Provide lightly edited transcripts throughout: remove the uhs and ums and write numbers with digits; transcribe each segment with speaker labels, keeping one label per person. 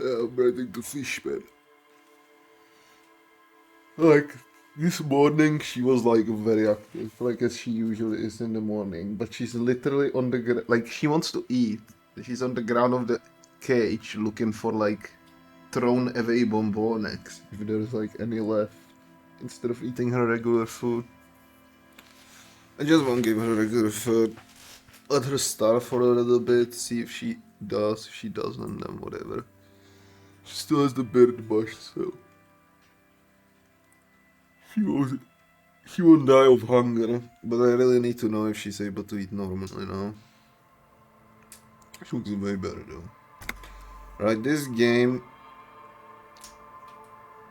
Speaker 1: I'm writing to Fishman. Like, this morning she was like very active, like as she usually is in the morning, but she's literally on the like she wants to eat. She's on the ground of the cage looking for like thrown away bonbons if there's like any left, instead of eating her regular food. I just won't give her regular food. Let her starve for a little bit, see if she does. If she doesn't, then whatever. She still has the bird bush, so she won't, she won't die of hunger. But I really need to know if she's able to eat normally now. She looks way better though. Right, this game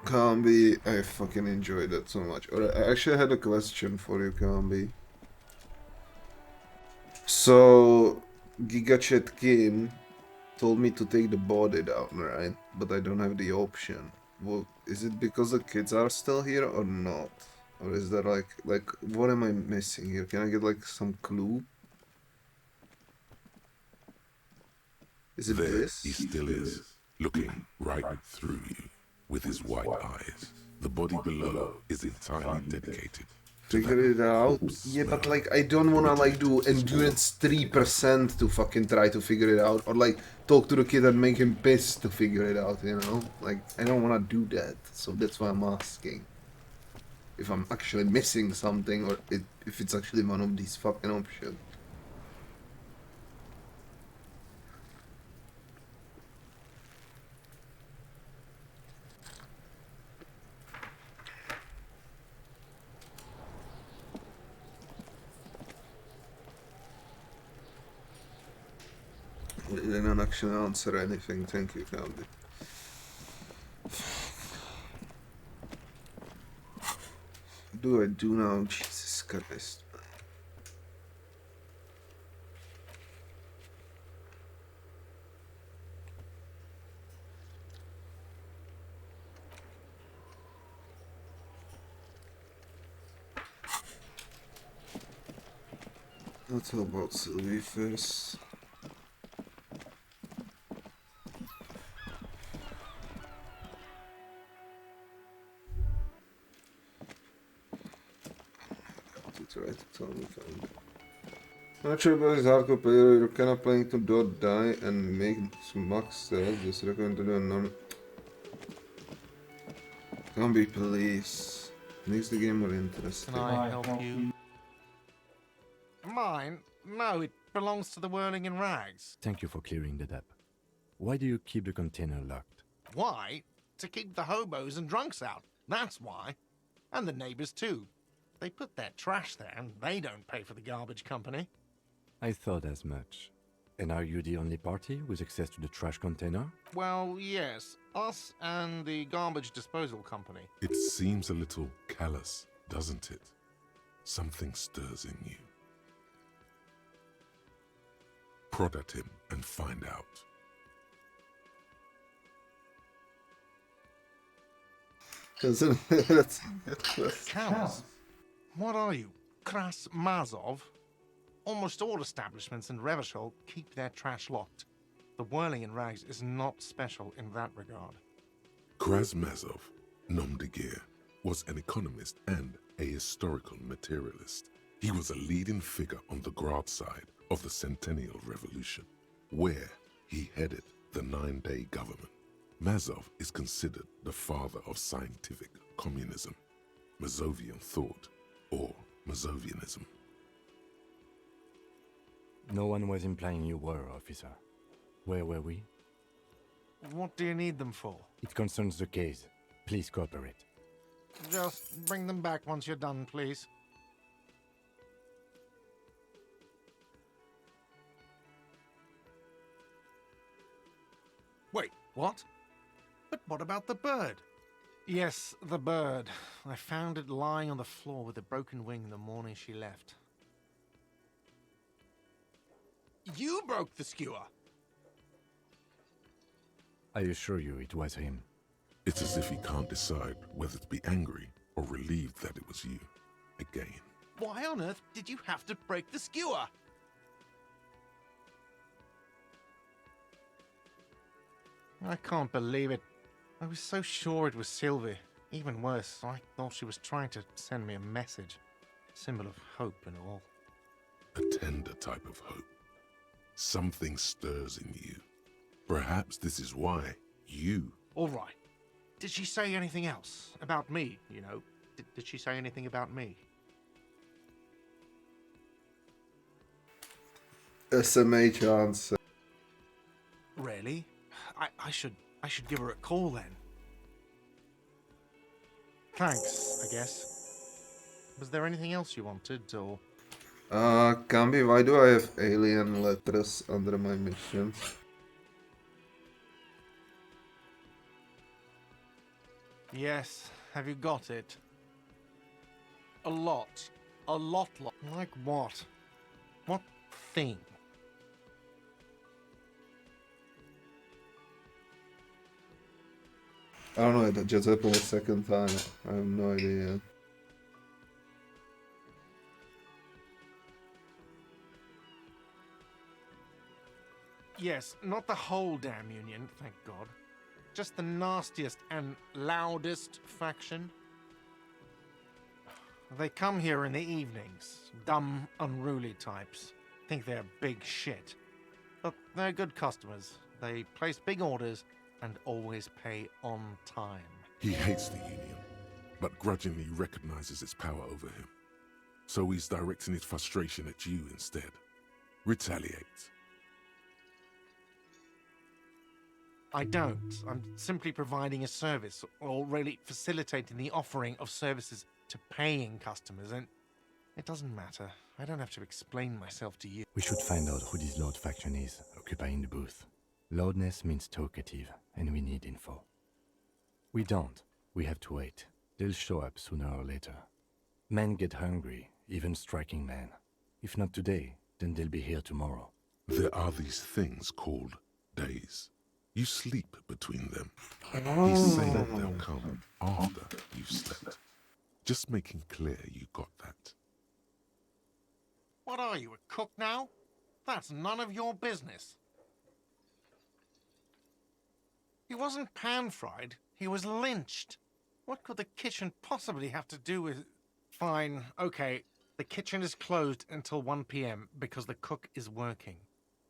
Speaker 1: Kambi, I fucking enjoyed that so much. Or I actually had a question for you, Kambi. So, GigaChat Kim told me to take the body down, right? But I don't have the option. Well, is it because the kids are still here or not? Or is there like what am I missing here? Can I get like some clue? Is it
Speaker 2: There
Speaker 1: this?
Speaker 2: he still is, looking right through you with his white eyes. The body below is entirely dedicated to
Speaker 1: Figure
Speaker 2: that
Speaker 1: it out.
Speaker 2: cold
Speaker 1: Yeah, but
Speaker 2: smell.
Speaker 1: like I don't wanna like do endurance 3% to fucking try to figure it out, or like talk to the kid and make him pissed to figure it out, you know? Like I don't wanna do that, so that's why I'm asking. If I'm actually missing something, or if it's actually one of these fucking options. They didn't actually answer anything, thank you, Candy. What do I do now? Jesus Christ. Let's talk about Sylvie first. To try to tell me something. Not sure about his hardcore player, you're kinda playing to dot die and make some max stats, just recommend to do a normal. Can't be police. Makes the game more interesting.
Speaker 3: Can I help you? Mine? No, it belongs to the Whirling in Rags.
Speaker 4: Thank you for clearing that up. Why do you keep the container locked?
Speaker 3: Why? To keep the hobos and drunks out. That's why. And the neighbors too. They put their trash there and they don't pay for the garbage company.
Speaker 4: I thought as much. And are you the only party with access to the trash container?
Speaker 3: Well, yes. Us and the garbage disposal company.
Speaker 2: It seems a little callous, doesn't it? Something stirs in you. Prod at him and find out.
Speaker 1: That's
Speaker 3: Cows? What are you? Kras Mazov? Almost all establishments in Revachol keep their trash locked. The Whirling in Rags is not special in that regard.
Speaker 2: Krasmazov, nom de guerre, was an economist and a historical materialist. He was a leading figure on the Grad side of the Centennial Revolution, where he headed the 9-day government. Mazov is considered the father of scientific communism, Mazovian thought, or Mazovianism.
Speaker 4: No one was implying you were, officer. Where were we?
Speaker 3: What do you need them for?
Speaker 4: It concerns the case. Please cooperate.
Speaker 3: Just bring them back once you're done, please. Wait, what? But what about the bird? Yes, the bird. I found it lying on the floor with a broken wing the morning she left. You broke the skewer!
Speaker 4: I assure you it was him.
Speaker 2: It's as if he can't decide whether to be angry or relieved that it was you. Again.
Speaker 3: Why on earth did you have to break the skewer? I can't believe it. I was so sure it was Sylvie. Even worse, I thought she was trying to send me a message. Symbol of hope and all.
Speaker 2: A tender type of hope. Something stirs in you. Perhaps this is why you...
Speaker 3: All right. Did she say anything else? About me, you know? Did she say anything about me?
Speaker 1: SMH answer.
Speaker 3: Really? I should give her a call then. Thanks, I guess. Was there anything else you wanted, or...?
Speaker 1: Cambi, why do I have alien letters under my missions?
Speaker 3: Yes, have you got it? A lot. A lot. Like what? What thing?
Speaker 1: I don't know, it just happened a second time. I have no idea.
Speaker 3: Yes, not the whole damn Union, thank God. Just the nastiest and loudest faction. They come here in the evenings. Dumb, unruly types. Think they're big shit. But they're good customers. They place big orders and always pay on time.
Speaker 2: He hates the Union, but grudgingly recognizes its power over him. So he's directing his frustration at you instead. Retaliate.
Speaker 3: I don't. I'm simply providing a service, or really facilitating the offering of services to paying customers, and it doesn't matter. I don't have to explain myself to you.
Speaker 4: We should find out who this Lord faction is, occupying the booth. Loudness means talkative, and we need info. We don't. We have to wait. They'll show up sooner or later. Men get hungry, even striking men. If not today, then they'll be here tomorrow.
Speaker 2: There are these things called days. You sleep between them. He's saying they'll come after you've slept. Just making clear you got that.
Speaker 3: What are you, a cook now? That's none of your business. He wasn't pan-fried, he was lynched. What could the kitchen possibly have to do with... Fine, okay. The kitchen is closed until 1 p.m. because the cook is working.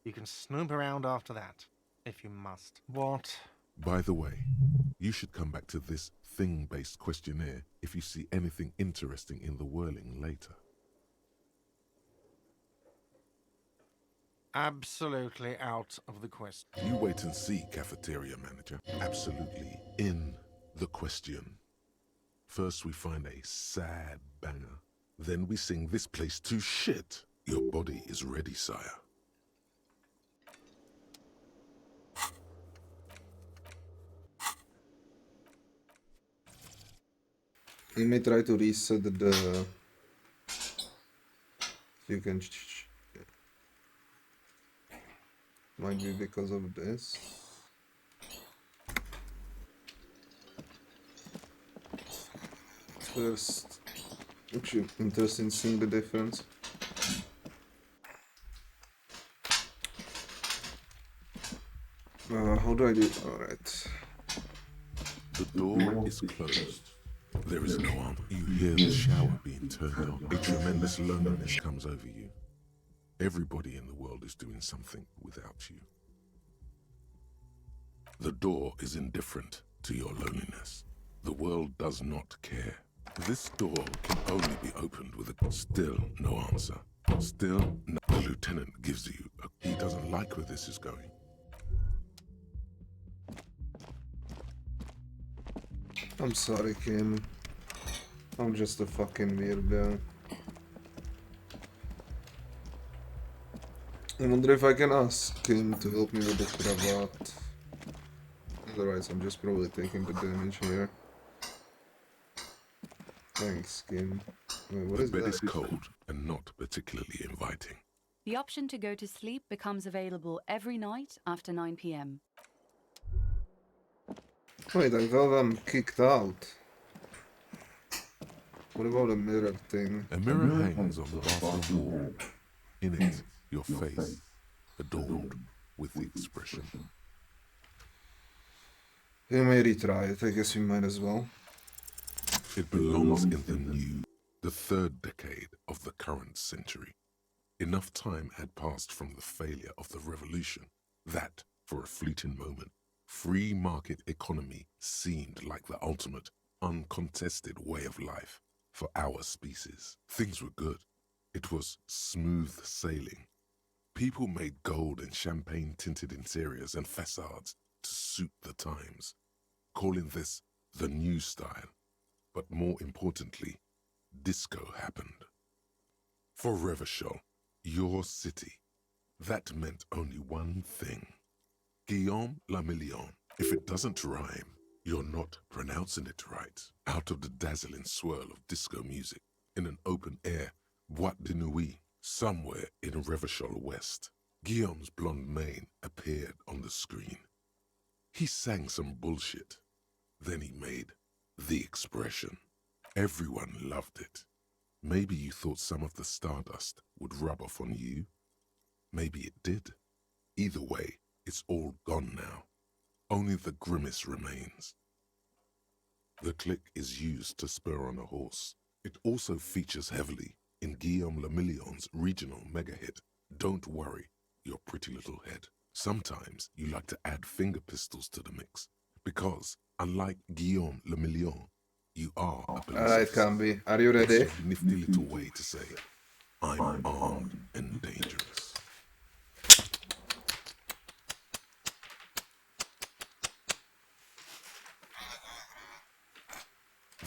Speaker 3: You can snoop around after that, if you must. What?
Speaker 2: By the way, you should come back to this thing-based questionnaire if you see anything interesting in the whirling later.
Speaker 3: Absolutely out of the question.
Speaker 2: You wait and see, cafeteria manager. Absolutely in the question. First we find a sad banger. Then we sing this place to shit. Your body is ready, sire.
Speaker 1: Let me try to reset the... You can... Might be because of this. First, actually interesting seeing the difference. How do I do it? Alright.
Speaker 2: The door is closed. There is no arm. You hear the shower being turned on. A tremendous loneliness comes over you. Everybody in the world is doing something without you. The door is indifferent to your loneliness. The world does not care. This door can only be opened with a still no answer. Still no. The lieutenant gives you a... He doesn't like where this is going.
Speaker 1: I'm sorry, Kim. I'm just a fucking weirdo. I wonder if I can ask him to help me with the cravat. Otherwise, I'm just probably taking the damage here. Thanks, Kim. Wait, what
Speaker 2: The
Speaker 1: is
Speaker 2: bed
Speaker 1: that?
Speaker 2: is cold and not particularly inviting.
Speaker 5: The option to go to sleep becomes available every night after 9 p.m.
Speaker 1: Wait, I thought I'm kicked out. What about a mirror thing?
Speaker 2: A mirror hangs on the bathroom wall. In it, your face, adorned with the expression.
Speaker 1: We may retry it. I guess we might as well.
Speaker 2: It belongs in the new, the third decade of the current century. Enough time had passed from the failure of the revolution that, for a fleeting moment, free market economy seemed like the ultimate, uncontested way of life for our species. Things were good. It was smooth sailing. People made gold and champagne-tinted interiors and facades to suit the times, calling this the new style. But more importantly, disco happened. For Revachol, your city, that meant only one thing. Guillaume le Million. If it doesn't rhyme, you're not pronouncing it right. Out of the dazzling swirl of disco music, in an open-air boîte de nuit, somewhere in Revachol West, Guillaume's blonde mane appeared on the screen. He sang some bullshit. Then he made the expression. Everyone loved it. Maybe you thought some of the stardust would rub off on you. Maybe it did. Either way, it's all gone now. Only the grimace remains. The click is used to spur on a horse. It also features heavily in Guillaume le Million's regional mega hit, Don't Worry, Your Pretty Little Head. Sometimes you like to add finger pistols to the mix, because, unlike Guillaume le Million, you are a police
Speaker 1: Alright,
Speaker 2: officer.
Speaker 1: Camby. Are you ready?
Speaker 2: It's a nifty little way to say, I'm armed and dangerous.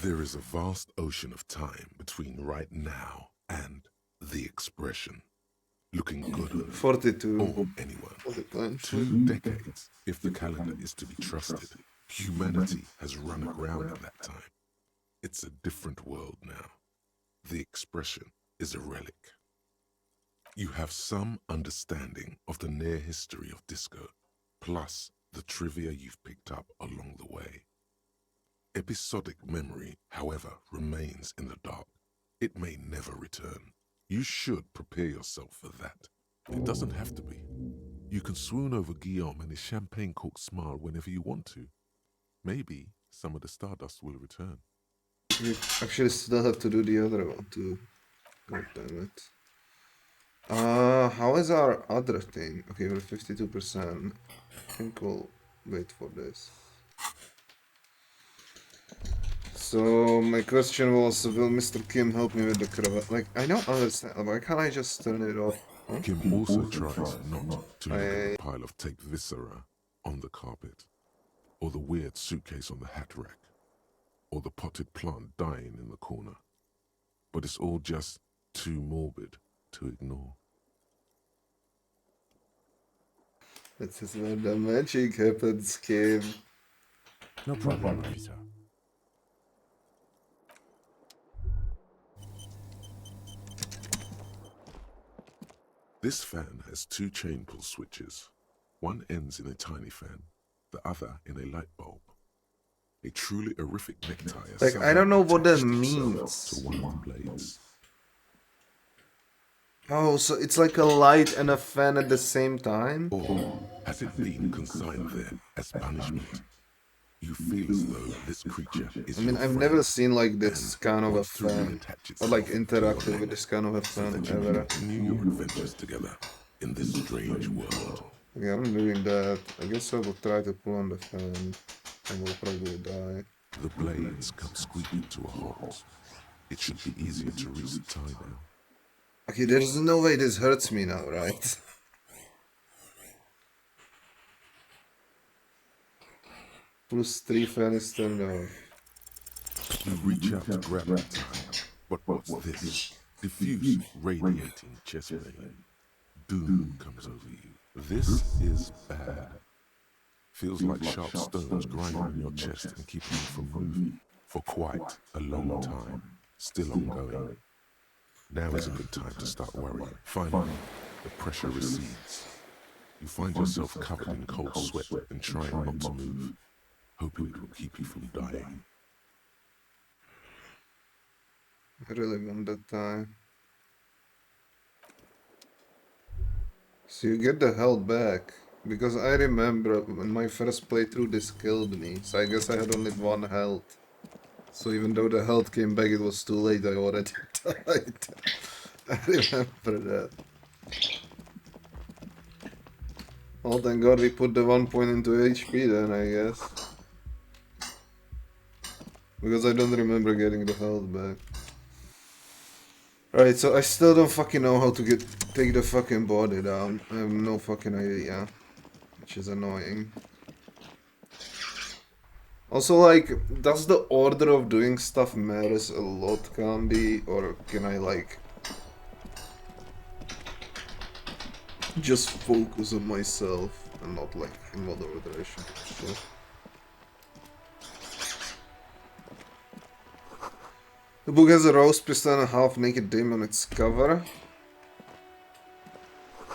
Speaker 2: There is a vast ocean of time between right now and the expression. Looking good on you
Speaker 1: 42.
Speaker 2: or anyone.
Speaker 1: 42.
Speaker 2: 2 decades, if the calendar is to be trusted. Humanity has run aground in that time. It's a different world now. The expression is a relic. You have some understanding of the near history of disco, plus the trivia you've picked up along the way. Episodic memory, however, remains in the dark. It may never return. You should prepare yourself for that. It doesn't have to be. You can swoon over Guillaume and his champagne-corked smile whenever you want to. Maybe some of the stardust will return.
Speaker 1: We actually still have to do the other one too. God damn it. How is our other thing? Okay, we're 52%. I think we'll wait for this. So my question was, will Mr. Kim help me with the cravat? Like, I don't understand. Why can't I just turn it off? Huh?
Speaker 2: Kim also tries not to look at the pile of taped viscera on the carpet, or the weird suitcase on the hat rack, or the potted plant dying in the corner. But it's all just too morbid to ignore.
Speaker 1: This is where the magic happens, Kim.
Speaker 4: No problem, officer.
Speaker 2: This fan has 2 chain pull switches. One ends in a tiny fan, the other in a light bulb. A truly horrific necktie has
Speaker 1: Like, I don't know what that
Speaker 2: attached itself
Speaker 1: means.
Speaker 2: to one of the blades.
Speaker 1: Oh, so it's like a light and a fan at the same time?
Speaker 2: Or has it been consigned there as punishment? You feel as though this creature is
Speaker 1: I mean,
Speaker 2: your
Speaker 1: I've
Speaker 2: friend
Speaker 1: never seen like this
Speaker 2: and
Speaker 1: kind of a
Speaker 2: wants to
Speaker 1: fan.
Speaker 2: reattach
Speaker 1: Or like
Speaker 2: itself to your
Speaker 1: interacted
Speaker 2: neck
Speaker 1: with this kind of a
Speaker 2: so
Speaker 1: fan
Speaker 2: that you
Speaker 1: ever.
Speaker 2: continue your adventures together in this strange world.
Speaker 1: Okay, I'm doing that. I guess I will try to pull on the fan and we'll probably die.
Speaker 2: The blades come squeaking to a halt. It should be easier to reach the tie now.
Speaker 1: Okay, there's no way this hurts me now, right? +3 fan is turned off.
Speaker 2: You reach out to grab the tie, but what's this? Diffuse, radiating chest pain. Doom comes over you. This is bad. Feels like sharp stones grinding on your chest and keeping you from moving for quite a long time. Still ongoing. Now is a good time to start worrying. Finally, the pressure recedes. You find yourself covered in cold sweat and trying not to move, hoping it will keep you from dying.
Speaker 1: I really want that time. So you get the health back. Because I remember when my first playthrough this killed me, so I guess I had only 1 health. So even though the health came back, it was too late, I already died. I remember that. Oh, thank God we put the 1 point into HP then, I guess. Because I don't remember getting the health back. Right, so I still don't fucking know how to take the fucking body down. I have no fucking idea. Which is annoying. Also, like, does the order of doing stuff matters a lot, Candy? Or can I, like, just focus on myself and not, like, in what order I should? So. The book has a rose pistol and a half-naked demon on its cover.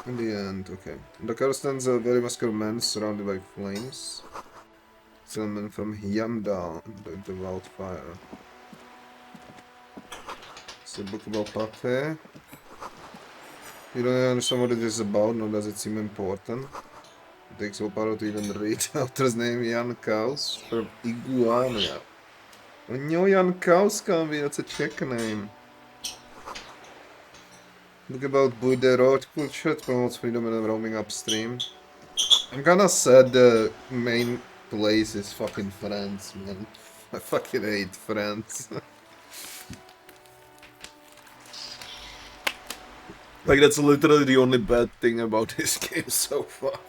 Speaker 1: In the end, okay. On the cover stands a very muscular man surrounded by flames. Gentleman from Yamdal, the wildfire. It's a book about Pate. You don't understand what it is about, nor does it seem important. It takes all power to even read. Author's name Jan Kaus from Iguania. I know Jan Kaus can be, that's a Czech name. Book about Buddha road culture, it promotes freedom and roaming upstream. I'm kinda sad the main place is fucking France, man. I fucking hate France. Like, that's literally the only bad thing about this game so far.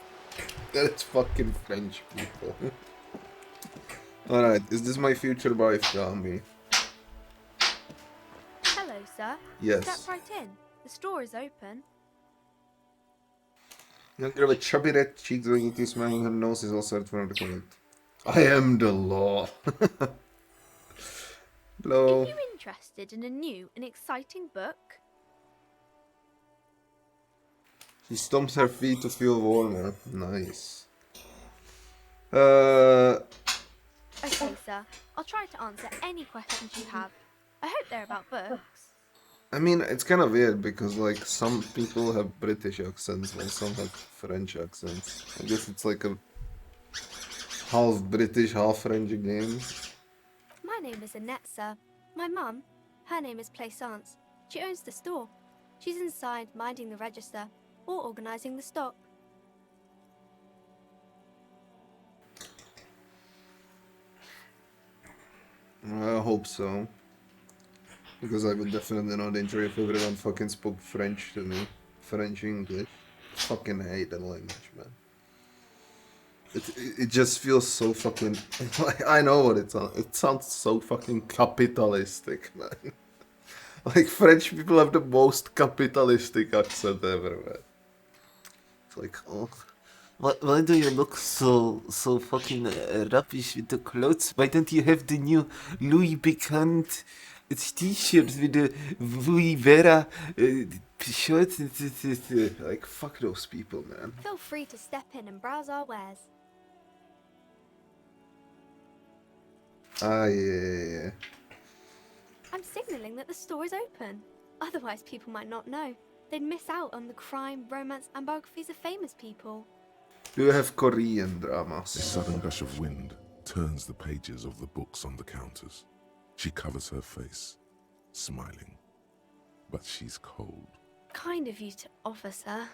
Speaker 1: That it's fucking French people. Alright, is this my future wife, Gami?
Speaker 6: Hello, sir.
Speaker 1: Yes.
Speaker 6: Step right in. The store is open.
Speaker 1: Young girl with chubby red cheeks going into smiling, her nose is also at front of the comment. I am the law. Hello.
Speaker 6: Are you interested in a new and exciting book?
Speaker 1: She stomps her feet to feel warmer. Nice.
Speaker 6: Okay, sir. I'll try to answer any questions you have. I hope they're about books.
Speaker 1: I mean, it's kind of weird because, like, some people have British accents while some have French accents. I guess it's like a half British, half French game.
Speaker 6: My name is Annette, sir. My mum, her name is Plaisance. She owns the store. She's inside minding the register or organising the stock.
Speaker 1: I hope so. Because I would definitely not enjoy if everyone fucking spoke French to me. French English. Fucking hate that language, man. It just feels so fucking... Like, I know what it sounds... It sounds so fucking capitalistic, man. Like, French people have the most capitalistic accent ever, man. It's like, oh... Why do you look so fucking rubbish with the clothes? Why don't you have the new Louis Vuitton t-shirt with the Louis Vera shirt? Like, fuck those people, man.
Speaker 6: Feel free to step in and browse our wares.
Speaker 1: Ah, yeah.
Speaker 6: I'm signalling that the store is open. Otherwise, people might not know. They'd miss out on the crime, romance, and biographies of famous people.
Speaker 1: Do you have Korean
Speaker 2: A
Speaker 1: dramas?
Speaker 2: sudden gush of wind turns the pages of the books on the counters. She covers her face, smiling. But she's cold.
Speaker 6: Kind of you to offer, sir.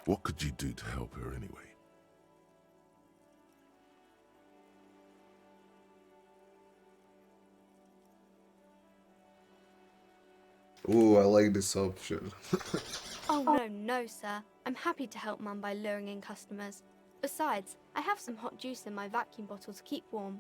Speaker 2: What could you do to help her anyway?
Speaker 1: Ooh, I like this option.
Speaker 6: Oh, no, sir. I'm happy to help Mum by luring in customers. Besides, I have some hot juice in my vacuum bottle to keep warm.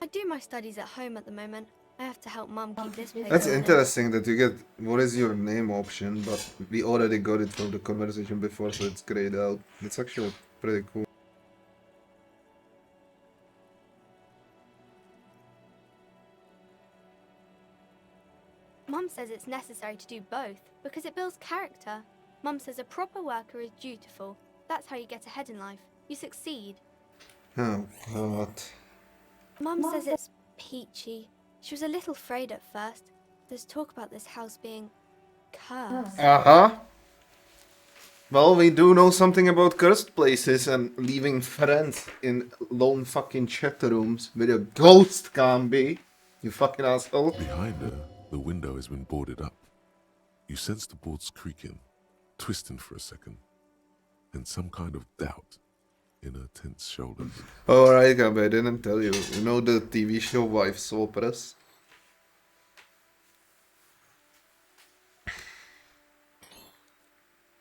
Speaker 6: I do my studies at home at the moment. I have to help Mum keep this place
Speaker 1: That's
Speaker 6: open.
Speaker 1: interesting that you get what is your name option, but we already got it from the conversation before, so it's grayed out. It's actually pretty cool.
Speaker 6: Mum says it's necessary to do both because it builds character. Mum says a proper worker is dutiful. That's how you get ahead in life. You succeed.
Speaker 1: Oh god.
Speaker 6: Mum says it's peachy. She was a little afraid at first. There's talk about this house being cursed.
Speaker 1: Uh-huh. Well, we do know something about cursed places and leaving friends in lone fucking chat rooms with a ghost, can't be. You fucking asshole.
Speaker 2: Behind her, the window has been boarded up. You sense the boards creaking, twisting for a second, and some kind of doubt in her tense shoulders.
Speaker 1: Alright, Gabby, I didn't tell you. You know the TV show Wife Soap Operas?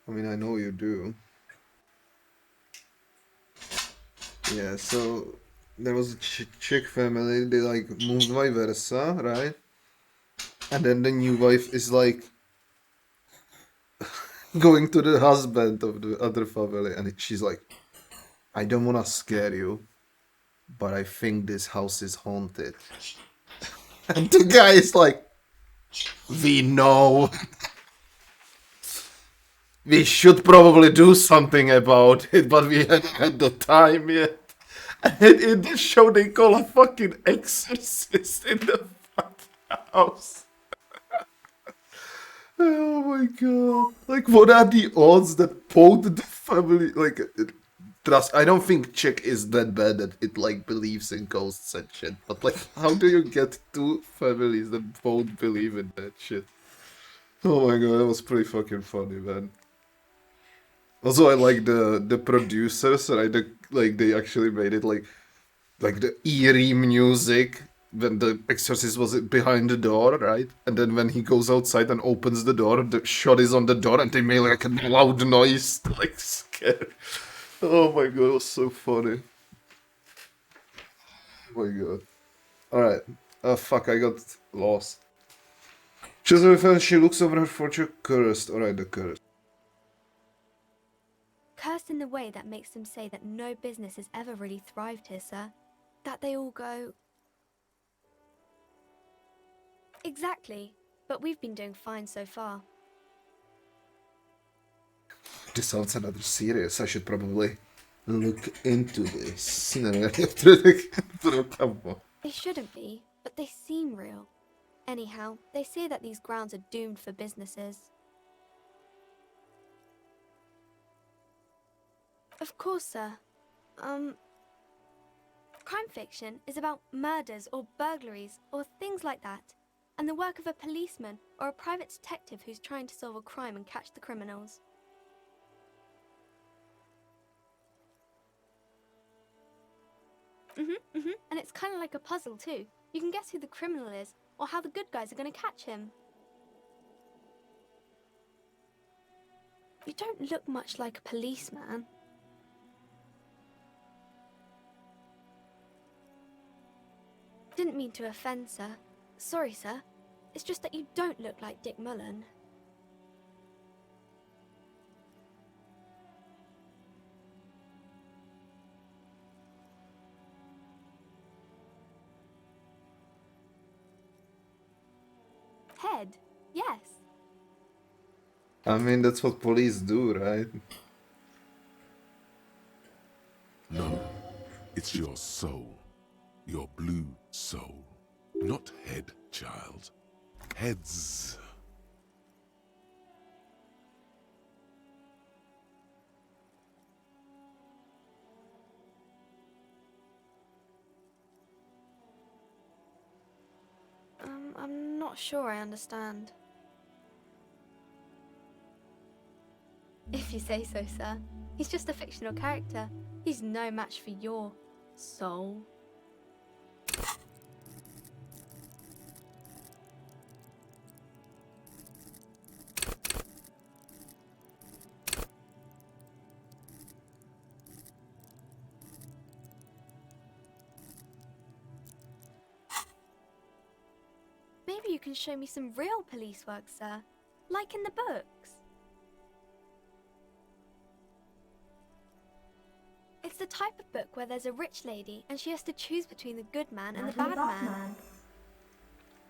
Speaker 1: I mean, I know you do. Yeah, so there was a chick family, they like moved vice versa, right? And then the new wife is like going to the husband of the other family, and she's like, I don't wanna scare you, but I think this house is haunted. And the guy is like, we know. We should probably do something about it, but we haven't had the time yet. And in the show, they call a fucking exorcist in the fucking house. Oh my god. Like, what are the odds that both the family, like, trust, I don't think chick is that bad that it, like, believes in ghosts and shit. But, like, how do you get two families that both believe in that shit? Oh my god, that was pretty fucking funny, man. Also, I like the producers, right? Like they actually made it like the eerie music when the exorcist was behind the door, right? And then when he goes outside and opens the door, the shot is on the door, and they made like a loud noise, to, like scare. Oh my god, it was so funny. Oh my god. All right. Oh fuck, I got lost. She looks over her fortune, cursed. All right, the curse.
Speaker 6: Cursed in the way that makes them say that no business has ever really thrived here, sir. That they all go... Exactly. But we've been doing fine so far.
Speaker 1: This sounds another serious. I should probably look into this. No, come on.
Speaker 6: They shouldn't be, but they seem real. Anyhow, they say that these grounds are doomed for businesses. Of course, sir. Crime fiction is about murders or burglaries or things like that, and the work of a policeman or a private detective who's trying to solve a crime and catch the criminals. And it's kind of like a puzzle too. You can guess who the criminal is or how the good guys are going to catch him. You don't look much like a policeman. Didn't mean to offend, sir. Sorry, sir. It's just that you don't look like Dick Mullen. Head, yes.
Speaker 1: I mean, that's what police do, right?
Speaker 2: No, it's your soul. Your blue soul. Not head, child. Heads.
Speaker 6: I'm not sure I understand. If you say so, sir. He's just a fictional character. He's no match for your soul. Maybe you can show me some real police work, sir. Like in the books. It's the type of book where there's a rich lady and she has to choose between the good man and the bad man.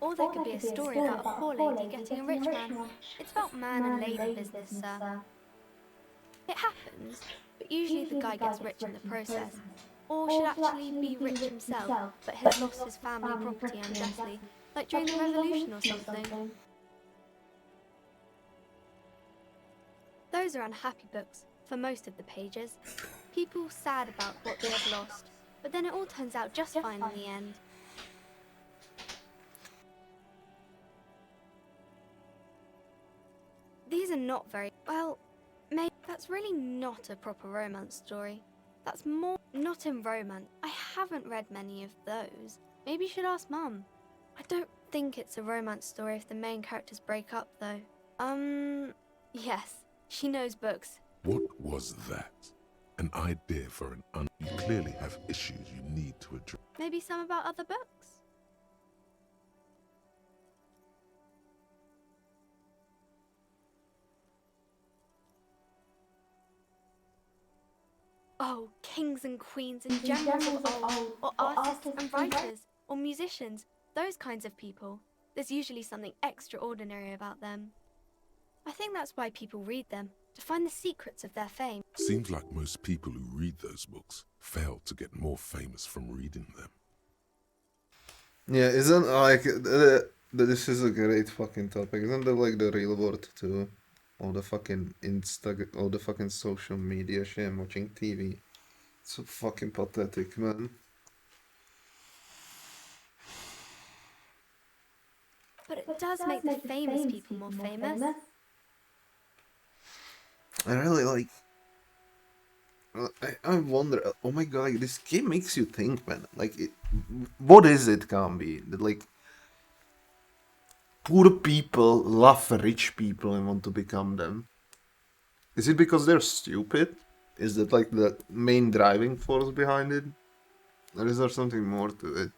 Speaker 6: Or there could be a story about a poor lady getting a rich man. It's about man and lady business, sir. It happens, but usually the guy gets rich in the process. Or should actually be rich himself, but has lost his family property unjustly, like during the revolution or something. Those are unhappy books for most of the pages. People sad about what they have lost, but then it all turns out just fine in the end. These are not very well. Maybe that's really not a proper romance story. That's more not in romance. I haven't read many of those. Maybe you should ask Mum. I don't think it's a romance story if the main characters break up, though. Yes, she knows books.
Speaker 2: What was that? An idea for an You clearly have issues you need to address.
Speaker 6: Maybe some about other books? Oh, kings and queens and generals of old, or artists and writers, or musicians, those kinds of people. There's usually something extraordinary about them. I think that's why people read them, to find the secrets of their fame.
Speaker 2: Seems like most people who read those books fail to get more famous from reading them.
Speaker 1: Yeah, isn't like this is a great fucking topic. Isn't there like the real world too? All the fucking all the fucking social media shit and watching TV. It's so fucking pathetic, man.
Speaker 6: But it does make the famous people more famous.
Speaker 1: I really like. I wonder. Oh my god, like, this game makes you think, man. Like, what is it? Can be that like poor people love rich people and want to become them? Is it because they're stupid? Is that like the main driving force behind it, or is there something more to it?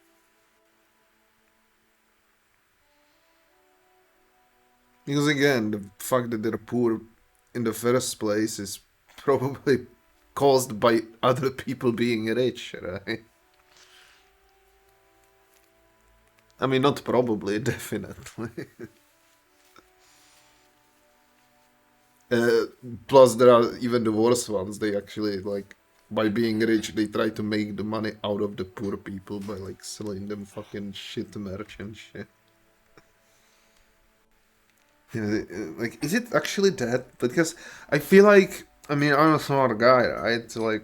Speaker 1: Because again, the fact that they're poor in the first place is probably caused by other people being rich, right? I mean, not probably, definitely. Plus, there are even the worse ones. They actually, like, by being rich, they try to make the money out of the poor people by, like, selling them fucking shit merch and shit. Yeah, like, is it actually that? Because I feel like, I mean, I'm a smart guy, right? So, like,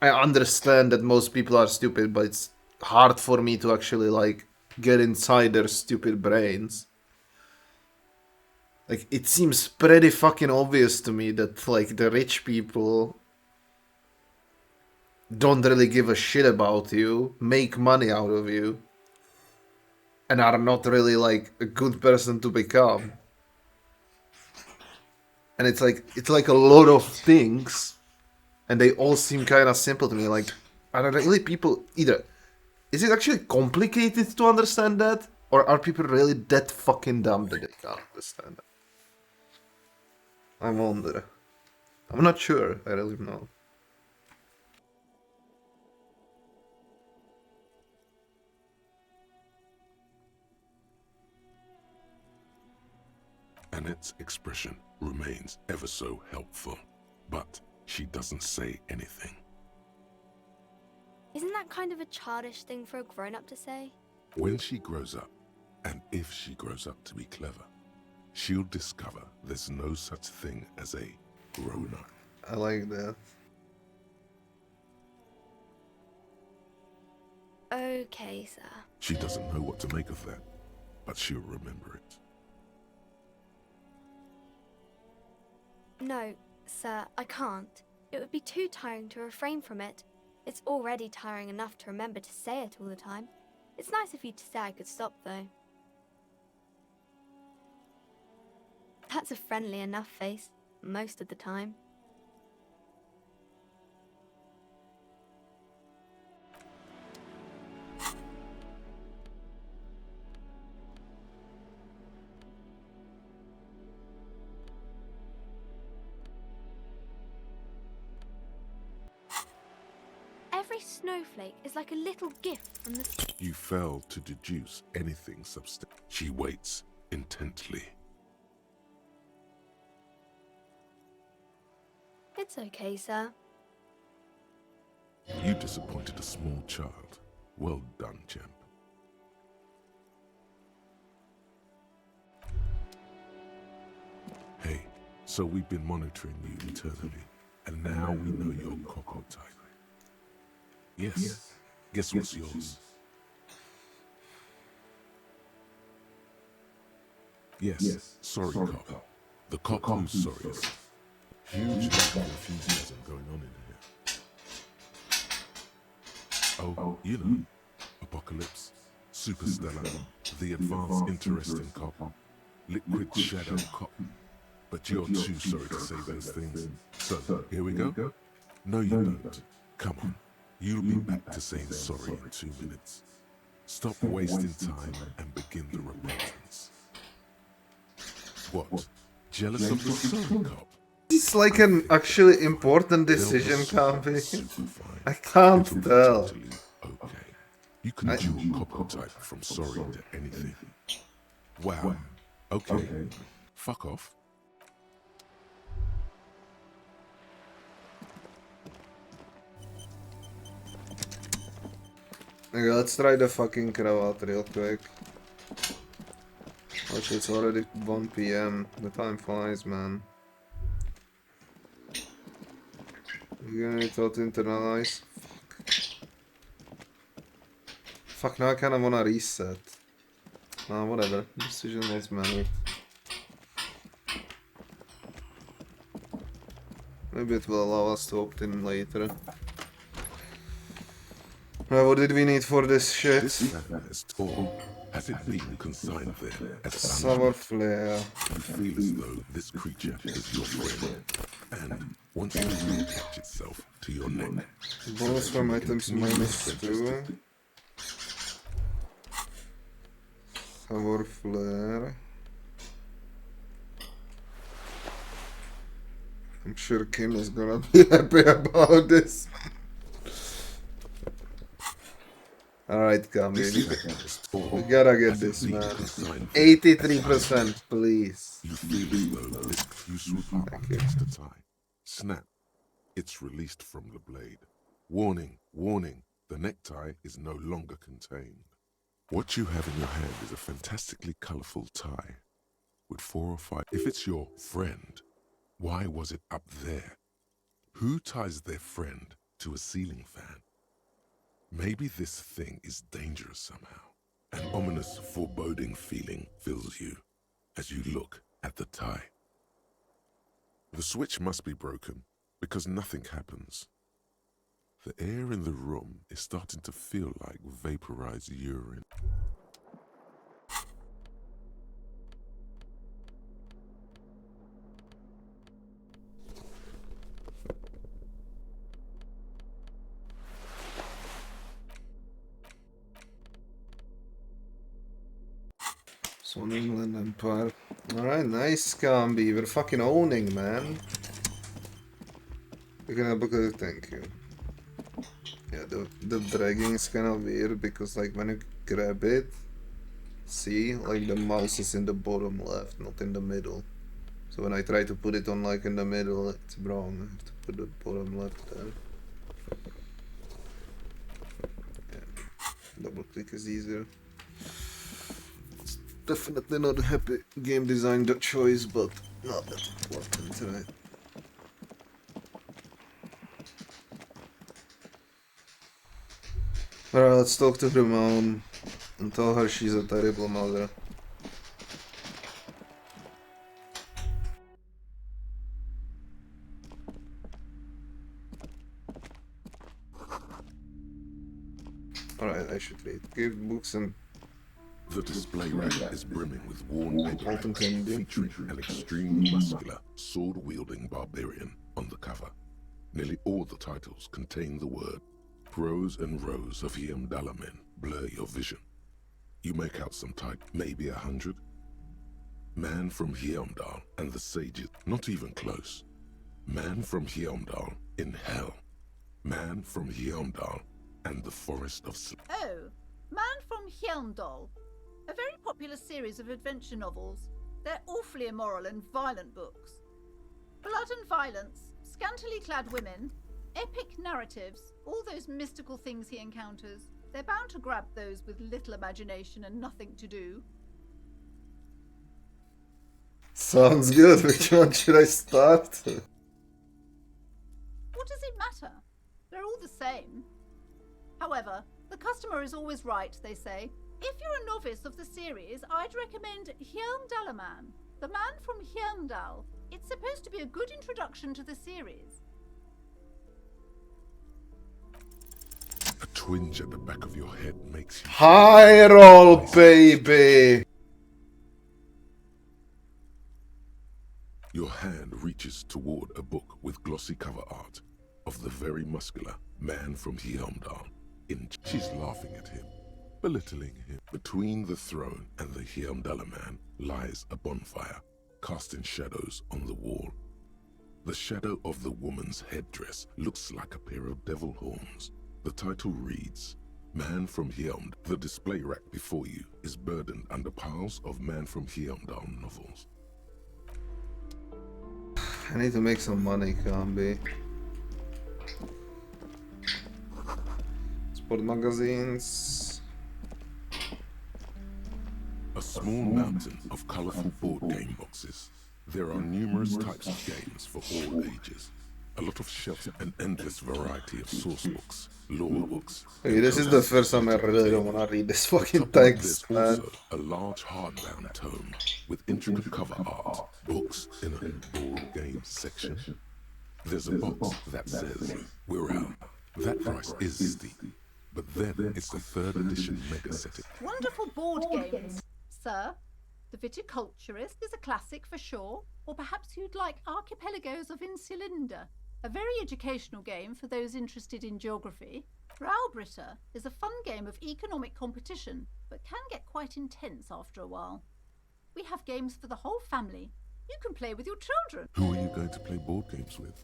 Speaker 1: I understand that most people are stupid, but it's hard for me to actually, like, get inside their stupid brains. Like, it seems pretty fucking obvious to me that, like, the rich people don't really give a shit about you, make money out of you, and are not really, like, a good person to become. And it's like a lot of things, and they all seem kind of simple to me. Like, are there really people either? Is it actually complicated to understand that, or are people really that fucking dumb that they can't understand that? I wonder. I'm not sure. I really don't know.
Speaker 2: Annette's expression remains ever so helpful, but she doesn't say anything.
Speaker 6: Isn't that kind of a childish thing for a grown-up to say?
Speaker 2: When she grows up, and if she grows up to be clever, she'll discover there's no such thing as a grown-up.
Speaker 1: I like that.
Speaker 6: Okay, sir.
Speaker 2: She doesn't know what to make of that, but she'll remember it.
Speaker 6: No, sir, I can't. It would be too tiring to refrain from it. It's already tiring enough to remember to say it all the time. It's nice of you to say I could stop, though. That's a friendly enough face, most of the time. Every snowflake is like a little gift from the sky.
Speaker 2: You fail to deduce anything substantial. She waits intently.
Speaker 6: It's okay, sir.
Speaker 2: You disappointed a small child. Well done, champ. So we've been monitoring you internally, and now we know your cocoa type. Yes. Guess what's yours? Yes. Sorry, cop. The cop who's sorriest. Huge enthusiasm going on in here. Oh, you know, Apocalypse, Superstellar, the advanced interesting cop, liquid shadow cop. But you're too sorry to say those things. So, here we go? No, you don't. Come on. You'll be back to saying sorry in 2 minutes. Stop wasting time and begin the repentance. What? Jealous of the sorry cop?
Speaker 1: It's like an actually important decision, can't be? I can't tell.
Speaker 2: Totally okay. You can dual cocoa type from sorry to anything. Wow. Okay. Fuck off.
Speaker 1: Okay, let's try the fucking cravat real quick. Which it's already 1 PM. The time flies, man. You're gonna need to internalize. Fuck, now I kinda wanna reset. Nah, whatever. Decision was made. Maybe it will allow us to opt in later. What did we need for this shit?
Speaker 2: This nest, or has it been consigned there as
Speaker 1: Sour flare.
Speaker 2: You feel as though this creature is your friend, and wants to reattach itself to your neck.
Speaker 1: Bonus from items -2. Sour flare. I'm sure Kim is gonna be happy about this. Alright, Kami. We gotta get this, man. 83%, please.
Speaker 2: You feel as though this useful part needs to tie. Snap. It's released from the blade. Warning, warning. The necktie is no longer contained. What you have in your hand is a fantastically colorful tie with 4 or 5. If it's your friend, why was it up there? Who ties their friend to a ceiling fan? Maybe this thing is dangerous somehow. An ominous, foreboding feeling fills you as you look at the tie. The switch must be broken because nothing happens. The air in the room is starting to feel like vaporized urine.
Speaker 1: Swan England Empire. Alright, nice, Scambi. We're fucking owning, man. We're gonna book a thank you. Yeah, the dragging is kind of weird because, like, when you grab it, see, like, the mouse is in the bottom left, not in the middle. So when I try to put it on, like, in the middle, it's wrong. I have to put the bottom left there. Yeah. Double click is easier. It's definitely not a happy game design choice, but not that important, right? Alright, let's talk to her mom and tell her she's a terrible mother. Alright, I should read. Give books and
Speaker 2: The display rack is brimming with worn paper
Speaker 1: Alton Kennedy.
Speaker 2: featuring an extremely muscular, sword-wielding barbarian on the cover. Nearly all the titles contain the word. Rows and rows of Yamdala men blur your vision. You make out some type, maybe 100. Man from Hyamdal and the sages, not even close. Man from Hyamdal in hell. Man from Hyamdal and the forest of Sleep.
Speaker 7: Oh, Man from Hyamdal. A very popular series of adventure novels. They're awfully immoral and violent books. Blood and violence, scantily clad women, epic narratives, all those mystical things he encounters. They're bound to grab those with little imagination and nothing to do.
Speaker 1: Sounds good. Which one should I start?
Speaker 7: What does it matter? They're all the same. However, the customer is always right, they say. If you're a novice of the series, I'd recommend Hjelmdalaman, the man from Hjelmdal. It's supposed to be a good introduction to the series.
Speaker 2: A twinge at the back of your head makes you...
Speaker 1: High roll, baby!
Speaker 2: Your hand reaches toward a book with glossy cover art of the very muscular man from Hjelmdal. She's laughing at him, belittling him. Between the throne and the Hjelmdala man lies a bonfire, casting shadows on the wall. The shadow of the woman's headdress looks like a pair of devil horns. The title reads, Man from Hjelmdal. The display rack before you is burdened under piles of Man from Hjelmdal novels.
Speaker 1: I need to make some money, Kambi. Sport magazines.
Speaker 2: A small mountain of colorful board game boxes. There are numerous types of games for all ages. A lot of shelves, an endless variety of source books, lore books.
Speaker 1: Hey, this is the first time I really don't want to read this fucking
Speaker 2: On top of
Speaker 1: text,
Speaker 2: there's
Speaker 1: man.
Speaker 2: also a large hardbound tome with intricate cover art, books in a board game section. There's a box that says, We're out. That price is steep, but then it's the 3rd edition mega set.
Speaker 7: Wonderful board games, sir. The Viticulturist is a classic for sure, or perhaps you'd like Archipelagos of Insulinda, a very educational game for those interested in geography. Braubritter is a fun game of economic competition, but can get quite intense after a while. We have games for the whole family. You can play with your children.
Speaker 2: Who are you going to play board games with?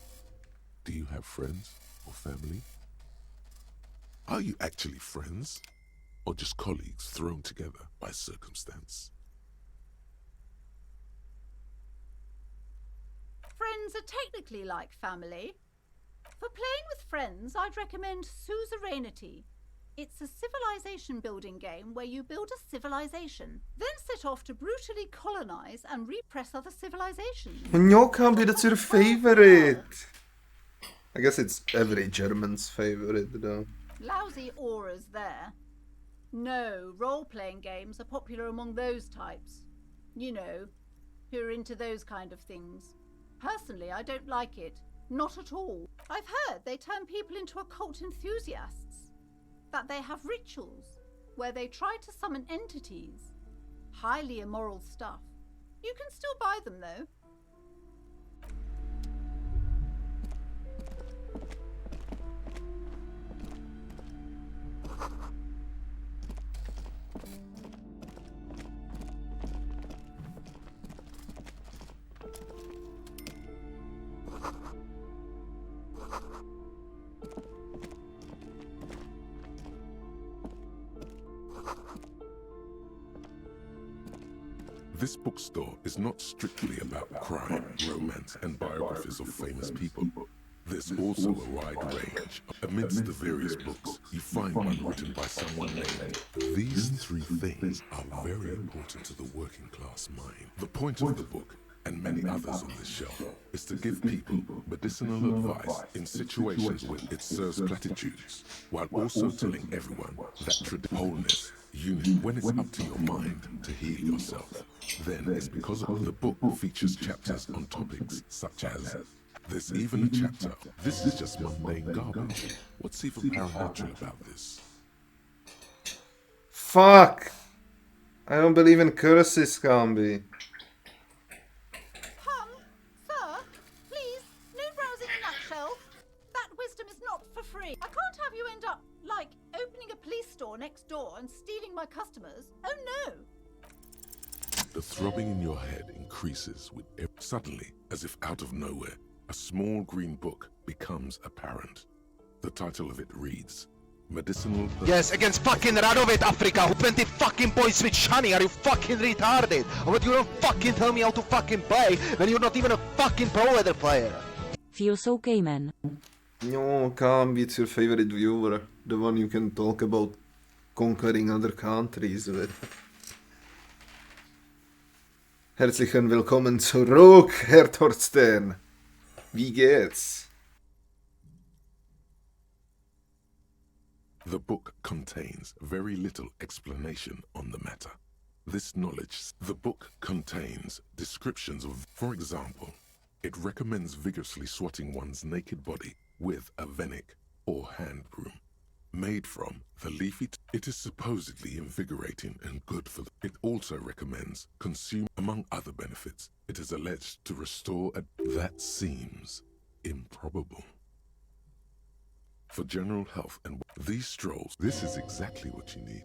Speaker 2: Do you have friends or family? Are you actually friends, or just colleagues thrown together by circumstance?
Speaker 7: Friends are technically like family. For playing with friends, I'd recommend Suzerainty. It's a civilization building game where you build a civilization, then set off to brutally colonize and repress other civilizations.
Speaker 1: No, Kambi, that's your favorite. I guess it's every German's favorite, though.
Speaker 7: Lousy auras there. No, role-playing games are popular among those types. You know, who are into those kind of things. Personally, I don't like it. Not at all. I've heard they turn people into occult enthusiasts. That they have rituals where they try to summon entities. Highly immoral stuff. You can still buy them, though.
Speaker 2: This bookstore is not strictly about crime, romance, and biographies of famous people. There's also a wide range. Amidst the various books, you find one written by someone named. These 3 things are very important to the working class mind. The point of the book, and many others on this shelf, is to give people medicinal advice in situations when it serves platitudes, while also telling everyone that wholeness, unity, when it's up to your mind to heal yourself, then it's because of the book features chapters on topics such as, there's even a chapter, this is just mundane garbage. What's even paranatural about this?
Speaker 1: Fuck! I don't believe in curses, Kambi.
Speaker 7: Sir, please, no browsing in that shelf. That wisdom is not for free. I can't have you end up, like, opening a police store next door and stealing my customers. Oh no!
Speaker 2: The throbbing in your head increases with suddenly, as if out of nowhere, a small green book becomes apparent. The title of it reads, Medicinal...
Speaker 8: Yes, against fucking Radovid Africa, who 20 fucking points with Shani. Are you fucking retarded? But you don't fucking tell me how to fucking play when you're not even a fucking pro-weather player.
Speaker 9: Feels okay, man.
Speaker 1: No, Kambi, it's your favorite viewer. The one you can talk about conquering other countries with. Herzlichen willkommen zurück, Herr Thorsten. Wie geht's?
Speaker 2: The book contains very little explanation on the matter. This knowledge, the book contains descriptions of, for example, it recommends vigorously swatting one's naked body with a venik or hand broom. Made from the leafy, it is supposedly invigorating and good for it also recommends consume among other benefits. It is alleged to restore that seems improbable. For general health and these strolls, this is exactly what you need.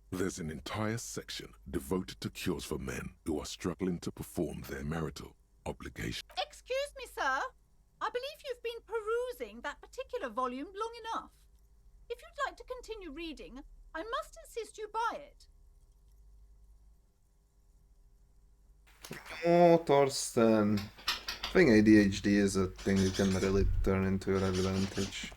Speaker 2: There's an entire section devoted to cures for men who are struggling to perform their marital obligation.
Speaker 7: Excuse me, sir. I believe you've been perusing that particular volume long enough. If you'd like to continue reading, I must insist you buy it.
Speaker 1: Oh, Thorsten. I think ADHD is a thing you can really turn into your advantage.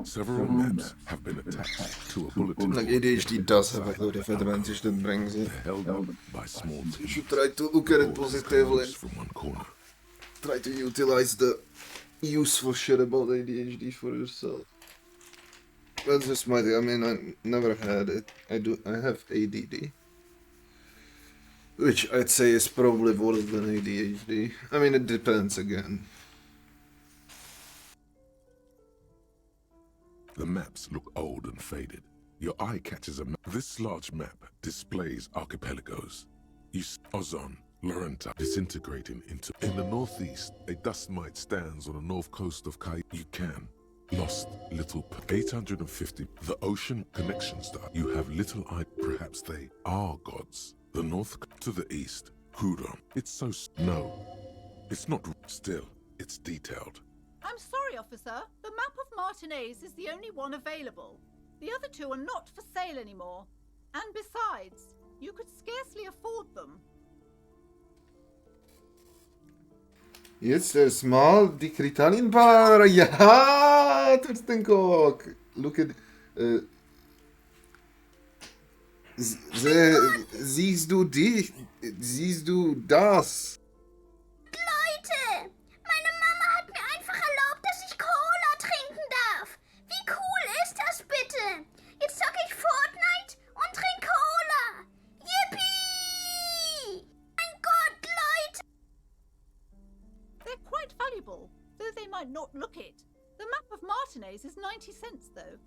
Speaker 2: Several maps have been attached to a bulletin
Speaker 1: Like
Speaker 2: board.
Speaker 1: ADHD does have a lot of advantage that brings it.
Speaker 2: They're held up by small
Speaker 1: You should
Speaker 2: teams.
Speaker 1: try to look at it
Speaker 2: Orders come
Speaker 1: positively.
Speaker 2: loose from one corner.
Speaker 1: Try to utilize the useful shit about ADHD for yourself. That's just my thing. I mean, I never had it. I have ADD. Which I'd say is probably worse than ADHD. I mean, it depends again.
Speaker 2: The maps look old and faded. Your eye catches a map. This large map displays archipelagos. You see Ozon, Laurenta disintegrating into. In the northeast, a dust mite stands on the north coast of Kai. You can. Lost little 850. The ocean connection star. You have little eye. Perhaps they are gods. The north to the east. Hudon. It's so. No. It's not. Still, it's detailed.
Speaker 7: I'm sorry, officer. The map of Martinez is the only one available. The other two are not for sale anymore. And besides, you could scarcely afford them.
Speaker 1: Jetzt erstmal die Kritalinbar. Ja, Thorsten Koch. Look at. Siehst du dich? Siehst du das?
Speaker 10: Leute, meine Mama hat mir einfach erlaubt, dass ich Cola trinken darf. Wie cool ist das bitte? Jetzt zocke ich Fortnite und trink Cola. Yippie! Mein Gott, Leute!
Speaker 7: They're quite valuable, though they might not look it. The map of Martinez is 90 cents, though.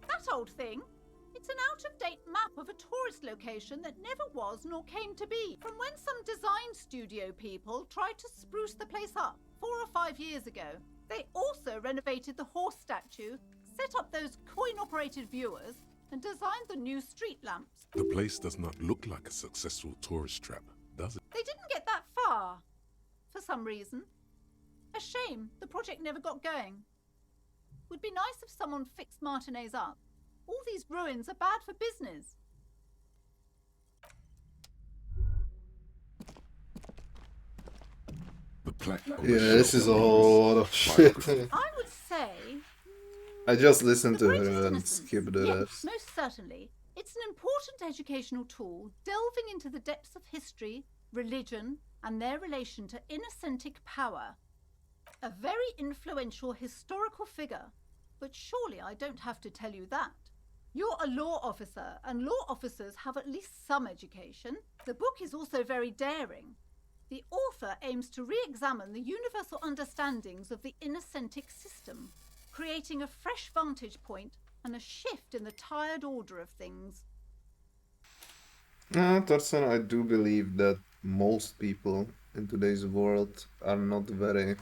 Speaker 7: That old thing? It's an out-of-date map of a tourist location that never was nor came to be. From when some design studio people tried to spruce the place up 4 or 5 years ago. They also renovated the horse statue, set up those coin-operated viewers, and designed the new street lamps.
Speaker 2: The place does not look like a successful tourist trap, does it?
Speaker 7: They didn't get that far, for some reason. A shame the project never got going. Would be nice if someone fixed Martinez up. All these ruins are bad for business.
Speaker 2: The plaque on
Speaker 1: Yeah,
Speaker 2: the
Speaker 1: this
Speaker 2: shelf
Speaker 1: is a whole lot of shit.
Speaker 7: I would say
Speaker 1: I just listened to
Speaker 7: The Greatest
Speaker 1: her and
Speaker 7: Innocence.
Speaker 1: skipped the
Speaker 7: Yes,
Speaker 1: rest.
Speaker 7: most certainly. It's an important educational tool delving into the depths of history, religion, and their relation to inauthentic power. A very influential historical figure, but surely I don't have to tell you that. You're a law officer, and law officers have at least some education. The book is also very daring. The author aims to re-examine the universal understandings of the inauthentic system, creating a fresh vantage point and a shift in the tired order of things.
Speaker 1: Thorsten, I do believe that most people in today's world are not very,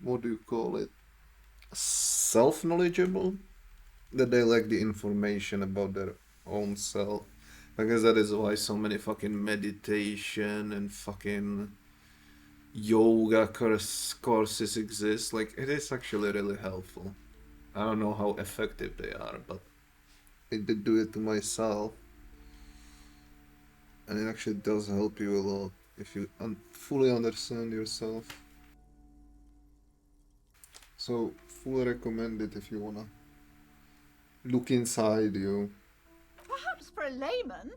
Speaker 1: what do you call it, self-knowledgeable? That they lack the information about their own self. I guess that is why so many fucking meditation and fucking yoga courses exist. Like, it is actually really helpful. I don't know how effective they are, but I did do it to myself, and it actually does help you a lot if you fully understand yourself. So, fully recommend it if you wanna look inside you.
Speaker 7: Perhaps for a layman,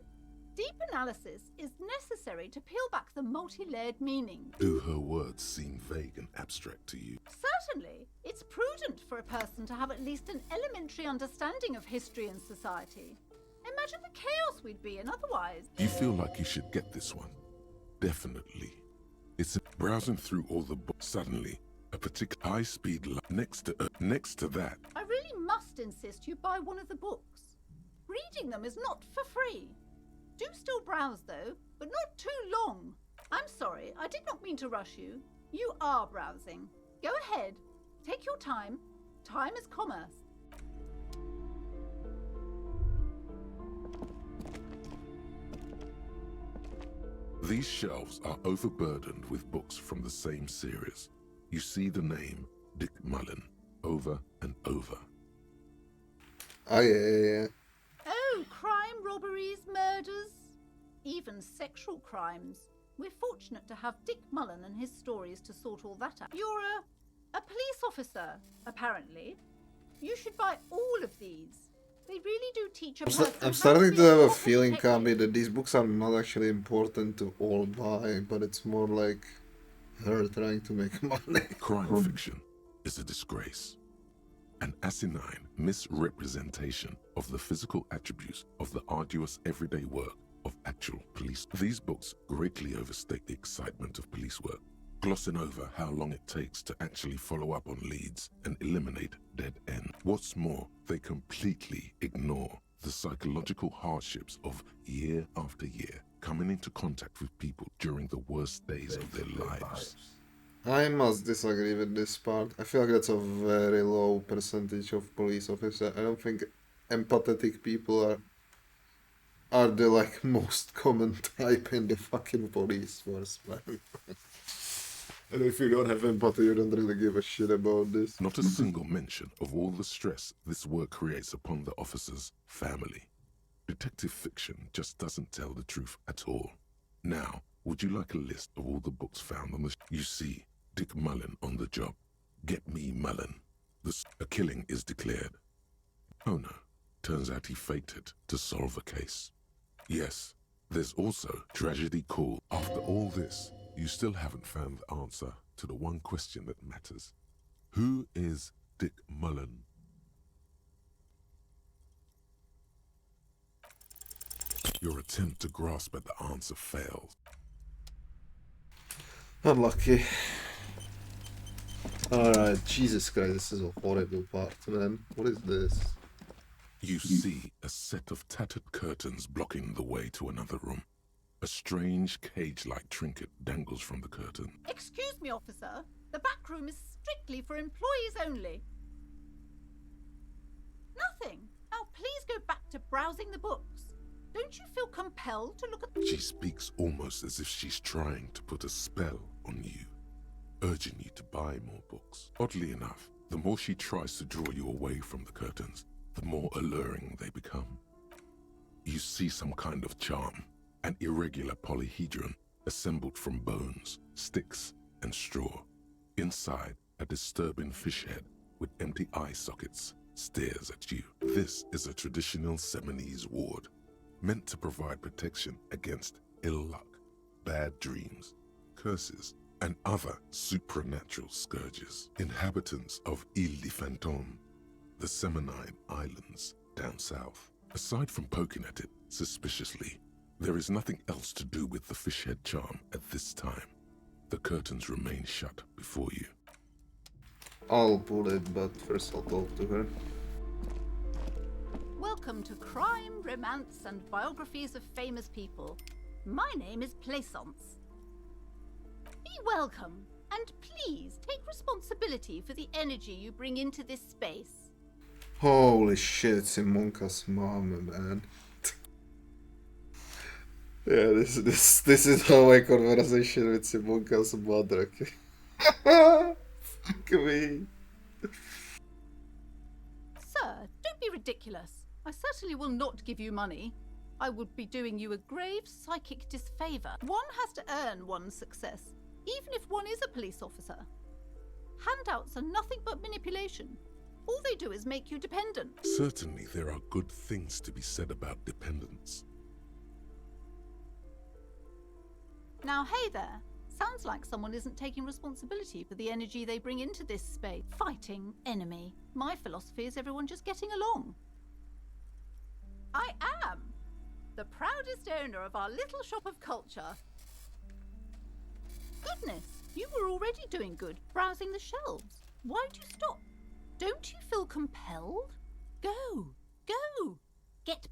Speaker 7: deep analysis is necessary to peel back the multi-layered meaning.
Speaker 2: Do her words seem vague and abstract to you?
Speaker 7: Certainly, it's prudent for a person to have at least an elementary understanding of history and society. Imagine the chaos we'd be in otherwise.
Speaker 2: You feel like you should get this one? Definitely. It's browsing through all the books. Suddenly, a particular high-speed next to that.
Speaker 7: I really must insist you buy one of the books. Reading them is not for free. Do still browse though, but not too long. I'm sorry, I did not mean to rush you. You are browsing. Go ahead. Take your time. Time is commerce.
Speaker 2: These shelves are overburdened with books from the same series. You see the name Dick Mullen over and over.
Speaker 1: Oh, yeah.
Speaker 7: Oh, crime, robberies, murders, even sexual crimes. We're fortunate to have Dick Mullen and his stories to sort all that out. You're a police officer, apparently. You should buy all of these. They really do teach a person
Speaker 1: I'm
Speaker 7: how
Speaker 1: starting
Speaker 7: be
Speaker 1: to have a
Speaker 7: proper
Speaker 1: feeling,
Speaker 7: detective.
Speaker 1: Kami, that these books are not actually important to all buy, but it's more like her trying to make money.
Speaker 2: Crime fiction is a disgrace. An asinine misrepresentation of the physical attributes of the arduous everyday work of actual police. These books greatly overstate the excitement of police work, glossing over how long it takes to actually follow up on leads and eliminate dead ends. What's more, they completely ignore the psychological hardships of year after year coming into contact with people during the worst days of their lives.
Speaker 1: I must disagree with this part. I feel like that's a very low percentage of police officers. I don't think empathetic people are the like most common type in the fucking police force, man. And if you don't have empathy, you don't really give a shit about this.
Speaker 2: Not a single mention of all the stress this work creates upon the officer's family. Detective fiction just doesn't tell the truth at all. Now, would you like a list of all the books found on the... You see, Dick Mullen on the job. Get me Mullen. A killing is declared. Oh no, turns out he faked it to solve a case. Yes, there's also tragedy call. After all this, you still haven't found the answer to the one question that matters. Who is Dick Mullen? Your attempt to grasp at the answer fails.
Speaker 1: Unlucky. Alright, Jesus Christ, this is a horrible part, man. What is this?
Speaker 2: You see a set of tattered curtains blocking the way to another room. A strange cage-like trinket dangles from the curtain.
Speaker 7: Excuse me, officer. The back room is strictly for employees only. Nothing. Now please go back to browsing the books. Don't you feel compelled to look at...
Speaker 2: She speaks almost as if she's trying to put a spell on you, urging you to buy more books. Oddly enough, the more she tries to draw you away from the curtains, the more alluring they become. You see some kind of charm, an irregular polyhedron assembled from bones, sticks, and straw. Inside, a disturbing fish head with empty eye sockets stares at you. This is a traditional Seminese ward, meant to provide protection against ill luck, bad dreams, curses, and other supernatural scourges. Inhabitants of Ile de Fantôme, the Seminine Islands down south. Aside from poking at it suspiciously, there is nothing else to do with the fish head charm at this time. The curtains remain shut before you.
Speaker 1: I'll pull it, but first I'll talk to her.
Speaker 7: Welcome to Crime, Romance, and Biographies of Famous People. My name is Plaisance. Be welcome, and please take responsibility for the energy you bring into this space.
Speaker 1: Holy shit, it's Simonka's mom, man. Yeah, this is how my conversation with Simonka's mother. Okay? Fuck me.
Speaker 7: Sir, don't be ridiculous. I certainly will not give you money. I would be doing you a grave psychic disfavour. One has to earn one's success, even if one is a police officer. Handouts are nothing but manipulation. All they do is make you dependent.
Speaker 2: Certainly there are good things to be said about dependence.
Speaker 7: Now, hey there. Sounds like someone isn't taking responsibility for the energy they bring into this space. Fighting enemy. My philosophy is everyone just getting along. I am the proudest owner of our little shop of culture. Goodness, you were already doing good, browsing the shelves. Why'd you stop? Don't you feel compelled? Go, go.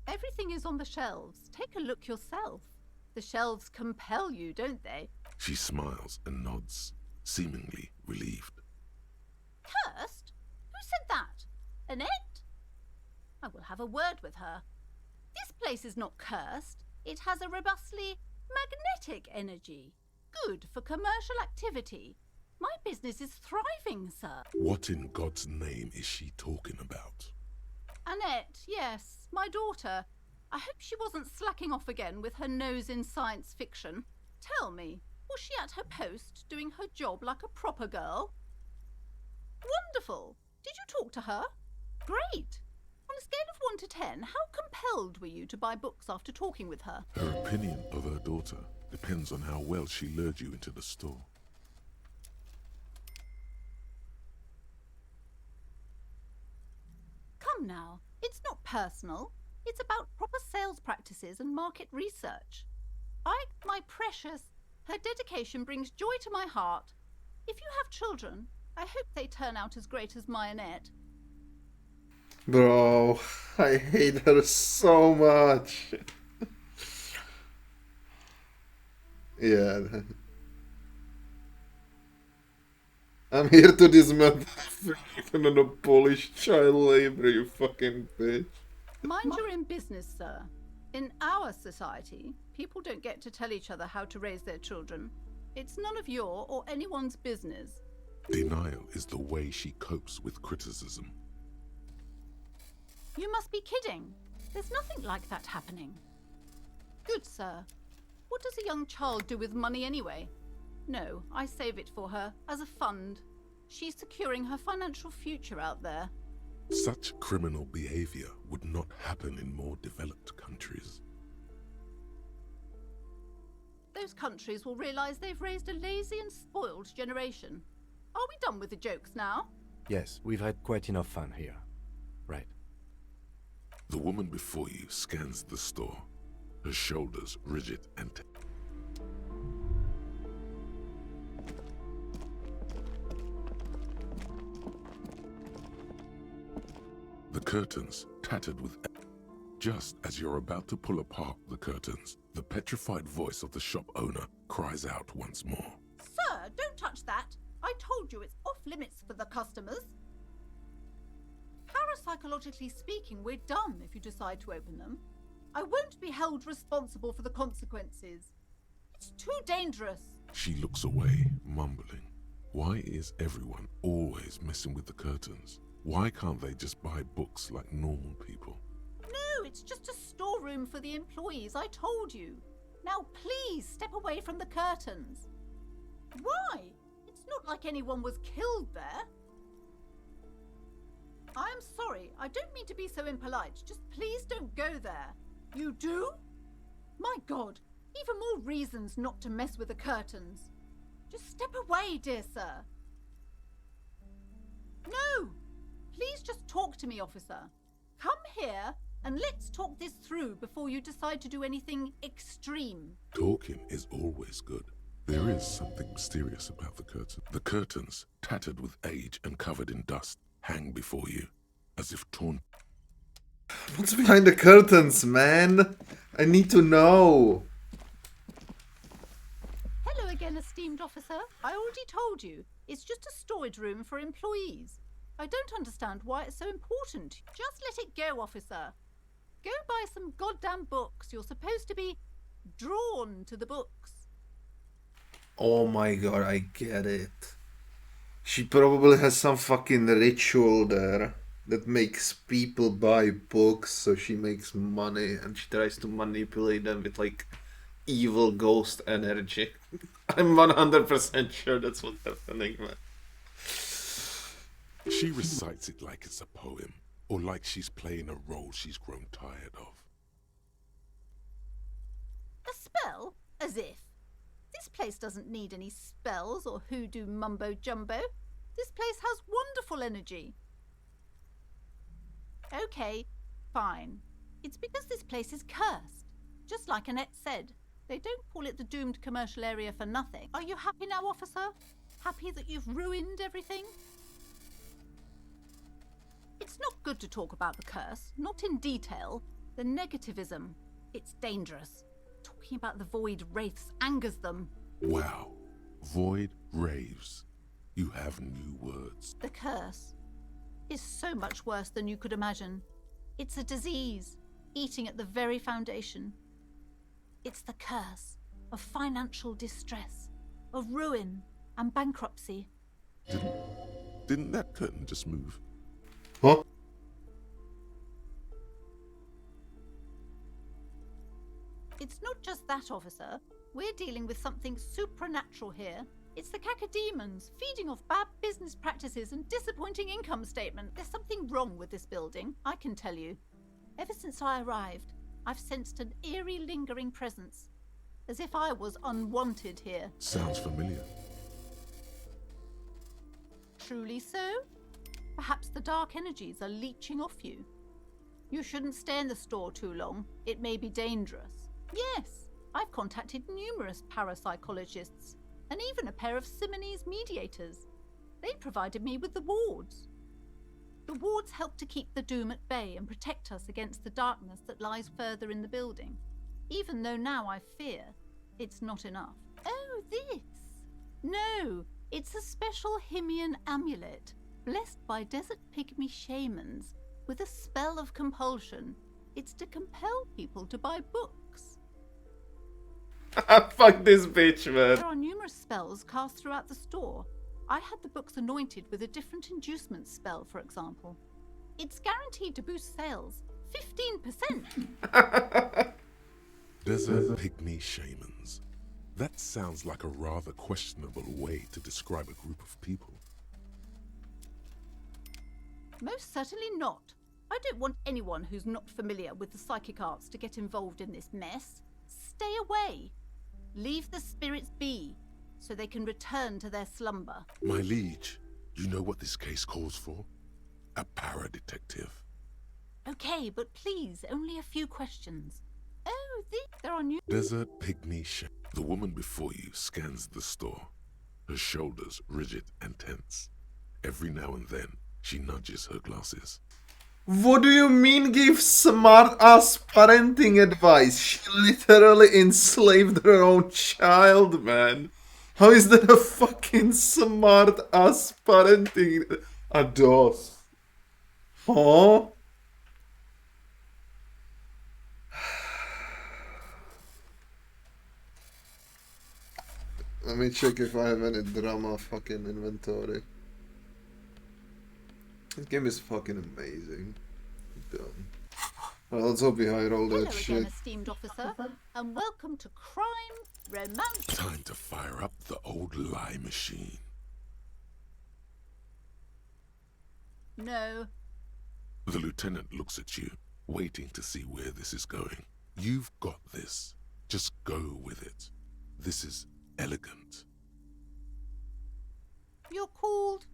Speaker 7: Everything is on the shelves. Take a look yourself. The shelves compel you, don't they?
Speaker 2: She smiles and nods, seemingly relieved.
Speaker 7: Cursed? Who said that? Annette? I will have a word with her. This place is not cursed. It has a robustly magnetic energy. Good for commercial activity. My business is thriving, sir.
Speaker 2: What in God's name is she talking about?
Speaker 7: Annette, yes, my daughter. I hope she wasn't slacking off again with her nose in science fiction. Tell me, was she at her post doing her job like a proper girl? Wonderful. Did you talk to her? Great. On a scale of 1 to 10, how compelled were you to buy books after talking with her?
Speaker 2: Her opinion of her daughter depends on how well she lured you into the store.
Speaker 7: Come now, it's not personal. It's about proper sales practices and market research. My precious, her dedication brings joy to my heart. If you have children, I hope they turn out as great as my Annette.
Speaker 1: Bro, I hate her so much. Yeah. I'm here to dismantle even a Polish child labor, you fucking bitch.
Speaker 7: Mind you're in business, sir. In our society, people don't get to tell each other how to raise their children. It's none of your or anyone's business.
Speaker 2: Denial is the way she copes with criticism.
Speaker 7: You must be kidding. There's nothing like that happening. Good, sir. What does a young child do with money anyway? No, I save it for her, as a fund. She's securing her financial future out there.
Speaker 2: Such criminal behavior would not happen in more developed countries.
Speaker 7: Those countries will realize they've raised a lazy and spoiled generation. Are we done with the jokes now?
Speaker 4: Yes, we've had quite enough fun here. Right.
Speaker 2: The woman before you scans the store, her shoulders rigid and the curtains tattered with. Just as you're about to pull apart the curtains, the petrified voice of the shop owner cries out once more.
Speaker 7: Sir, don't touch that. I told you it's off limits for the customers. Parapsychologically speaking, we're done if you decide to open them. I won't be held responsible for the consequences. It's too dangerous.
Speaker 2: She looks away, mumbling. Why is everyone always messing with the curtains? Why can't they just buy books like normal people?
Speaker 7: No, it's just a storeroom for the employees, I told you. Now please step away from the curtains. Why? It's not like anyone was killed there. I am sorry, I don't mean to be so impolite. Just please don't go there. You do? My God, even more reasons not to mess with the curtains. Just step away, dear sir. No! Please just talk to me, officer. Come here and let's talk this through before you decide to do anything extreme.
Speaker 2: Talking is always good. There is something mysterious about the curtain. The curtains, tattered with age and covered in dust, hang before you, as if torn.
Speaker 1: What's behind the curtains, man? I need to know.
Speaker 7: Hello again, esteemed officer. I already told you, it's just a storage room for employees. I don't understand why it's so important. Just let it go, officer. Go buy some goddamn books. You're supposed to be drawn to the books.
Speaker 1: Oh my God, I get it. She probably has some fucking ritual there. that makes people buy books, so she makes money and she tries to manipulate them with like evil ghost energy. I'm 100% sure that's what's happening, man.
Speaker 2: She recites it like it's a poem, or like she's playing a role she's grown tired of.
Speaker 7: A spell? As if. This place doesn't need any spells or hoodoo mumbo jumbo. This place has wonderful energy. Okay, fine. It's because this place is cursed. Just like Annette said, they don't call it the doomed commercial area for nothing. Are you happy now, officer? Happy that you've ruined everything? It's not good to talk about the curse, not in detail. The negativism, it's dangerous. Talking about the void wraiths angers them.
Speaker 2: Wow. Void raves. You have new words.
Speaker 7: The curse is so much worse than you could imagine. It's a disease, eating at the very foundation. It's the curse of financial distress, of ruin and bankruptcy.
Speaker 2: Didn't that curtain just move?
Speaker 1: Huh?
Speaker 7: It's not just that, officer. We're dealing with something supernatural here. It's the cacodemons, feeding off bad business practices and disappointing income statement. There's something wrong with this building, I can tell you. Ever since I arrived, I've sensed an eerie, lingering presence. As if I was unwanted here.
Speaker 2: Sounds familiar.
Speaker 7: Truly so? Perhaps the dark energies are leeching off you. You shouldn't stay in the store too long. It may be dangerous. Yes, I've contacted numerous parapsychologists and even a pair of Simonese mediators. They provided me with the wards. The wards help to keep the doom at bay and protect us against the darkness that lies further in the building, even though now I fear it's not enough. Oh, this? No, it's a special Himian amulet, blessed by desert pygmy shamans with a spell of compulsion. It's to compel people to buy books.
Speaker 1: Fuck this bitch, man.
Speaker 7: There are numerous spells cast throughout the store. I had the books anointed with a different inducement spell, for example. It's guaranteed to boost sales 15%.
Speaker 2: Desert pygmy shamans. That sounds like a rather questionable way to describe a group of people.
Speaker 7: Most certainly not. I don't want anyone who's not familiar with the psychic arts to get involved in this mess. Stay away. Leave the spirits be, so they can return to their slumber.
Speaker 2: My liege, you know what this case calls for? A para-detective.
Speaker 7: Okay, but please, only a few questions. Oh, there are new...
Speaker 2: Desert pygmy The woman before you scans the store, her shoulders rigid and tense. Every now and then, she nudges her glasses.
Speaker 1: What do you mean give smart-ass parenting advice? She literally enslaved her own child, man. How is that a fucking smart-ass parenting advice? Huh? Let me check if I have any drama fucking inventory. This game is fucking amazing. Dumb. Well, let's hope we hide all that
Speaker 7: Hello
Speaker 1: shit.
Speaker 7: again, esteemed officer, and welcome to Crime, Romance...
Speaker 2: Time to fire up the old lie machine.
Speaker 7: No.
Speaker 2: The lieutenant looks at you, waiting to see where this is going. You've got this. Just go with it. This is elegant.
Speaker 7: You're called...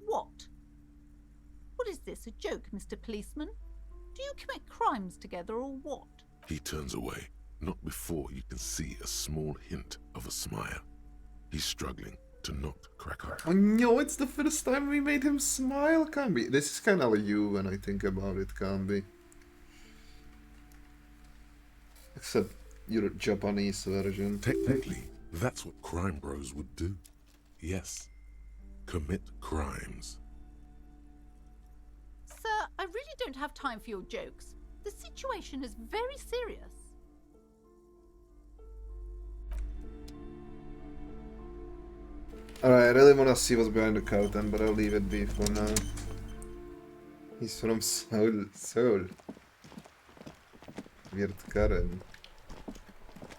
Speaker 7: what? What is this, a joke, Mr. Policeman? Do you commit crimes together or what?
Speaker 2: He turns away, not before you can see a small hint of a smile. He's struggling to not crack up.
Speaker 1: Oh no, it's the first time we made him smile, can't be. This is kinda like you when I think about it, can't be. Except you're a Japanese version.
Speaker 2: Technically, that's what crime bros would do. Yes, commit crimes.
Speaker 7: Sir, I really don't have time for your jokes. The situation is very serious.
Speaker 1: Alright, I really wanna see what's behind the curtain, but I'll leave it be for now. He's from Seoul. Weird Karen.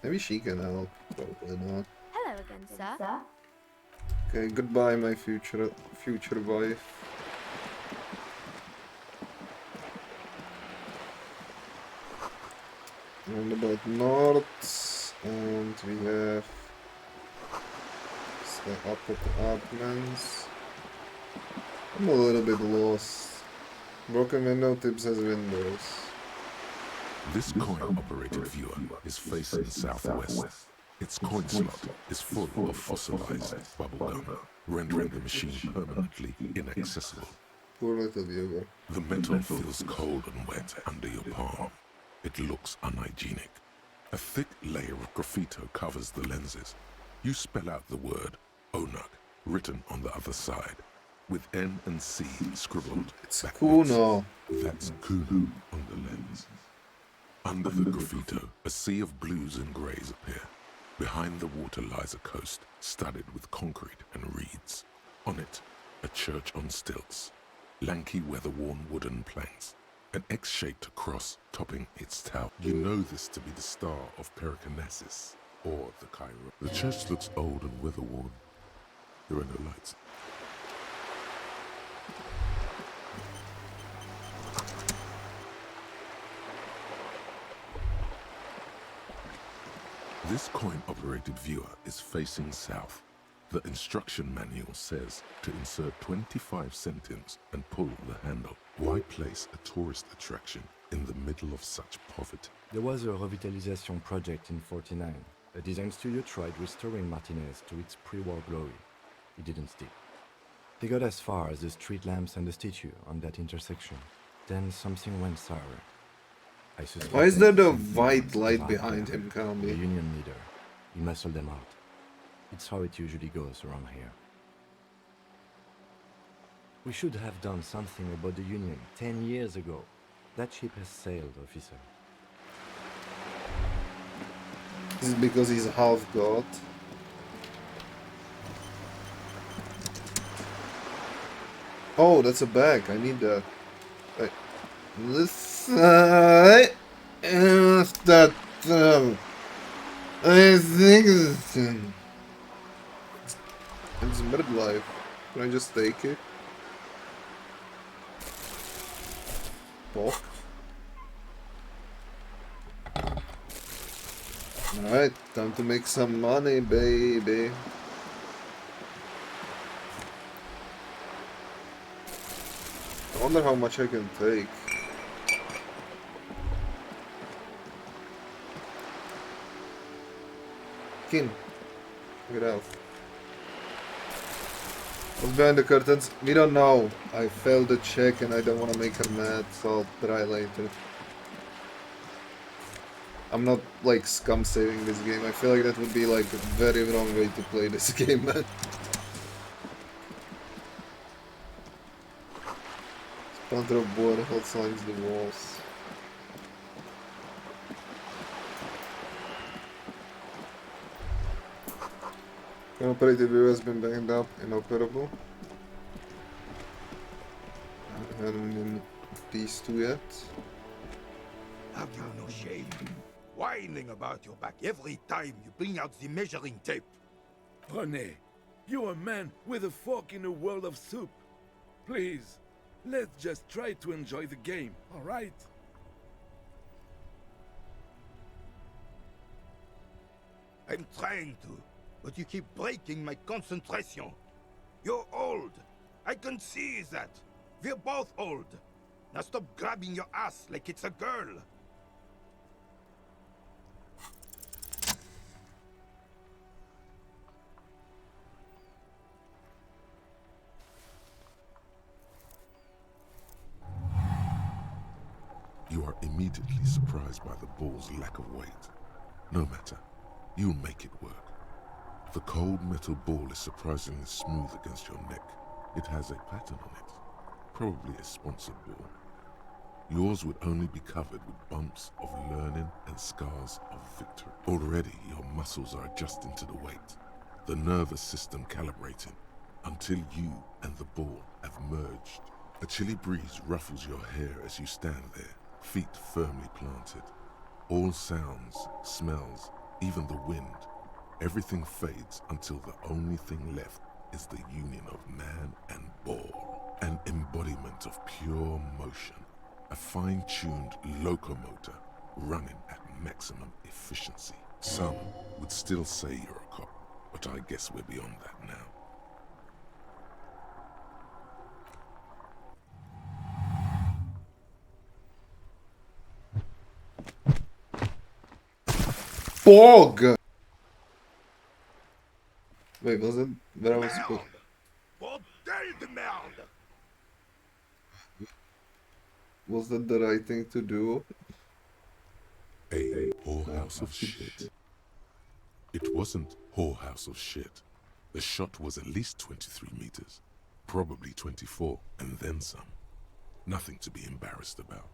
Speaker 1: Maybe she can help. Probably not.
Speaker 6: Hello again, sir.
Speaker 1: Okay, goodbye, my future wife. Roundabout north, and we have the upper apartments. I'm a little bit lost. Broken window tips as windows.
Speaker 2: This coin-operated viewer is facing southwest. Its coin slot is full of fossilized bubblegum, rendering the machine permanently inaccessible.
Speaker 1: Poor little viewer.
Speaker 2: The metal feels cold and wet under your palm. It looks unhygienic. A thick layer of graffito covers the lenses. You spell out the word Onuk written on the other side, with N and C scribbled
Speaker 1: It's
Speaker 2: backwards.
Speaker 1: Kuno.
Speaker 2: That's Kuno on the lens. Under the graffito, a sea of blues and greys appear. Behind the water lies a coast studded with concrete and reeds. On it, a church on stilts, lanky weather-worn wooden planks, an X-shaped cross topping its tower. You know this to be the Star of Perikinesis, or the Cairo. The church looks old and weather-worn. There are no lights. This coin-operated viewer is facing south. The instruction manual says to insert 25 centimes and pull the handle. Why place a tourist attraction in the middle of such poverty?
Speaker 4: There was a revitalization project in 49. A design studio tried restoring Martinez to its pre-war glory. It didn't stick. They got as far as the street lamps and the statue on that intersection. Then something went sour. I suspect
Speaker 1: Why is there the
Speaker 4: something
Speaker 1: white
Speaker 4: went
Speaker 1: light
Speaker 4: sour.
Speaker 1: behind him,
Speaker 4: The
Speaker 1: Kambi?
Speaker 4: union leader. He muscled them out. It's how it usually goes around here. We should have done something about the union 10 years ago. That ship has sailed, officer.
Speaker 1: This is because he's half god. Oh, that's a bag. I need that. Right. This side is that. I think it's midlife. Can I just take it? Talk. Alright, time to make some money, baby. I wonder how much I can take. Kim, get out. What's behind the curtains? We don't know. I failed the check and I don't want to make her mad, so I'll try later. I'm not like scum saving this game. I feel like that would be like a very wrong way to play this game, man. Splinter of board, hot signs the walls. Operative view has been banged up, inoperable. I haven't been these two yet.
Speaker 11: Have you no shame? Whining about your back every time you bring out the measuring tape.
Speaker 12: René, you're a man with a fork in a world of soup. Please, let's just try to enjoy the game, alright?
Speaker 11: I'm trying to, but you keep breaking my concentration. You're old. I can see that. We're both old. Now stop grabbing your ass like it's a girl.
Speaker 2: You are immediately surprised by the ball's lack of weight. No matter, you'll make it work. The cold metal ball is surprisingly smooth against your neck. It has a pattern on it, probably a sponsored ball. Yours would only be covered with bumps of learning and scars of victory. Already your muscles are adjusting to the weight, the nervous system calibrating, until you and the ball have merged A chilly breeze ruffles your hair as you stand there, feet firmly planted. All sounds, smells, even the wind, everything fades until the only thing left is the union of man and ball. An embodiment of pure motion. A fine-tuned locomotor running at maximum efficiency. Some would still say you're a cop, but I guess we're beyond that now.
Speaker 1: Fog! Wait, was it? Where was it?
Speaker 11: Bordel de merde!
Speaker 1: Was that the right thing to do?
Speaker 2: A whorehouse of shit. It wasn't whorehouse of shit. The shot was at least 23 meters. Probably 24, and then some. Nothing to be embarrassed about.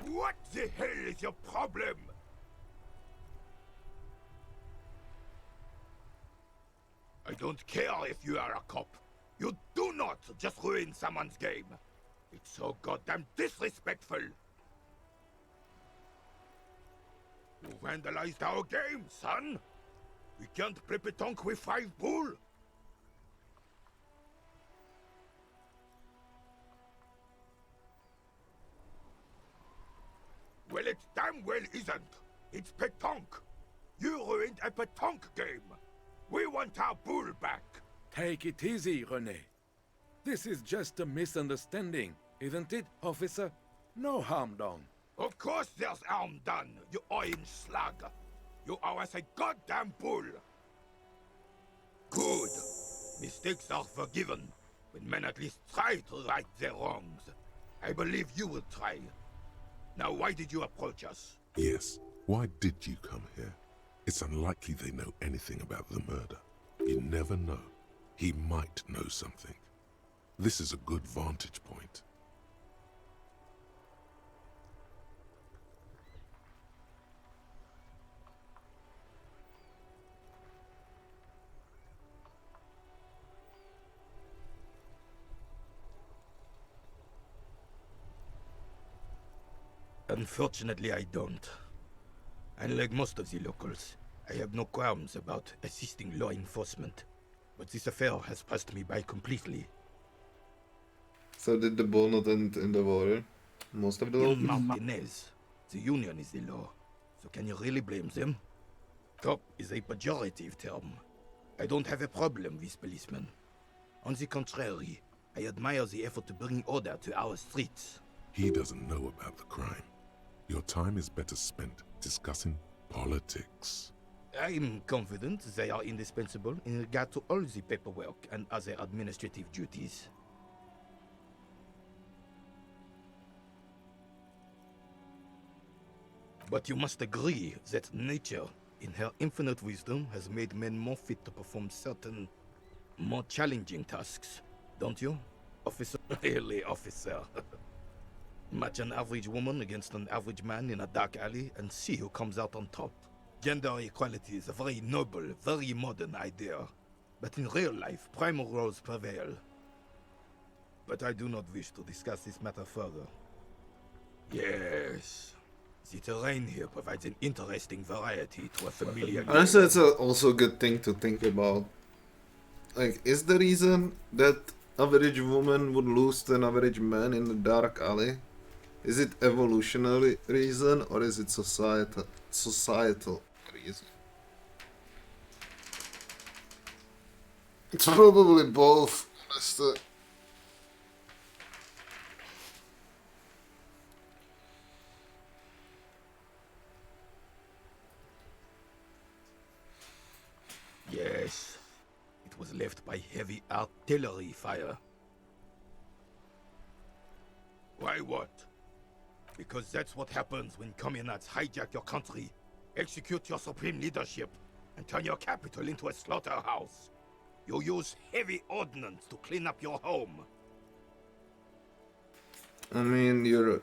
Speaker 11: What the hell is your problem? I don't care if you are a cop. You do not just ruin someone's game. It's so goddamn disrespectful. You vandalized our game, son. We can't play pétanque with 5 bull. Well, it damn well isn't. It's pétanque. You ruined a pétanque game. We want our bull back.
Speaker 12: Take it easy, René. This is just a misunderstanding, isn't it, officer? No harm done.
Speaker 11: Of course there's harm done, you orange slug. You owe us a goddamn bull. Good. Mistakes are forgiven when men at least try to right their wrongs. I believe you will try. Now, why did you approach us?
Speaker 2: Yes, why did you come here? It's unlikely they know anything about the murder. You never know. He might know something. This is a good vantage point.
Speaker 11: Unfortunately, I don't. Unlike most of the locals, I have no qualms about assisting law enforcement. But this affair has passed me by completely.
Speaker 1: So did the bull not end in the water? Most of the
Speaker 11: In
Speaker 1: locals?
Speaker 11: Martinez, the union is the law. So can you really blame them? Cop is a pejorative term. I don't have a problem with policemen. On the contrary, I admire the effort to bring order to our streets.
Speaker 2: He doesn't know about the crime. Your time is better spent discussing politics.
Speaker 11: I'm confident they are indispensable in regard to all the paperwork and other administrative duties. But you must agree that nature, in her infinite wisdom, has made men more fit to perform certain, more challenging tasks, don't you, officer? Really, officer. Match an average woman against an average man in a dark alley and see who comes out on top. Gender equality is a very noble, very modern idea. But in real life, primal roles prevail. But I do not wish to discuss this matter further. Yes. The terrain here provides an interesting variety to a familiar...
Speaker 1: Honestly, it's also a good thing to think about. Like, is the reason that average woman would lose to an average man in the dark alley? Is it evolutionary reason or is it societal reason? It's probably both. Honestly.
Speaker 11: Yes. It was left by heavy artillery fire. Why what? Because that's what happens when communards hijack your country, execute your supreme leadership, and turn your capital into a slaughterhouse. You use heavy ordnance to clean up your home.
Speaker 1: I mean, your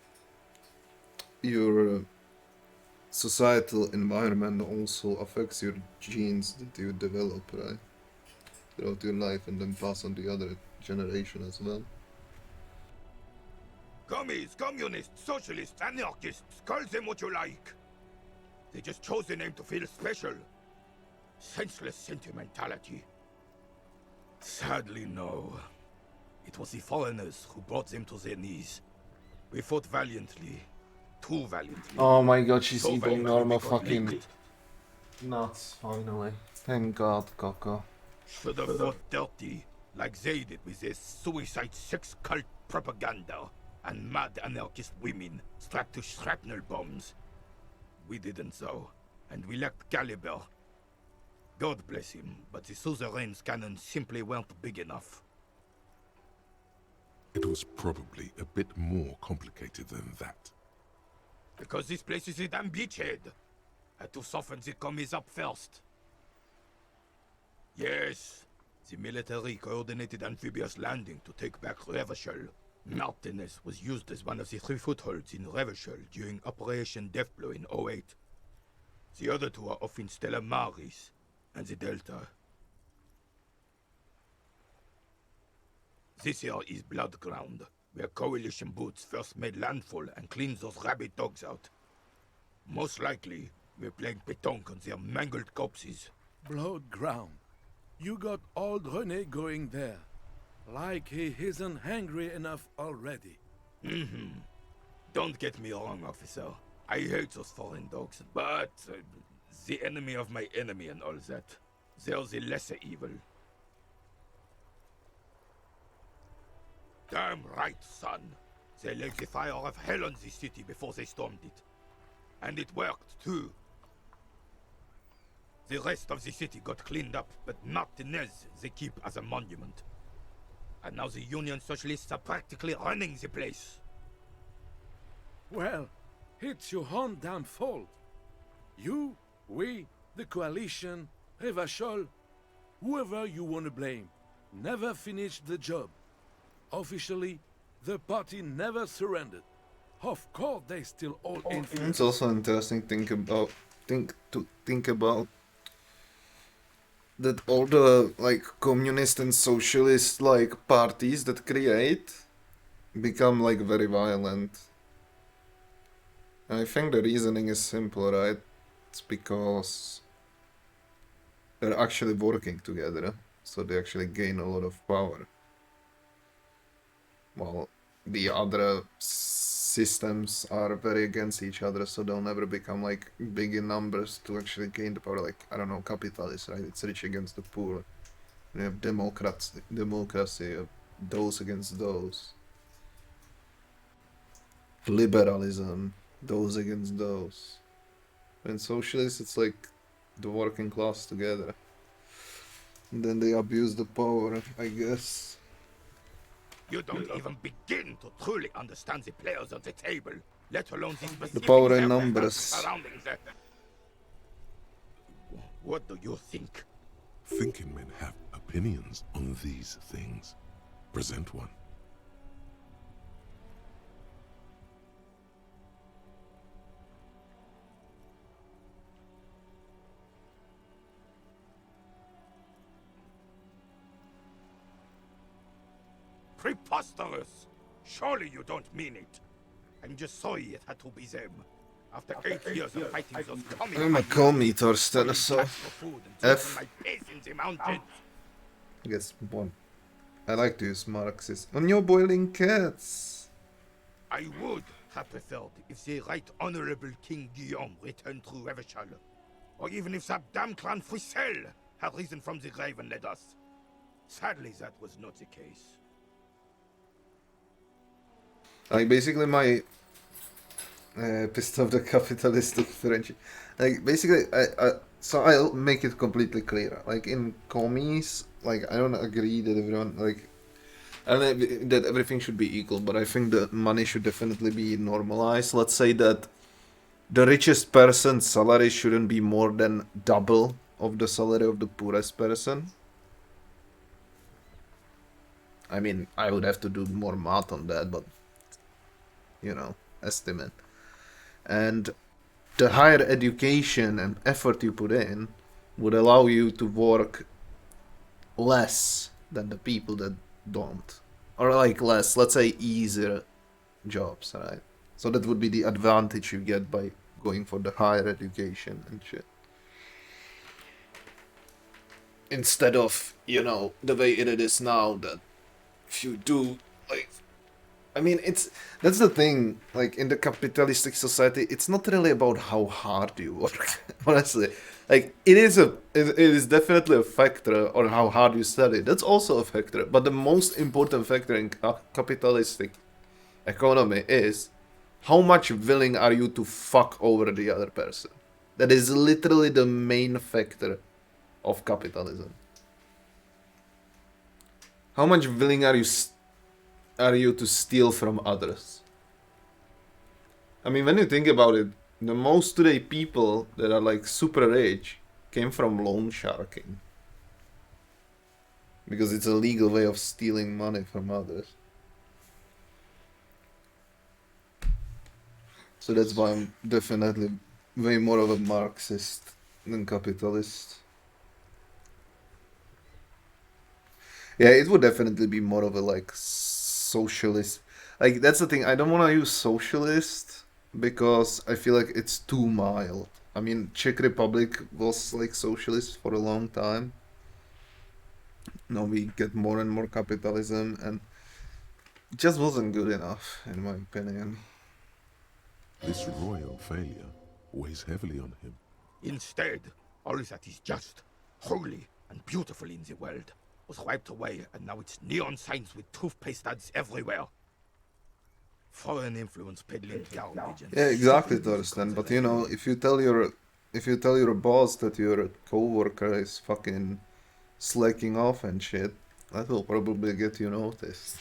Speaker 1: societal environment also affects your genes that you develop, right? Throughout your life and then pass on the other generation as well.
Speaker 11: Commies, communists, socialists, anarchists, call them what you like. They just chose the name to feel special. Senseless sentimentality. Sadly, no. It was the foreigners who brought them to their knees. We fought valiantly. Too valiantly.
Speaker 1: Oh my god, she's
Speaker 11: So
Speaker 1: eating
Speaker 11: valiantly
Speaker 1: normal
Speaker 11: we got
Speaker 1: fucking
Speaker 11: licked.
Speaker 1: nuts, finally. Thank god, Coco.
Speaker 11: Should have fought dirty, like they did with their suicide sex cult propaganda and mad anarchist women strapped to shrapnel bombs. We didn't though, and we lacked caliber. God bless him, but the suzerain's cannons simply weren't big enough.
Speaker 2: It was probably a bit more complicated than that.
Speaker 11: Because this place is a damn beachhead. Had to soften the commies up first. Yes, the military coordinated amphibious landing to take back Revachol. Martinez was used as one of the 3 footholds in Revachol during Operation Deathblow in 08. The other 2 are off in Stella Maris and the Delta. This here is Blood Ground, where Coalition boots first made landfall and cleaned those rabid dogs out. Most likely, we're playing pétanque on their mangled corpses.
Speaker 12: Blood ground. You got old René going there. Like he isn't hungry enough already.
Speaker 11: Don't get me wrong, officer. I hate those foreign dogs, but the enemy of my enemy and all that. They're the lesser evil. Damn right, son. They laid the fire of hell on the city before they stormed it. And it worked, too. The rest of the city got cleaned up, but Martinez they keep as a monument. And now the Union Socialists are practically running the place.
Speaker 12: Well, it's your own damn fault. You, we, the Coalition, Revachol, whoever you want to blame, never finished the job. Officially, the party never surrendered. Of course, they still all in.
Speaker 1: It's also interesting think about that all the like communist and socialist like parties that create become like very violent. I think the reasoning is simple, right? It's because they're actually working together, so they actually gain a lot of power. While the other systems are very against each other, so they'll never become like big in numbers to actually gain the power. Like, I don't know, capitalists, right? It's rich against the poor. You have democracy, those against those. Liberalism, those against those. And socialists, it's like the working class together. And then they abuse the power, I guess.
Speaker 11: You don't even begin to truly understand the players on the table, let alone the specific
Speaker 1: power in numbers.
Speaker 11: surrounding them. What do you think?
Speaker 2: Thinking men have opinions on these things. Present one.
Speaker 11: Preposterous! Surely you don't mean it. I'm just sorry it had to be them. After 8 years of fighting those commies,
Speaker 1: I'm a commie, Torsten, so F.
Speaker 11: my base in the mountains.
Speaker 1: I guess one. I like to use Marxist. On your boiling cats.
Speaker 11: I would have preferred if the Right Honorable King Guillaume returned through Revachol, or even if that damn clan Frisel had risen from the grave and led us. Sadly, that was not the case.
Speaker 1: Like, basically my pissed off the capitalistic French. Like, basically, so I'll make it completely clear. Like, in commies, like, I don't agree that everyone, like, I don't know that everything should be equal, but I think that money should definitely be normalized. Let's say that the richest person's salary shouldn't be more than double of the salary of the poorest person. I mean, I would have to do more math on that, but, you know, estimate. And the higher education and effort you put in would allow you to work less than the people that don't. Or like less, let's say easier jobs, right? So that would be the advantage you get by going for the higher education and shit. Instead of, you know, the way it is now, that if you do, like, I mean, that's the thing, like, in the capitalistic society, it's not really about how hard you work, honestly. Like, it is definitely a factor on how hard you study. That's also a factor, but the most important factor in capitalistic economy is how much willing are you to fuck over the other person. That is literally the main factor of capitalism. How much willing are you to steal from others? I mean, when you think about it, the most today people that are like super rich came from loan sharking. Because it's a legal way of stealing money from others. So that's why I'm definitely way more of a Marxist than capitalist. Yeah, it would definitely be more of a like socialist. Like that's the thing. I don't want to use socialist because I feel like it's too mild. I mean, Czech Republic was like socialist for a long time. Now we get more and more capitalism, and it just wasn't good enough, in my opinion.
Speaker 2: This royal failure weighs heavily on him.
Speaker 11: Instead, all that is just, holy, and beautiful in the world was wiped away, and now it's neon signs with toothpaste ads everywhere. Foreign influence peddling garbage.
Speaker 1: Yeah, exactly, Thorsten. But you know, if you tell your boss that your coworker is fucking slacking off and shit, that will probably get you noticed.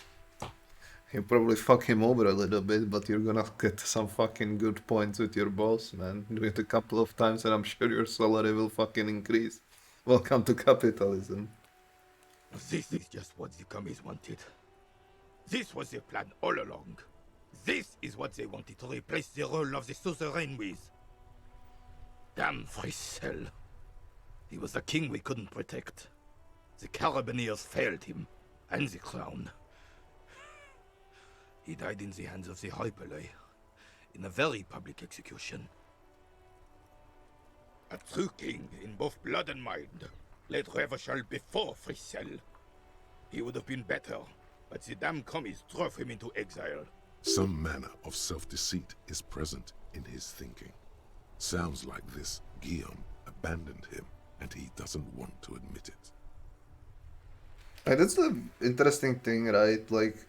Speaker 1: You probably fuck him over a little bit, but you're gonna get some fucking good points with your boss, man. Do it a couple of times, and I'm sure your salary will fucking increase. Welcome to capitalism.
Speaker 11: This is just what the commies wanted. This was their plan all along. This is what they wanted to replace the role of the suzerain with. Damn Frissel. He was the king we couldn't protect. The Carabineers failed him, and the crown. He died in the hands of the Hyperlay, in a very public execution. A true king in both blood and mind led Revachol before Frissel. He would have been better, but the damn commies drove him into exile.
Speaker 2: Some manner of self-deceit is present in his thinking. Sounds like this Guillaume abandoned him, and he doesn't want to admit it.
Speaker 1: That's the interesting thing, right? Like,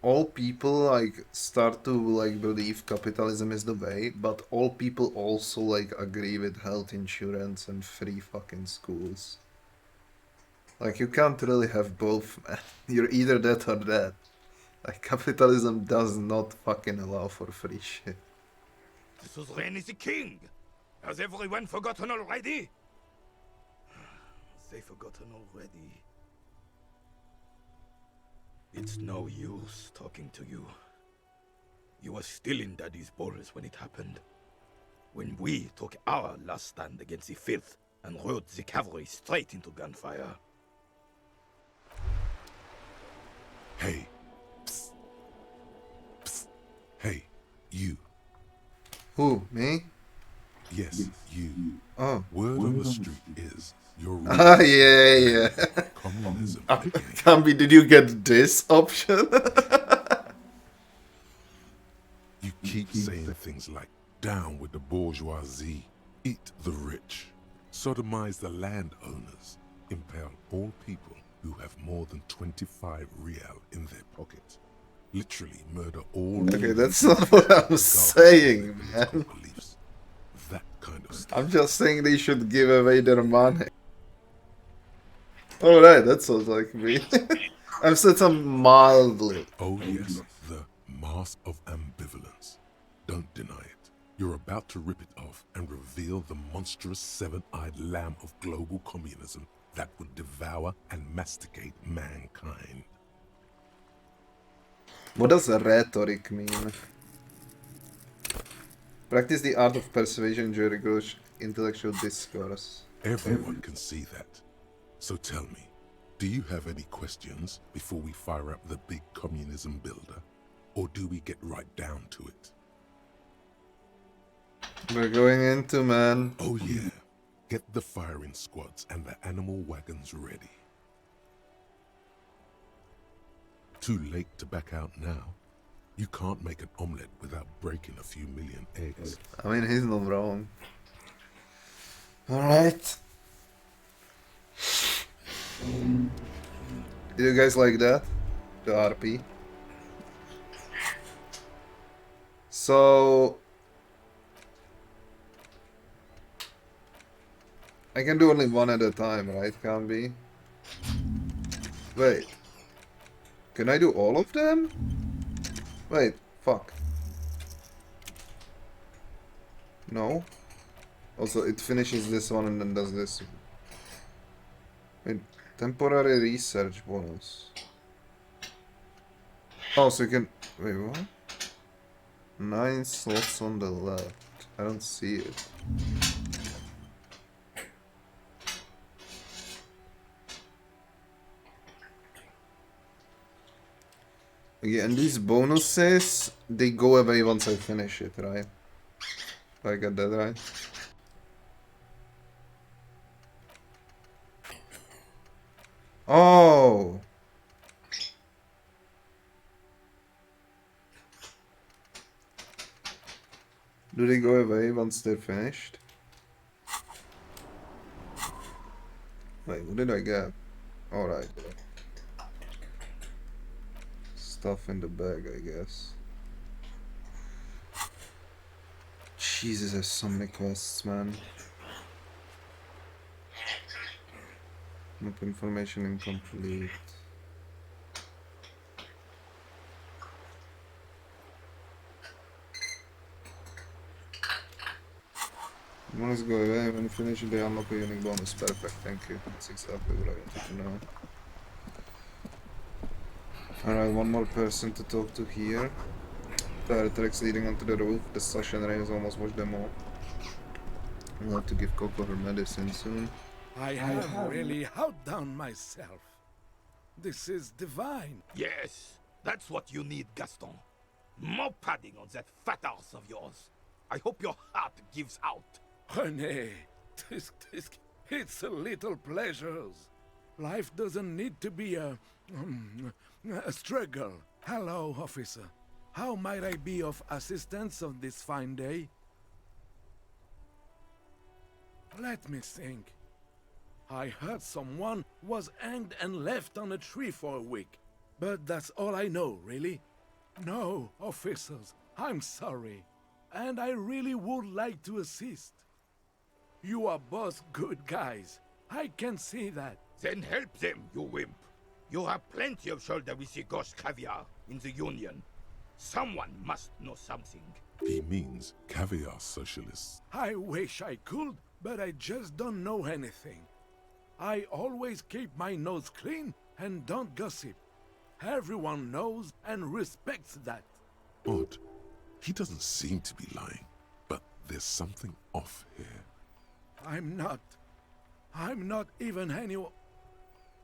Speaker 1: all people like start to like believe capitalism is the way, but all people also like agree with health insurance and free fucking schools. Like, you can't really have both, man. You're either that or that. Like, capitalism does not fucking allow for free shit.
Speaker 11: The suzerain is the king! Has everyone forgotten already? They've forgotten already. It's no use talking to you. You were still in Daddy's balls when it happened. When we took our last stand against the filth and rode the cavalry straight into gunfire.
Speaker 2: Hey. Psst. Psst. Hey, you.
Speaker 1: Who, me?
Speaker 2: Yes, you.
Speaker 1: Oh.
Speaker 2: Word on the street is you're
Speaker 1: Ah, yeah.
Speaker 2: communism.
Speaker 1: Cambi, did you get this option?
Speaker 2: You keep saying things like, down with the bourgeoisie, eat the rich, sodomize the landowners, impale all people who have more than 25 real in their pockets. Literally murder all...
Speaker 1: Okay, that's not what I'm saying, man.
Speaker 2: Beliefs. That kind of stuff.
Speaker 1: I'm just saying they should give away their money. Alright, that sounds like me. I've said some mildly.
Speaker 2: Oh yes, the mask of ambivalence. Don't deny it. You're about to rip it off and reveal the monstrous seven-eyed lamb of global communism that would devour and masticate mankind.
Speaker 1: What does rhetoric mean? Practice the art of persuasion during intellectual discourse.
Speaker 2: Everyone can see that. So tell me, do you have any questions before we fire up the big communism builder? Or do we get right down to it?
Speaker 1: We're going into, man.
Speaker 2: Oh yeah. Get the firing squads and the animal wagons ready. Too late to back out now. You can't make an omelette without breaking a few million eggs.
Speaker 1: I mean, he's not wrong. Alright. Do you guys like that? The RP? So... I can do only one at a time, right? Can't be? Wait. Can I do all of them? Wait, fuck. No? Also, it finishes this one and then does this. Wait, temporary research bonus. Oh, so you can... Wait, what? 9 slots on the left. I don't see it. Okay, and these bonuses, they go away once I finish it, right? If I get that right? Oh! Do they go away once they're finished? Wait, what did I get? Alright. Stuff in the bag, I guess. Jesus, there's so many quests, man. Map information incomplete. Bonus go away when you finish they unlock a unique bonus. Perfect, thank you. That's exactly what I wanted to know. Alright, one more person to talk to here. The tracks leading onto the roof. The slush and rain has almost washed them all. We'll have to give Coco her medicine soon.
Speaker 12: I have really outdone myself. This is divine.
Speaker 11: Yes, that's what you need, Gaston. More padding on that fat arse of yours. I hope your heart gives out.
Speaker 12: René, it's a little pleasures. Life doesn't need to be a struggle. Hello, officer. How might I be of assistance on this fine day? Let me think. I heard someone was hanged and left on a tree for a week. But that's all I know, really. No, officers, I'm sorry. And I really would like to assist. You are both good guys. I can see that.
Speaker 11: Then help them, you wimp. You have plenty of shoulder with the ghost caviar in the Union. Someone must know something.
Speaker 2: He means caviar socialists.
Speaker 12: I wish I could, but I just don't know anything. I always keep my nose clean and don't gossip. Everyone knows and respects that.
Speaker 2: Odd. He doesn't seem to be lying, but there's something off here.
Speaker 12: I'm not even anyone.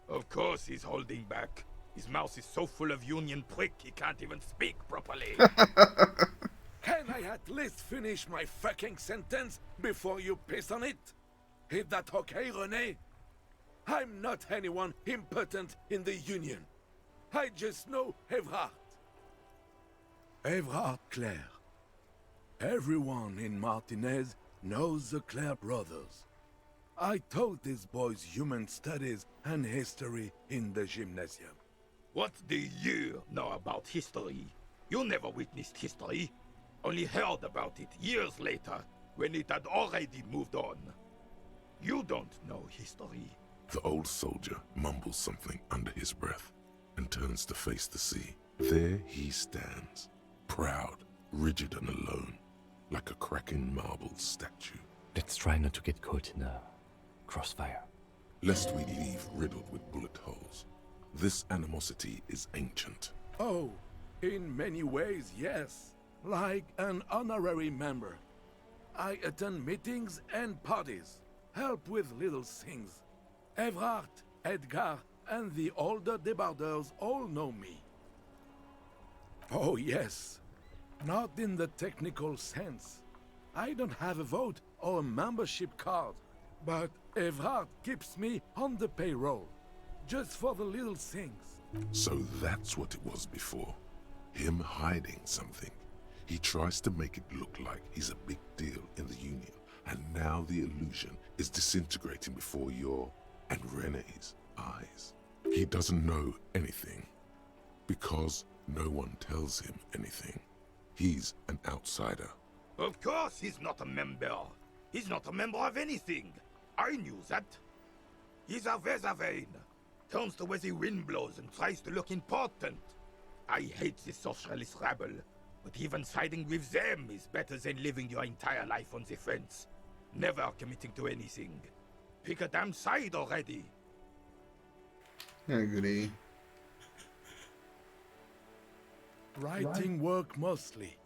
Speaker 11: Of course he's holding back. His mouth is so full of Union prick he can't even speak properly.
Speaker 12: Can I at least finish my fucking sentence before you piss on it? Is that okay, René? I'm not anyone important in the Union. I just know Evrard. Evrard Clare. Everyone in Martinez knows the Clare brothers. I taught these boys human studies and history in the gymnasium.
Speaker 11: What do you know about history? You never witnessed history. Only heard about it years later, when it had already moved on. You don't know history.
Speaker 2: The old soldier mumbles something under his breath and turns to face the sea. There he stands, proud, rigid and alone, like a cracking marble statue.
Speaker 4: Let's try not to get caught in a crossfire.
Speaker 2: Lest we leave riddled with bullet holes. This animosity is ancient.
Speaker 12: Oh, in many ways, yes. Like an honorary member. I attend meetings and parties, help with little things. Evrard, Edgar, and the older debarders all know me. Oh, yes. Not in the technical sense. I don't have a vote or a membership card, but Evrard keeps me on the payroll, just for the little things.
Speaker 2: So that's what it was before. Him hiding something. He tries to make it look like he's a big deal in the Union, and now the illusion is disintegrating before your and Renee's eyes. He doesn't know anything, because no one tells him anything. He's an outsider.
Speaker 11: Of course he's not a member. He's not a member of anything. I knew that. He's a Vezavane. Turns the way the wind blows and tries to look important. I hate this socialist rabble, but even siding with them is better than living your entire life on the fence. Never committing to anything. Pick a damn side already.
Speaker 1: I agree.
Speaker 12: Writing work mostly.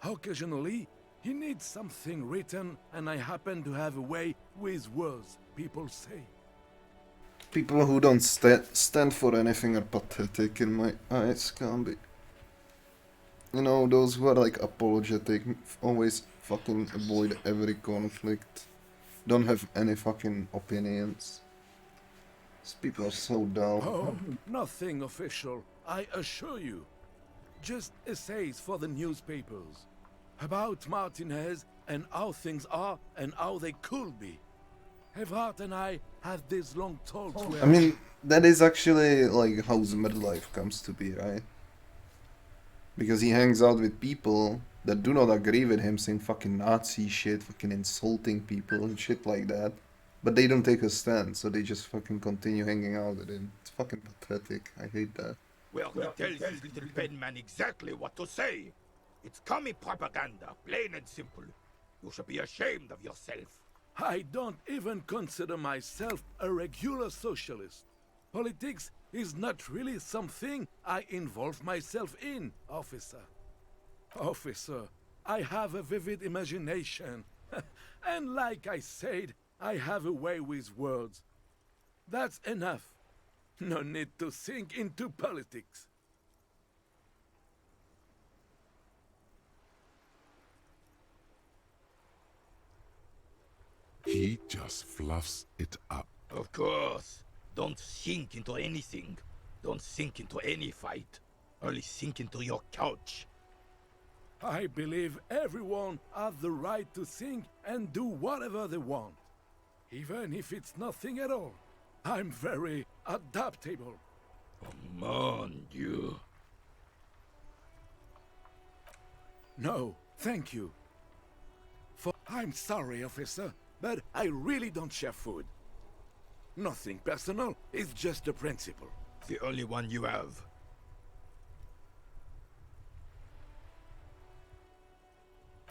Speaker 12: Occasionally, he needs something written, and I happen to have a way with words, people say.
Speaker 1: People who don't stand for anything are pathetic in my eyes, can't be. You know, those who are like apologetic, always fucking avoid every conflict, don't have any fucking opinions. These people are so dull.
Speaker 12: Oh, nothing official, I assure you. Just essays for the newspapers. About Martinez and how things are and how they could be. Evrard and I had these long talks where...
Speaker 1: I mean, that is actually like how Zimmer's life comes to be, right? Because he hangs out with people that do not agree with him, saying fucking Nazi shit, fucking insulting people and shit like that. But they don't take a stand, so they just fucking continue hanging out with him. It's fucking pathetic. I hate that.
Speaker 11: Well, he tells his little pen man exactly what to say. It's commie propaganda, plain and simple. You should be ashamed of yourself.
Speaker 12: I don't even consider myself a regular socialist. Politics is not really something I involve myself in, officer. Officer, I have a vivid imagination. And like I said, I have a way with words. That's enough. No need to sink into politics.
Speaker 2: He just fluffs it up.
Speaker 11: Of course. Don't sink into anything. Don't sink into any fight. Only sink into your couch.
Speaker 12: I believe everyone has the right to think and do whatever they want. Even if it's nothing at all. I'm very adaptable.
Speaker 11: Mon Dieu.
Speaker 12: No, thank you. I'm sorry, officer, but I really don't share food. Nothing personal, it's just a principle.
Speaker 11: The only one you have.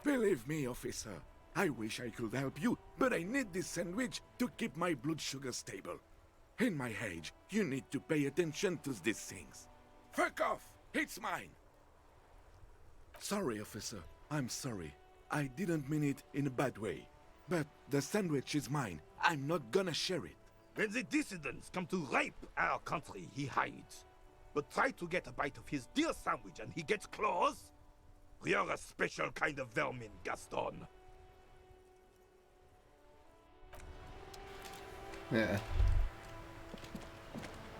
Speaker 12: Believe me, officer, I wish I could help you, but I need this sandwich to keep my blood sugar stable. In my age, you need to pay attention to these things. Fuck off! It's mine! Sorry, officer. I'm sorry. I didn't mean it in a bad way. But the sandwich is mine. I'm not gonna share it.
Speaker 11: When the dissidents come to rape our country, he hides. But try to get a bite of his dear sandwich and he gets claws? You're a special kind of vermin, Gaston.
Speaker 1: Yeah.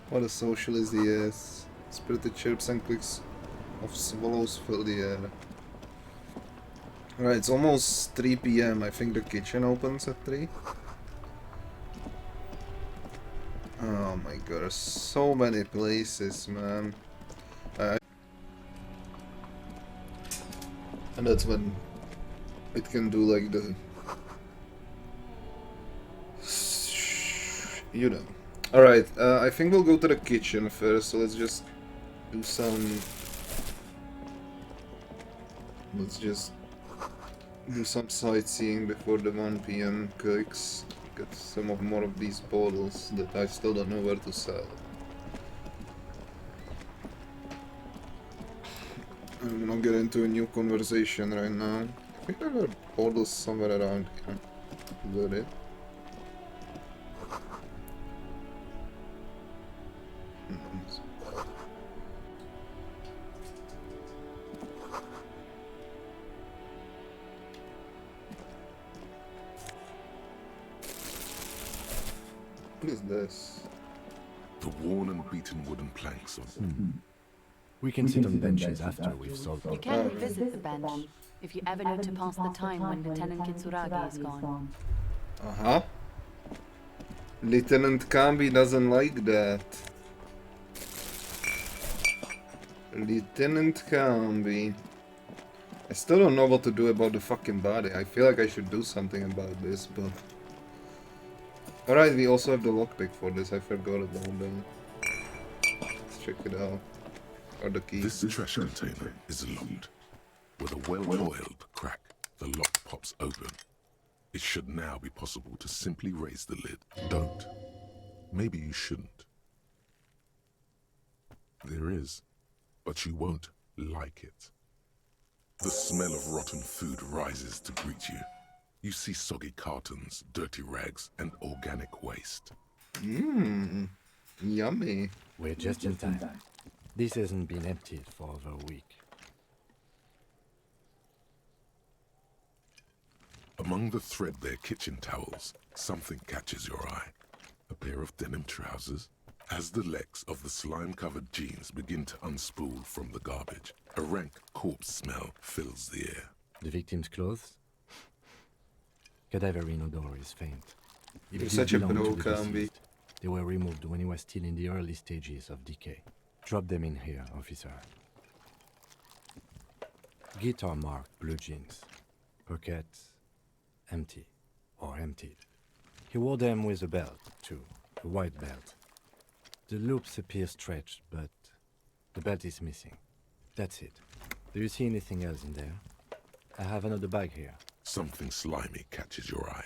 Speaker 1: What a socialist he is. Spirited chirps and clicks of swallows fill the air. Right, it's almost 3 PM. I think the kitchen opens at 3. Oh my god, there's so many places, man. And that's when it can do like the... You know. Alright, I think we'll go to the kitchen first, so let's just do some... Let's just do some sightseeing before the 1 PM cooks. Get some more of these bottles that I still don't know where to sell. I'm gonna get into a new conversation right now. I think there were bottles somewhere around here. Is that it? What is this?
Speaker 2: The worn and beaten wooden planks of
Speaker 4: We can sit on benches after we've solved
Speaker 5: You
Speaker 4: it.
Speaker 5: can revisit the bench if you ever need to pass the time when Lieutenant Kitsuragi is gone.
Speaker 1: Uh-huh. Lieutenant Kambi doesn't like that. Lieutenant Kambi. I still don't know what to do about the fucking body. I feel like I should do something about this, but... Alright, we also have the lockpick for this. I forgot about that. Let's check it out. Or the key.
Speaker 2: This trash container is locked. With a well-oiled crack, the lock pops open. It should now be possible to simply raise the lid. Don't. Maybe you shouldn't. There is, but you won't like it. The smell of rotten food rises to greet you. You see soggy cartons, dirty rags, and organic waste.
Speaker 1: Mmm. Yummy.
Speaker 4: We're just in time. This hasn't been emptied for over a week.
Speaker 2: Among the threadbare kitchen towels, something catches your eye. A pair of denim trousers. As the legs of the slime-covered jeans begin to unspool from the garbage, a rank corpse smell fills the air.
Speaker 4: The victim's clothes? Cadaverine odor is faint. If
Speaker 1: You're
Speaker 4: these
Speaker 1: such a
Speaker 4: belong to
Speaker 1: bro,
Speaker 4: the
Speaker 1: Kambi.
Speaker 4: deceased, they were removed when he was still in the early stages of decay. Drop them in here, officer. Guitar marked blue jeans. Pockets empty or emptied. He wore them with a belt, too, a white belt. The loops appear stretched, but the belt is missing. That's it. Do you see anything else in there? I have another bag here.
Speaker 2: Something slimy catches your eye.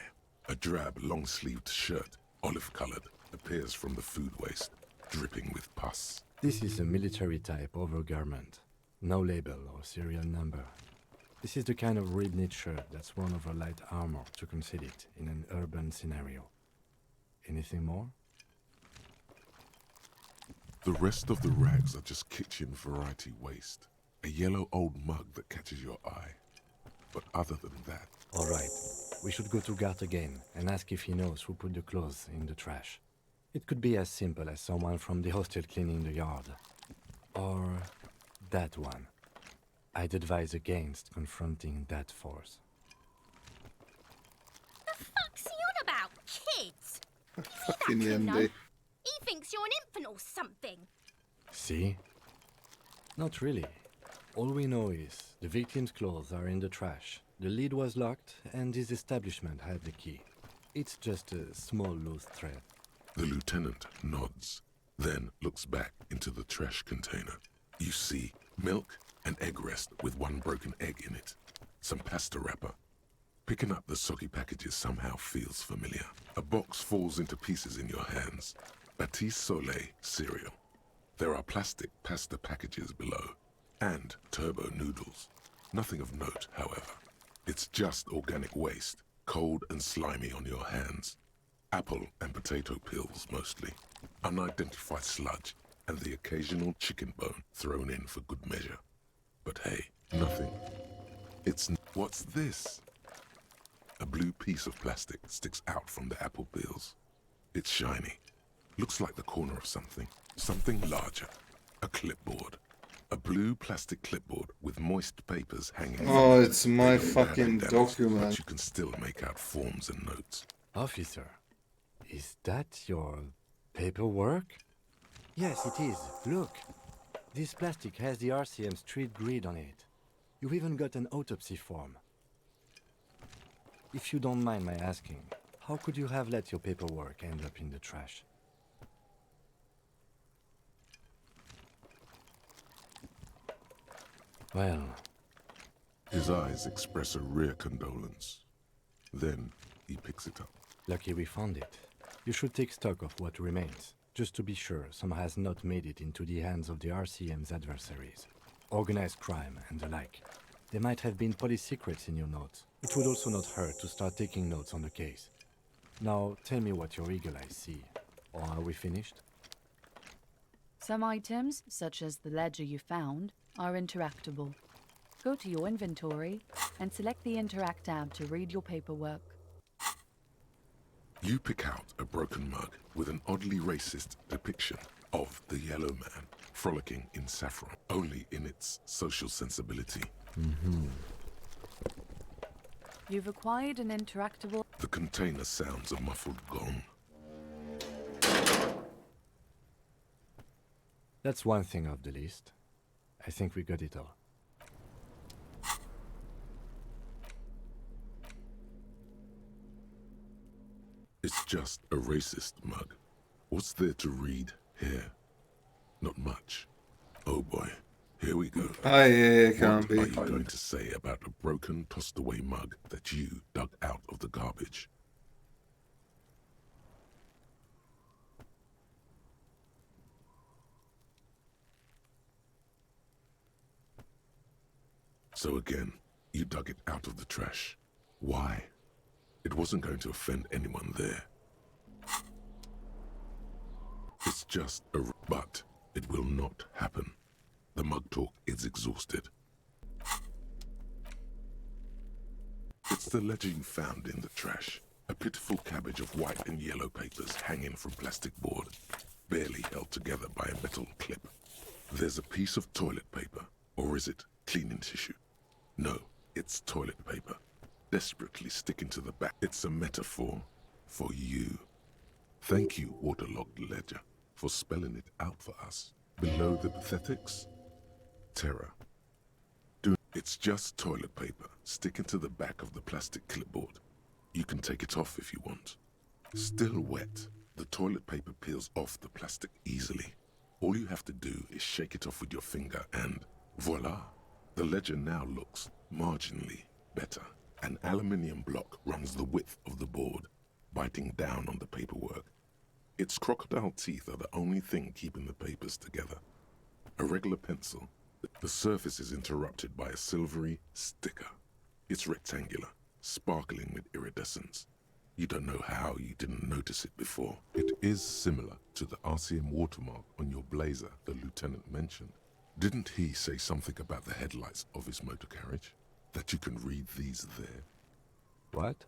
Speaker 2: A drab, long-sleeved shirt, olive-colored, appears from the food waste, dripping with pus.
Speaker 4: This is a military-type overgarment. No label or serial number. This is the kind of rib-knit shirt that's worn over light armor to conceal it in an urban scenario. Anything more?
Speaker 2: The rest of the rags are just kitchen variety waste. A yellow old mug that catches your eye. But other than that...
Speaker 4: All right. We should go to Gart again and ask if he knows who put the clothes in the trash. It could be as simple as someone from the hostel cleaning the yard. Or that one. I'd advise against confronting that force.
Speaker 10: The fuck's he on about, kids?
Speaker 1: Fucking
Speaker 10: That kid, no?
Speaker 1: Yendi.
Speaker 10: He thinks you're an infant or something.
Speaker 4: See? Not really. All we know is the victim's clothes are in the trash. The lid was locked and his establishment had the key. It's just a small loose thread.
Speaker 2: The lieutenant nods, then looks back into the trash container. You see milk and egg rest with one broken egg in it. Some pasta wrapper. Picking up the soggy packages somehow feels familiar. A box falls into pieces in your hands. Batiste Soleil cereal. There are plastic pasta packages below. And turbo noodles. Nothing of note, however. It's just organic waste, cold and slimy on your hands. Apple and potato peels, mostly. Unidentified sludge, and the occasional chicken bone thrown in for good measure. But hey, nothing. What's this? A blue piece of plastic sticks out from the apple peels. It's shiny. Looks like the corner of something. Something larger. A clipboard. A blue plastic clipboard with moist papers hanging.
Speaker 1: Oh, it's my
Speaker 2: They don't
Speaker 1: fucking
Speaker 2: damage,
Speaker 1: document.
Speaker 2: But you can still make out forms and notes.
Speaker 4: Officer, is that your paperwork? Yes, it is. Look. This plastic has the RCM street grid on it. You've even got an autopsy form. If you don't mind my asking, how could you have let your paperwork end up in the trash? Well...
Speaker 2: His eyes express a rare condolence. Then he picks it up.
Speaker 4: Lucky we found it. You should take stock of what remains, just to be sure some has not made it into the hands of the RCM's adversaries. Organized crime and the like. There might have been police secrets in your notes. It would also not hurt to start taking notes on the case. Now, tell me what your eagle eyes see. Or are we finished?
Speaker 5: Some items, such as the ledger you found, are interactable. Go to your inventory and select the Interact tab to read your paperwork.
Speaker 2: You pick out a broken mug with an oddly racist depiction of the yellow man frolicking in saffron, only in its social sensibility.
Speaker 5: You've acquired an interactable.
Speaker 2: The container sounds a muffled gong.
Speaker 4: That's one thing off the list. I think we got it all.
Speaker 2: It's just a racist mug. What's there to read here? Not much. Oh boy, here we go.
Speaker 1: Ah, yeah, can't
Speaker 2: What
Speaker 1: be.
Speaker 2: are you going to say about a broken, tossed-away mug that you dug out of the garbage? So again, you dug it out of the trash. Why? It wasn't going to offend anyone there. It's just a... But it will not happen. The mug talk is exhausted. It's the ledger you found in the trash. A pitiful cabbage of white and yellow papers hanging from plastic board, barely held together by a metal clip. There's a piece of toilet paper, or is it cleaning tissue? No, it's toilet paper, desperately sticking to the back. It's a metaphor for you. Thank you, waterlogged ledger, for spelling it out for us. Below the pathetics, terror. It's just toilet paper sticking to the back of the plastic clipboard. You can take it off if you want. Still wet, the toilet paper peels off the plastic easily. All you have to do is shake it off with your finger and voila! The ledger now looks marginally better. An aluminium block runs the width of the board, biting down on the paperwork. Its crocodile teeth are the only thing keeping the papers together. A regular pencil. The surface is interrupted by a silvery sticker. It's rectangular, sparkling with iridescence. You don't know how you didn't notice it before. It is similar to the RCM watermark on your blazer the lieutenant mentioned. Didn't he say something about the headlights of his motor carriage? That you can read these there?
Speaker 4: What?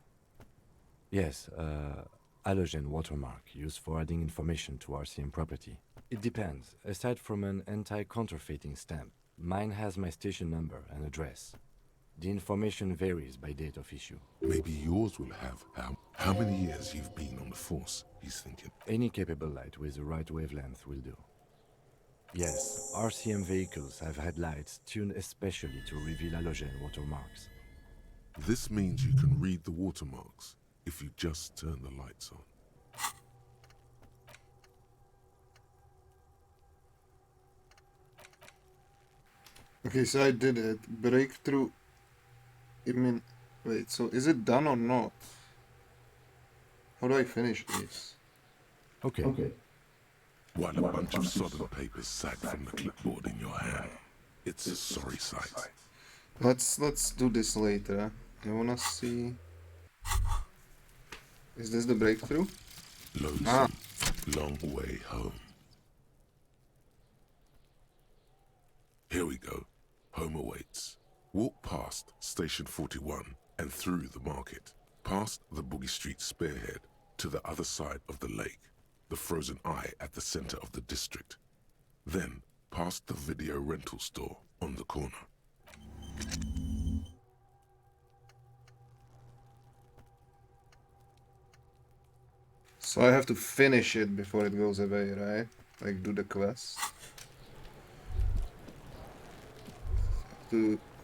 Speaker 4: Yes, halogen watermark used for adding information to RCM property. It depends. Aside from an anti-counterfeiting stamp, mine has my station number and address. The information varies by date of issue.
Speaker 2: Maybe yours will have how many years you've been on the force, he's thinking.
Speaker 4: Any capable light with the right wavelength will do. Yes, RCM vehicles have headlights tuned especially to reveal halogen watermarks.
Speaker 2: This means you can read the watermarks if you just turn the lights on.
Speaker 1: Okay, so I did it. Breakthrough. I mean, wait, so is it done or not? How do I finish this?
Speaker 4: Okay.
Speaker 2: While a bunch of sodden papers sag from the clipboard in your hand, it's a sorry sight.
Speaker 1: Let's do this later. I wanna see. Is this the breakthrough?
Speaker 2: Lonesome, long way home. Here we go. Home awaits. Walk past Station 41 and through the market, past the Boogie Street spearhead to the other side of the lake, the frozen eye at the center of the district. Then past the video rental store on the corner.
Speaker 1: So I have to finish it before it goes away, right? Like do the quest.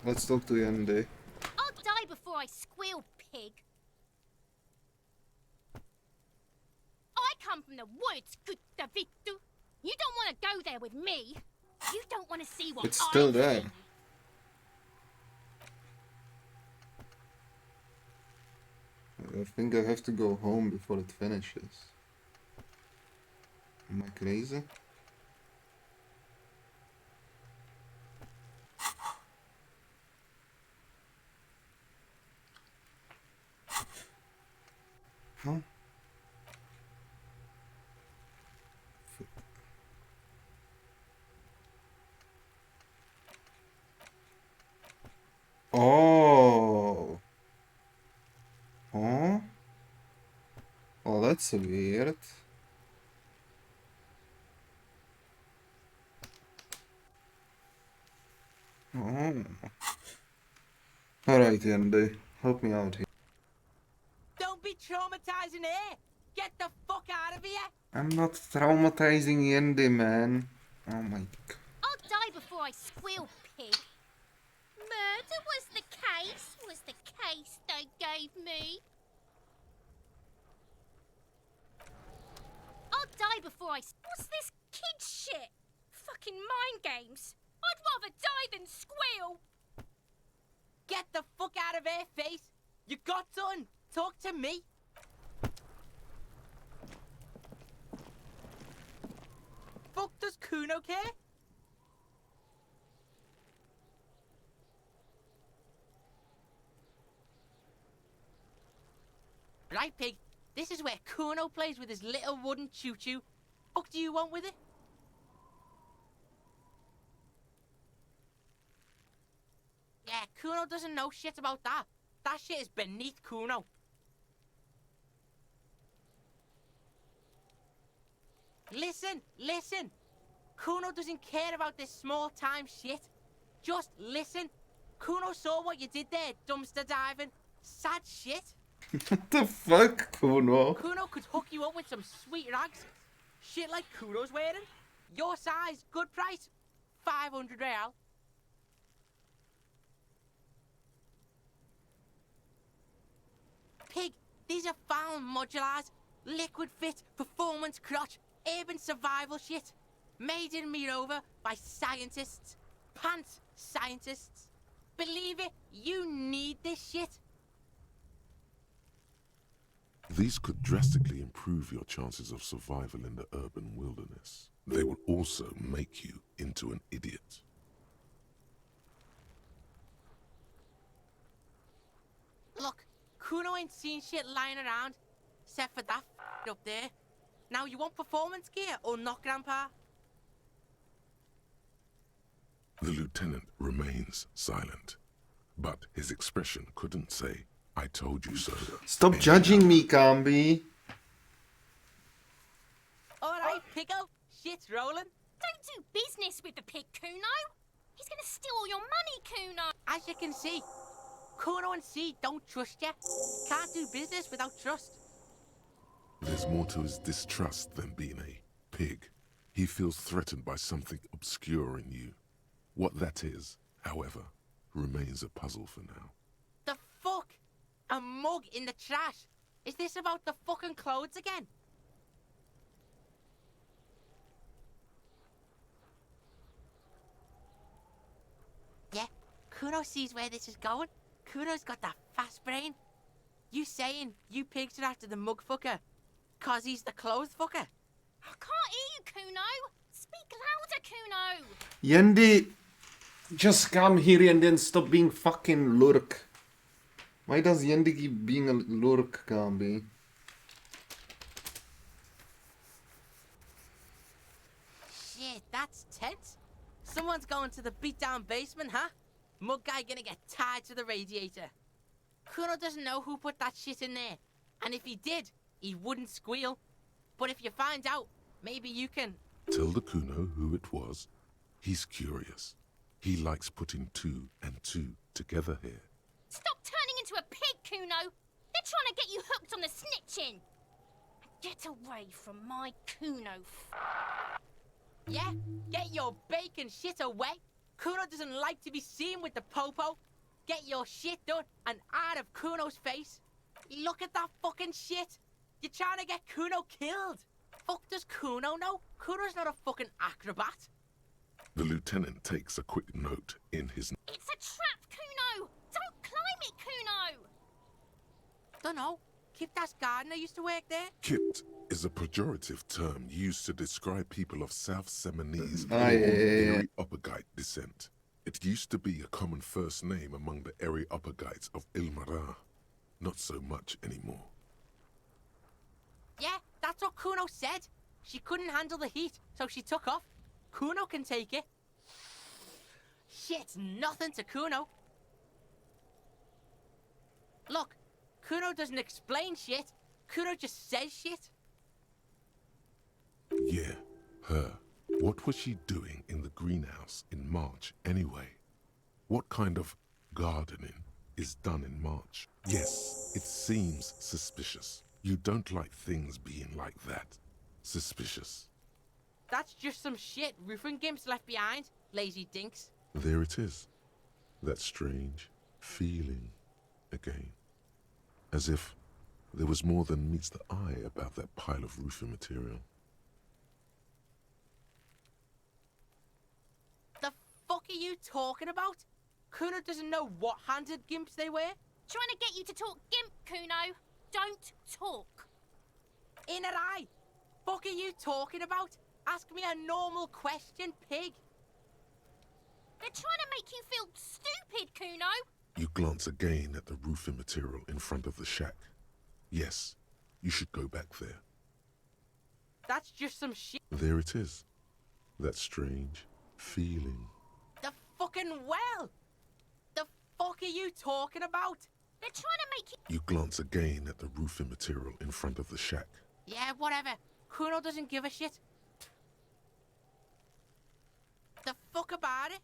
Speaker 1: Let's talk to Yende.
Speaker 10: I'll die before I squeal, pig. I come from the woods, good Davitu. You don't want to go there with me. You don't want to see what
Speaker 1: It's still
Speaker 10: I've
Speaker 1: there.
Speaker 10: seen.
Speaker 1: I think I have to go home before it finishes. Am I crazy? Huh? Oh. Huh? Well, That's weird. Oh. Alright, Andy. Help me out here.
Speaker 13: Don't be traumatizing her! Get the fuck out of here!
Speaker 1: I'm not traumatizing Andy, man. Oh my god.
Speaker 10: I'll die before I squeal, pig. Murder was the case they gave me. I'll die before I... What's this kid shit? Fucking mind games. I'd rather die than squeal.
Speaker 13: Get the fuck out of her face! You got done! Talk to me! Fuck does Kuno care? Right, pig. This is where Kuno plays with his little wooden choo-choo. Fuck do you want with it? Yeah, Kuno doesn't know shit about that. That shit is beneath Kuno. Listen. Kuno doesn't care about this small-time shit. Just listen. Kuno saw what you did there, dumpster diving. Sad shit.
Speaker 1: What the fuck, Kuno?
Speaker 13: Kuno could hook you up with some sweet rags. Shit like Kuno's wearing. Your size, good price. 500 real. Pig, these are found modulars. Liquid fit, performance crotch, urban survival shit. Made in Mirova by scientists. Pants scientists. Believe it, you need this shit.
Speaker 2: These could drastically improve your chances of survival in the urban wilderness. They will also make you into an idiot.
Speaker 13: Look, Kuno ain't seen shit lying around, except for that up there. Now you want performance gear or not, Grandpa?
Speaker 2: The lieutenant remains silent, but his expression couldn't say, "I told you so."
Speaker 1: Stop judging me, Camby.
Speaker 13: Alright, Pico, shit's rolling.
Speaker 10: Don't do business with the pig, Kuno. He's gonna steal all your money, Kuno.
Speaker 13: As you can see, Kuno and C don't trust you. Can't do business without trust.
Speaker 2: There's more to his distrust than being a pig. He feels threatened by something obscure in you. What that is, however, remains a puzzle for now.
Speaker 13: The fuck? A mug in the trash? Is this about the fucking clothes again? Yeah, Kuno sees where this is going. Kuno's got that fast brain. You saying you pigs are after the mug fucker? Cause he's the clothes fucker?
Speaker 10: I can't hear you, Kuno. Speak louder, Kuno.
Speaker 1: Yendi, just come here and then stop being fucking lurk. Why does Yendi keep being a lurk, Camby?
Speaker 13: Shit, that's tense. Someone's going to the beat-down basement, huh? Mug guy gonna get tied to the radiator. Kuno doesn't know who put that shit in there. And if he did, he wouldn't squeal. But if you find out, maybe you can...
Speaker 2: Tell the Kuno who it was. He's curious. He likes putting 2 and 2 together here.
Speaker 10: Stop turning into a pig, Kuno. They're trying to get you hooked on the snitching. Get away from my Kuno.
Speaker 13: Yeah? Get your bacon shit away. Kuno doesn't like to be seen with the popo. Get your shit done and out of Kuno's face. Look at that fucking shit. You're trying to get Kuno killed. Fuck does Kuno know? Kuno's not a fucking acrobat.
Speaker 2: The lieutenant takes a quick note in his...
Speaker 10: It's a trap, Kuno. Don't climb it, Kuno.
Speaker 13: Dunno. Kiptas Gardner used to work there.
Speaker 2: Kipt is a pejorative term used to describe people of South Seminese or
Speaker 1: yeah.
Speaker 2: Areopagite descent. It used to be a common first name among the Areopagites of Ilmara. Not so much anymore.
Speaker 13: Yeah, that's what Kuno said. She couldn't handle the heat, so she took off. Kuno can take it. Shit's nothing to Kuno. Look, Kuno doesn't explain shit. Kuno just says shit.
Speaker 2: Yeah, her. What was she doing in the greenhouse in March anyway? What kind of gardening is done in March? Yes, it seems suspicious. You don't like things being like that. Suspicious.
Speaker 13: That's just some shit roofing gimps left behind, lazy dinks.
Speaker 2: There it is. That strange feeling again. As if there was more than meets the eye about that pile of roofing material.
Speaker 13: The fuck are you talking about? Kuno doesn't know what handed gimps they were.
Speaker 10: Trying to get you to talk gimp, Kuno. Don't talk.
Speaker 13: In her eye. Fuck are you talking about? Ask me a normal question, pig.
Speaker 10: They're trying to make you feel stupid, Kuno.
Speaker 2: You glance again at the roofing material in front of the shack. Yes, you should go back there.
Speaker 13: That's just some shit.
Speaker 2: There it is. That strange feeling.
Speaker 13: The fucking well. The fuck are you talking about?
Speaker 10: They're trying to make you...
Speaker 2: You glance again at the roofing material in front of the shack.
Speaker 13: Yeah, whatever. Kuno doesn't give a shit. The fuck about it?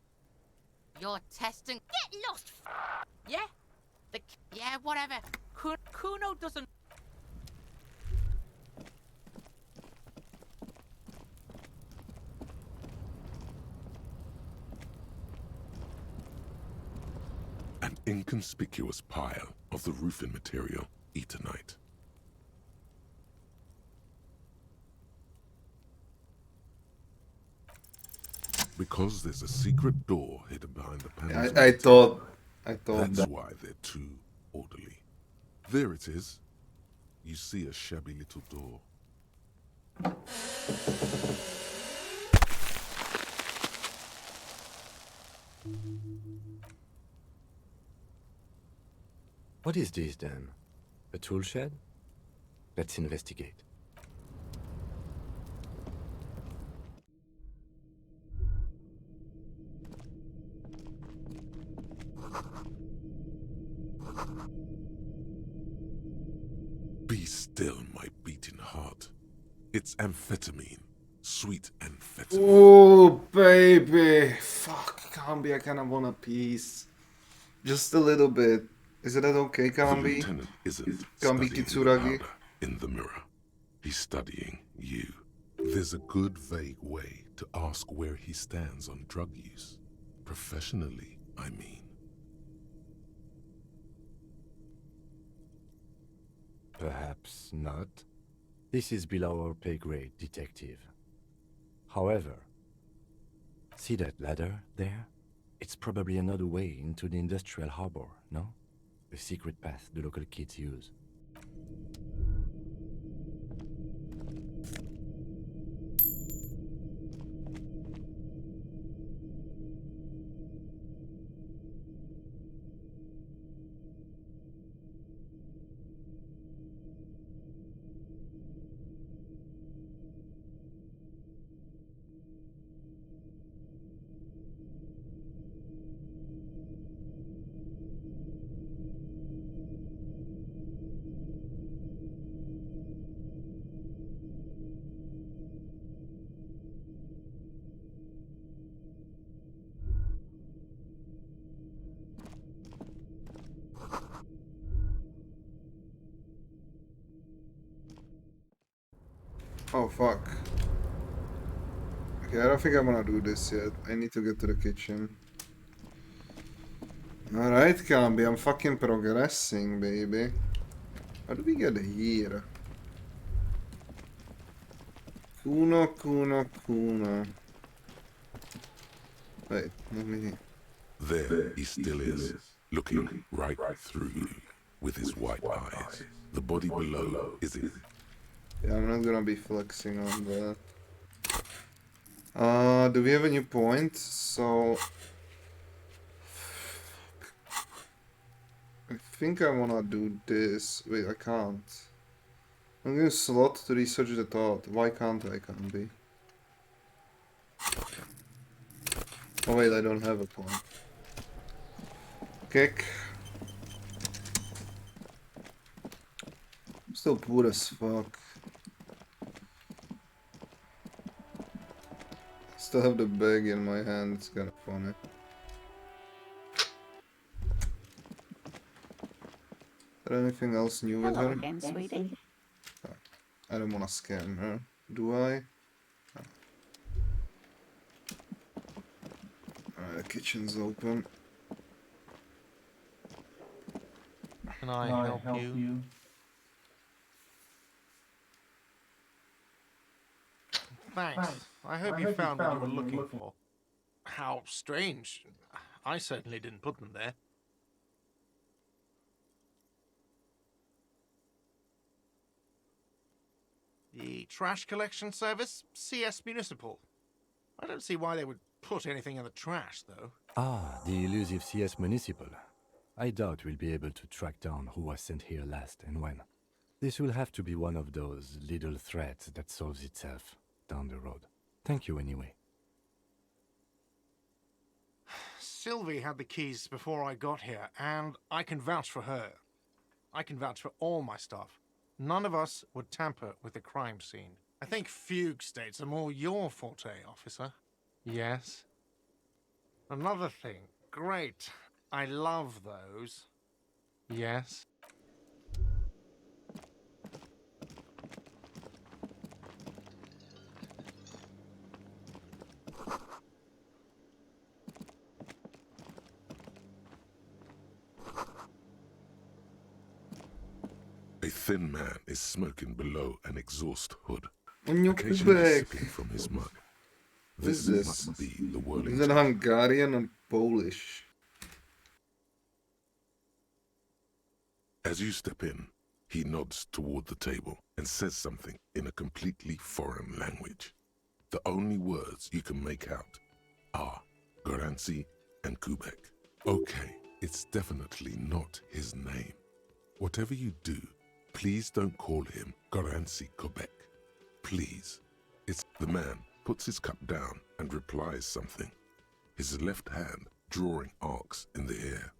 Speaker 13: You're testing...
Speaker 10: Get lost!
Speaker 13: Yeah? Yeah, whatever. Kuno doesn't...
Speaker 2: An inconspicuous pile of the roofing material, Eternite. Because there's a secret door hidden behind the panels.
Speaker 1: I thought
Speaker 2: That's
Speaker 1: that.
Speaker 2: why they're too orderly. There it is. You see a shabby little door.
Speaker 4: What is this then? A tool shed? Let's investigate.
Speaker 2: Be still, my beating heart. It's amphetamine. Sweet amphetamine.
Speaker 1: Oh, baby. Fuck, Kambi, I kind of want a piece. Just a little bit. Is that okay,
Speaker 2: The
Speaker 1: Kambi?
Speaker 2: lieutenant isn't
Speaker 1: Kambi
Speaker 2: studying the
Speaker 1: Kitsuragi?
Speaker 2: powder in the mirror. He's studying you. There's a good vague way to ask where he stands on drug use. Professionally, I mean.
Speaker 4: Perhaps not. This is below our pay grade, detective. However, see that ladder there? It's probably another way into the industrial harbor, no? A secret path the local kids use.
Speaker 1: Oh, fuck. Okay, I don't think I'm gonna do this yet. I need to get to the kitchen. Alright, Kambi, I'm fucking progressing, baby. How do we get here? Kuno. Wait, let me...
Speaker 2: There he still is, looking right through you with his white eyes. The body below is in.
Speaker 1: Yeah, I'm not gonna be flexing on that. Do we have a new point? So... I think I wanna do this. Wait, I can't. I'm gonna slot to research the thought. Why can't I, Kambi? Oh wait, I don't have a point. Kick. Still poor as fuck. Still have the bag in my hand, it's kinda funny. Is there anything else new with
Speaker 9: Hello
Speaker 1: her?
Speaker 9: again, sweetie.
Speaker 1: I don't wanna scam her. Do I? Alright, the kitchen's open.
Speaker 3: Can I help you? Thanks. I hope you found what you were looking for. How strange. I certainly didn't put them there. The trash collection service? CS Municipal. I don't see why they would put anything in the trash, though.
Speaker 4: Ah, the elusive CS Municipal. I doubt we'll be able to track down who was sent here last and when. This will have to be one of those little threads that solves itself down the road. Thank you anyway.
Speaker 3: Sylvie had the keys before I got here, and I can vouch for her. I can vouch for all my staff. None of us would tamper with the crime scene. I think fugue states are more your forte, officer. Yes? Another thing. Great. I love those. Yes?
Speaker 2: A thin man is smoking below an exhaust hood,
Speaker 1: On your
Speaker 2: occasionally
Speaker 1: back.
Speaker 2: sipping from his mug.
Speaker 1: What is
Speaker 2: This
Speaker 1: this?
Speaker 2: must be the whirling.
Speaker 1: Is it Hungarian and Polish?
Speaker 2: As you step in, he nods toward the table and says something in a completely foreign language. The only words you can make out are Garancy and Kubek. Okay, it's definitely not his name. Whatever you do, please don't call him Garancy Kubek. Please. The man puts his cup down and replies something, his left hand drawing arcs in the air.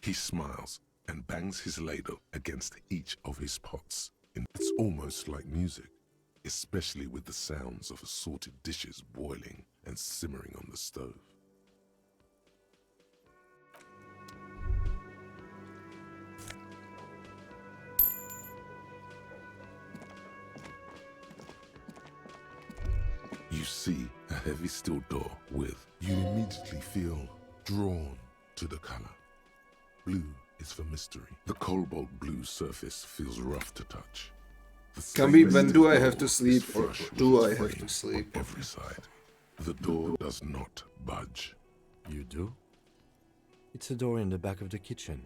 Speaker 2: He smiles and bangs his ladle against each of his pots. It's almost like music, especially with the sounds of assorted dishes boiling and simmering on the stove. You see a heavy steel door with, you immediately feel drawn to the color. Blue is for mystery. The cobalt blue surface feels rough to touch.
Speaker 1: Kambi, when do I have to sleep or do I have to sleep?
Speaker 2: On every side. The door does not budge.
Speaker 4: You do? It's a door in the back of the kitchen.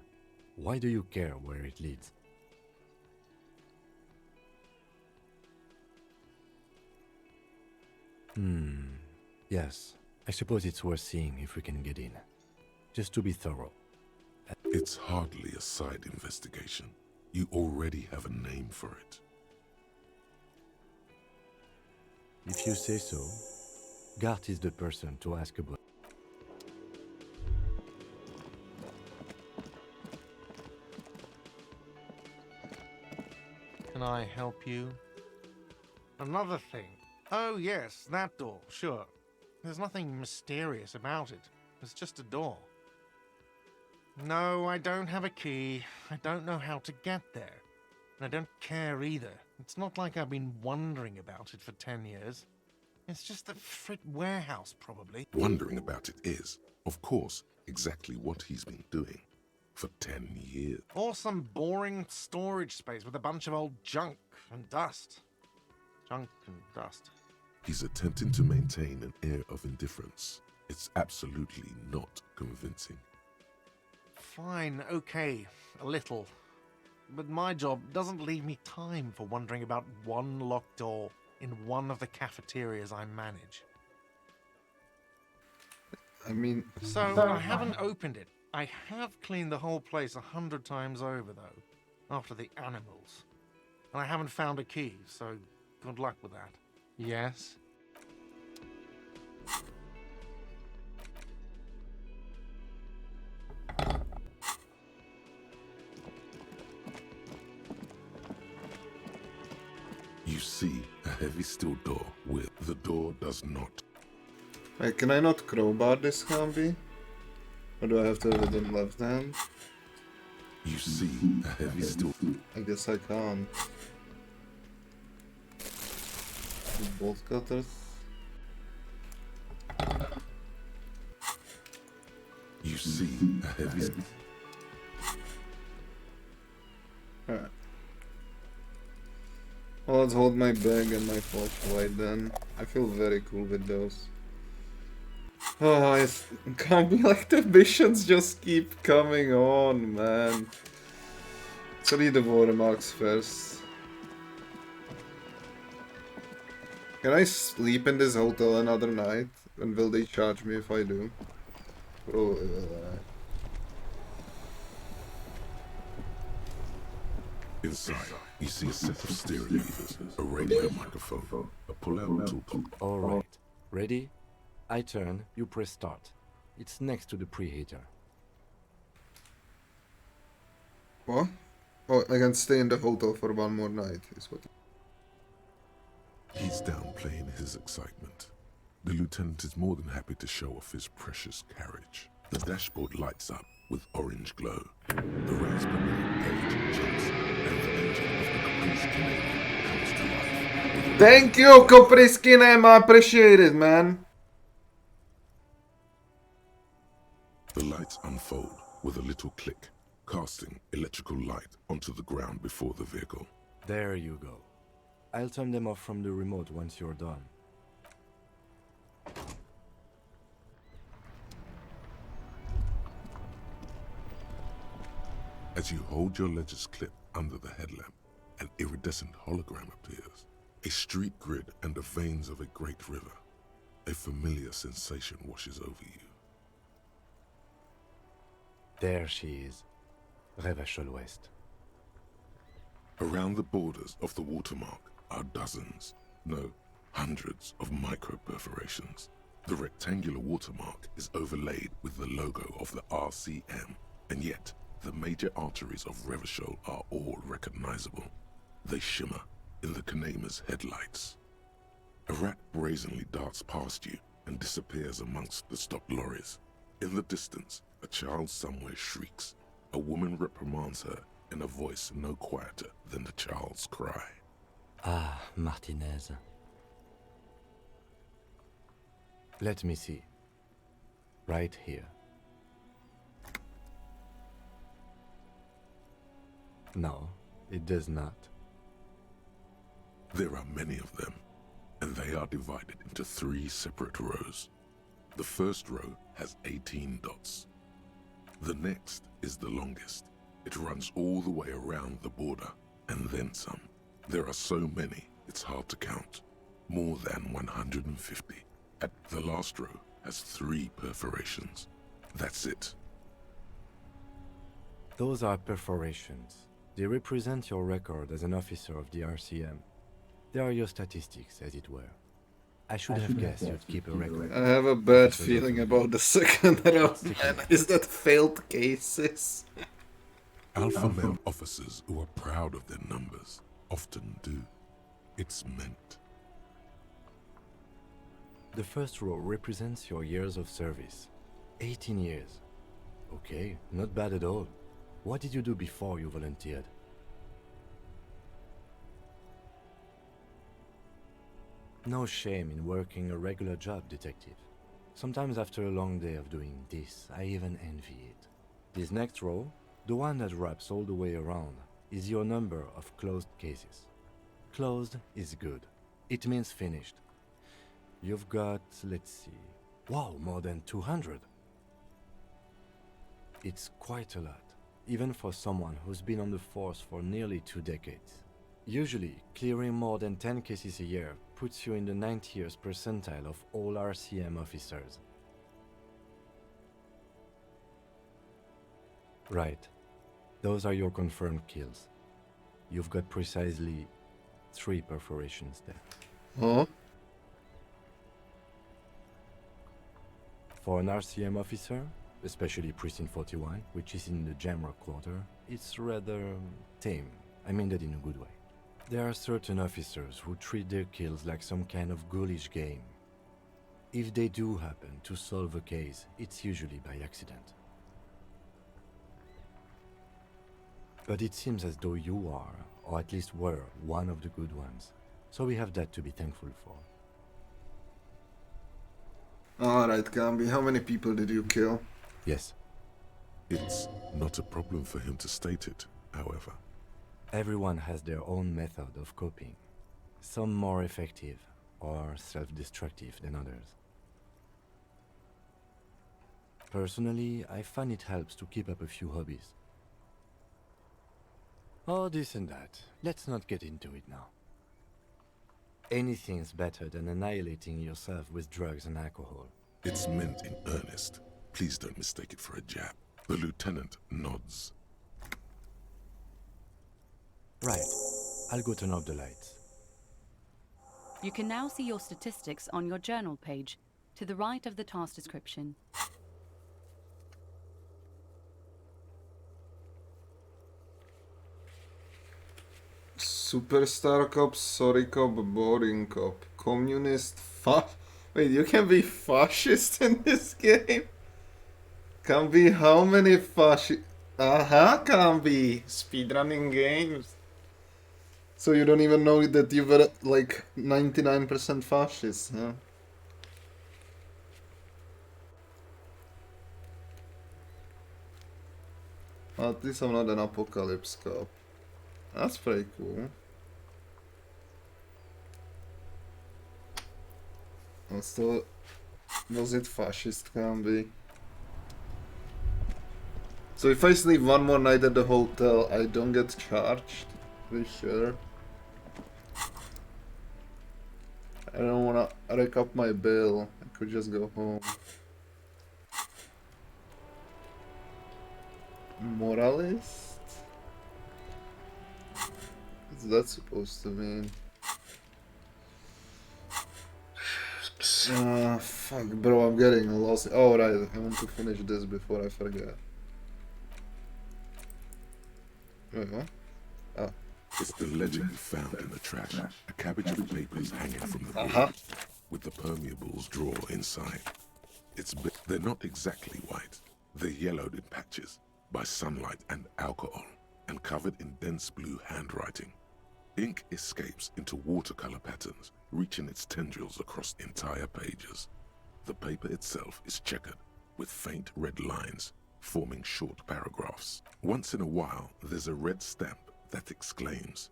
Speaker 4: Why do you care where it leads? Yes. I suppose it's worth seeing if we can get in. Just to be thorough.
Speaker 2: It's hardly a side investigation. You already have a name for it.
Speaker 4: If you say so, Gart is the person to ask about.
Speaker 3: Can I help you? Another thing. Oh yes, that door, sure. There's nothing mysterious about it. It's just a door. No, I don't have a key. I don't know how to get there. And I don't care either. It's not like I've been wondering about it for 10 years. It's just the frit warehouse, probably.
Speaker 2: Wondering about it is, of course, exactly what he's been doing for 10 years.
Speaker 3: Or some boring storage space with a bunch of old junk and dust. Junk and dust.
Speaker 2: He's attempting to maintain an air of indifference. It's absolutely not convincing.
Speaker 3: Fine, okay, a little. But my job doesn't leave me time for wondering about one locked door in one of the cafeterias I manage.
Speaker 1: I mean...
Speaker 3: So, I haven't opened it. I have cleaned the whole place 100 times over, though, after the animals. And I haven't found a key, so good luck with that. Yes?
Speaker 2: see a heavy steel door with the door does not.
Speaker 1: Wait, can I not crowbar this zombie? Or do I have to have it in left hand?
Speaker 2: You see a heavy steel.
Speaker 1: I guess I can't. Bolt cutters.
Speaker 2: You see a heavy.
Speaker 1: Alright. Well, let's hold my bag and my flashlight then. I feel very cool with those. Oh, it can't be like the missions just keep coming on, man. Let's read the watermarks first. Can I sleep in this hotel another night? And will they charge me if I do? Probably will I.
Speaker 2: Inside, you see a set of steering levers, a radio microphone, a pull-out tool.
Speaker 4: Alright. Ready? I turn, you press start. It's next to the preheater.
Speaker 1: What? Oh, I can stay in the hotel for one more night, is what.
Speaker 2: He's downplaying his excitement. The lieutenant is more than happy to show off his precious carriage. The dashboard lights up with orange glow. The rails per minute gauge jumps, and the engine of the Caprice Canadian comes to life.
Speaker 1: Thank you, Caprice Canadian, I appreciate it, man.
Speaker 2: The lights unfold with a little click, casting electrical light onto the ground before the vehicle.
Speaker 4: There you go. I'll turn them off from the remote once you're done.
Speaker 2: As you hold your ledger's clip under the headlamp, an iridescent hologram appears. A street grid and the veins of a great river. A familiar sensation washes over you.
Speaker 4: There she is. Revachol West.
Speaker 2: Around the borders of the watermark are dozens, no, hundreds of micro-perforations. The rectangular watermark is overlaid with the logo of the RCM, and yet the major arteries of Revachol are all recognizable. They shimmer in the Kanema's headlights. A rat brazenly darts past you and disappears amongst the stopped lorries. In the distance, a child somewhere shrieks. A woman reprimands her in a voice no quieter than the child's cry.
Speaker 4: Ah, Martinez. Let me see. Right here. No, it does not.
Speaker 2: There are many of them, and they are divided into 3 separate rows. The first row has 18 dots. The next is the longest. It runs all the way around the border, and then some. There are so many, it's hard to count. More than 150. At the last row has 3 perforations. That's it.
Speaker 4: Those are perforations. They represent your record as an officer of the RCM. They are your statistics, as it were. I should have guessed you'd keep a record.
Speaker 1: I have a bad feeling about the second round, man. Is that failed cases?
Speaker 2: Alpha male officers who are proud of their numbers often do. It's meant.
Speaker 4: The first row represents your years of service. 18 years. Okay, not bad at all. What did you do before you volunteered? No shame in working a regular job, detective. Sometimes after a long day of doing this, I even envy it. This next row, the one that wraps all the way around, is your number of closed cases. Closed is good. It means finished. You've got, let's see, wow, more than 200. It's quite a lot, even for someone who's been on the force for nearly 2 decades. Usually, clearing more than 10 cases a year puts you in the 90th percentile of all RCM officers. Right. Those are your confirmed kills. You've got precisely 3 perforations there.
Speaker 1: Huh?
Speaker 4: For an RCM officer, especially Precinct 41, which is in the Jamrock Quarter, it's rather tame. I mean that in a good way. There are certain officers who treat their kills like some kind of ghoulish game. If they do happen to solve a case, it's usually by accident. But it seems as though you are, or at least were, one of the good ones. So we have that to be thankful for.
Speaker 1: Alright, Gambi, how many people did you kill?
Speaker 4: Yes.
Speaker 2: It's not a problem for him to state it, however.
Speaker 4: Everyone has their own method of coping. Some more effective, or self-destructive than others. Personally, I find it helps to keep up a few hobbies. Oh, this and that. Let's not get into it now. Anything's better than annihilating yourself with drugs and alcohol.
Speaker 2: It's meant in earnest. Please don't mistake it for a jab. The lieutenant nods.
Speaker 4: Right. I'll go turn off the lights.
Speaker 5: You can now see your statistics on your journal page, to the right of the task description.
Speaker 1: Superstar cop, sorry cop, boring cop, communist, Wait, you can be fascist in this game? Can be how many fascist... can be speedrunning games. So you don't even know that you were like 99% fascist, huh? At least I'm not an apocalypse cop. That's pretty cool. Also, was it fascist, can be? So if I sleep one more night at the hotel, I don't get charged? Pretty sure. I don't wanna rack up my bill. I could just go home. Moralist? What's that supposed to mean? Fuck, bro, I'm getting lost. Oh, right, I want to finish this before I forget. Wait, what? Oh.
Speaker 2: It's the legend we found in the trash. A cabbage of papers hanging from the board, with the permeables drawer inside. They're not exactly white. They're yellowed in patches by sunlight and alcohol, and covered in dense blue handwriting. Ink escapes into watercolor patterns, reaching its tendrils across entire pages. The paper itself is checkered, with faint red lines forming short paragraphs. Once in a while, there's a red stamp that exclaims,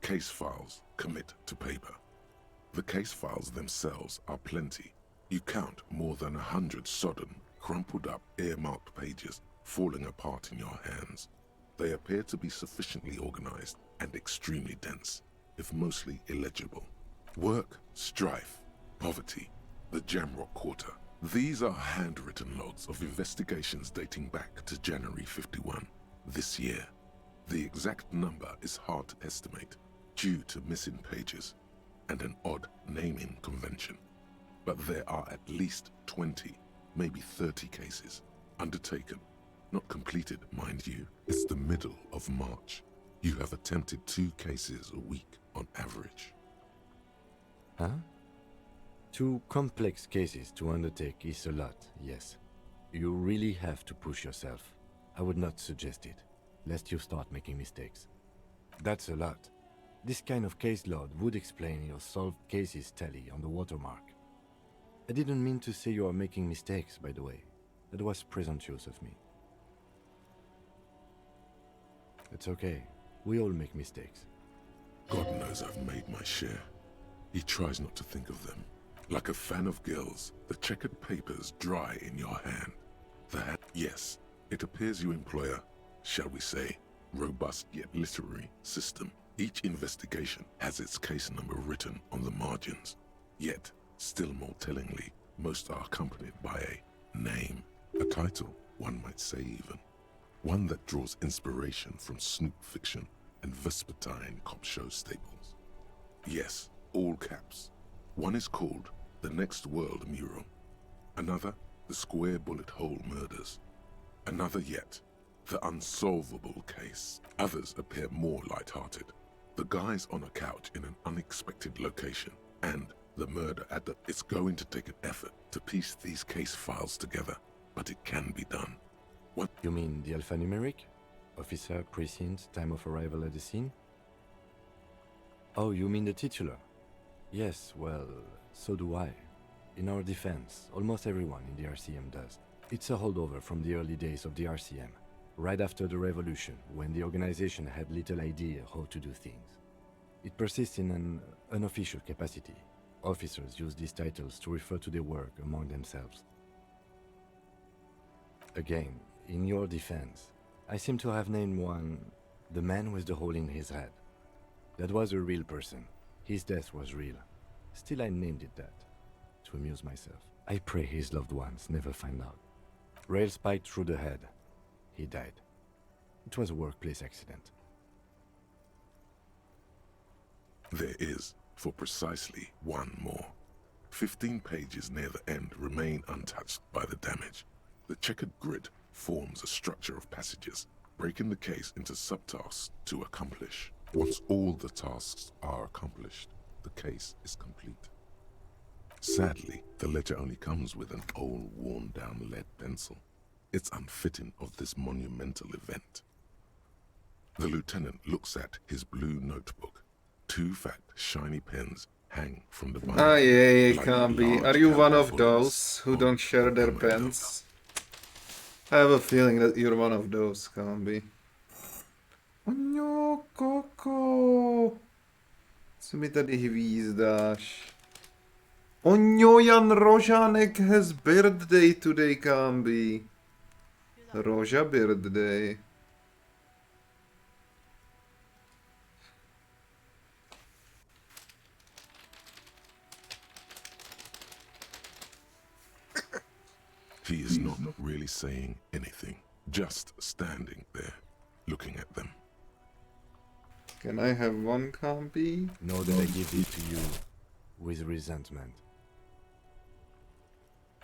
Speaker 2: "Case files commit to paper." The case files themselves are plenty. You count more than 100 sodden, crumpled up, earmarked pages falling apart in your hands. They appear to be sufficiently organized and extremely dense, if mostly illegible. Work, strife, poverty, the Jamrock Quarter. These are handwritten logs of investigations dating back to January 51, this year. The exact number is hard to estimate due to missing pages and an odd naming convention. But there are at least 20, maybe 30 cases undertaken. Not completed, mind you. It's the middle of March. You have attempted 2 cases a week on average.
Speaker 4: Huh? 2 complex cases to undertake is a lot, yes. You really have to push yourself. I would not suggest it, lest you start making mistakes. That's a lot. This kind of caseload would explain your solved cases tally on the watermark. I didn't mean to say you are making mistakes, by the way. That was presumptuous of me. It's okay. We all make mistakes.
Speaker 2: God knows I've made my share. He tries not to think of them. Like a fan of girls, the checkered papers dry in your hand. Yes, it appears you employ a, shall we say, robust yet literary system. Each investigation has its case number written on the margins. Yet, still more tellingly, most are accompanied by a name, a title, one might say even. One that draws inspiration from snoop fiction and Vespertine cop show staples. Yes, all caps. One is called The Next World Mural. Another, The Square Bullet Hole Murders. Another yet, The Unsolvable Case. Others appear more light-hearted. The guy's on a couch in an unexpected location, and the murder at the... It's going to take an effort to piece these case files together, but it can be done. What?
Speaker 4: You mean the alphanumeric? Officer, precinct, time of arrival at the scene? Oh, you mean the titular? Yes, well, so do I. In our defense, almost everyone in the RCM does. It's a holdover from the early days of the RCM, right after the revolution, when the organization had little idea how to do things. It persists in an unofficial capacity. Officers use these titles to refer to their work among themselves. Again, in your defense, I seem to have named one the man with the hole in his head. That was a real person. His death was real. Still, I named it that, to amuse myself. I pray his loved ones never find out. Rail spiked through the head. He died. It was a workplace accident.
Speaker 2: There is, for precisely one more. 15 pages near the end remain untouched by the damage. The checkered grid forms a structure of passages, breaking the case into subtasks to accomplish. Once all the tasks are accomplished, the case is complete. Sadly, the ledger only comes with an old, worn-down lead pencil. It's unfitting of this monumental event. The lieutenant looks at his blue notebook. 2 fat, shiny pens hang from the bundle.
Speaker 1: Ah, yeah,
Speaker 2: like
Speaker 1: can't be.
Speaker 2: large
Speaker 1: Are you one
Speaker 2: cowboy
Speaker 1: of
Speaker 2: bullets
Speaker 1: those who
Speaker 2: on
Speaker 1: don't share their
Speaker 2: hammered dough.
Speaker 1: pens? I have a feeling that you're one of those, can't be. Oňo, Koko. Co mi tady hvízdáš? Oňo, Jan Rožánek has birthday today, can't be. Roža birthday.
Speaker 2: He is not really saying anything, just standing there, looking at them.
Speaker 1: Can I have one, can't be?
Speaker 4: Know that I give it to you with resentment.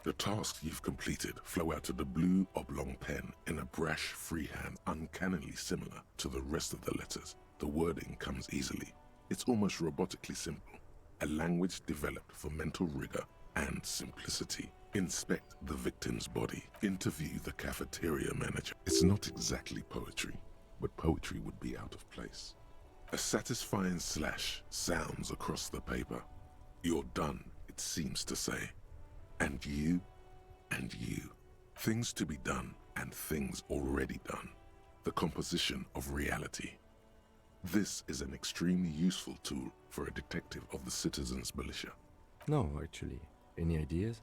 Speaker 2: The tasks you've completed flow out of the blue oblong pen in a brash freehand uncannily similar to the rest of the letters. The wording comes easily. It's almost robotically simple. A language developed for mental rigor and simplicity. Inspect the victim's body. Interview the cafeteria manager. It's not exactly poetry, but poetry would be out of place. A satisfying slash sounds across the paper. You're done, it seems to say. And you, and you. Things to be done and things already done. The composition of reality. This is an extremely useful tool for a detective of the citizens' militia.
Speaker 4: No, actually. Any ideas?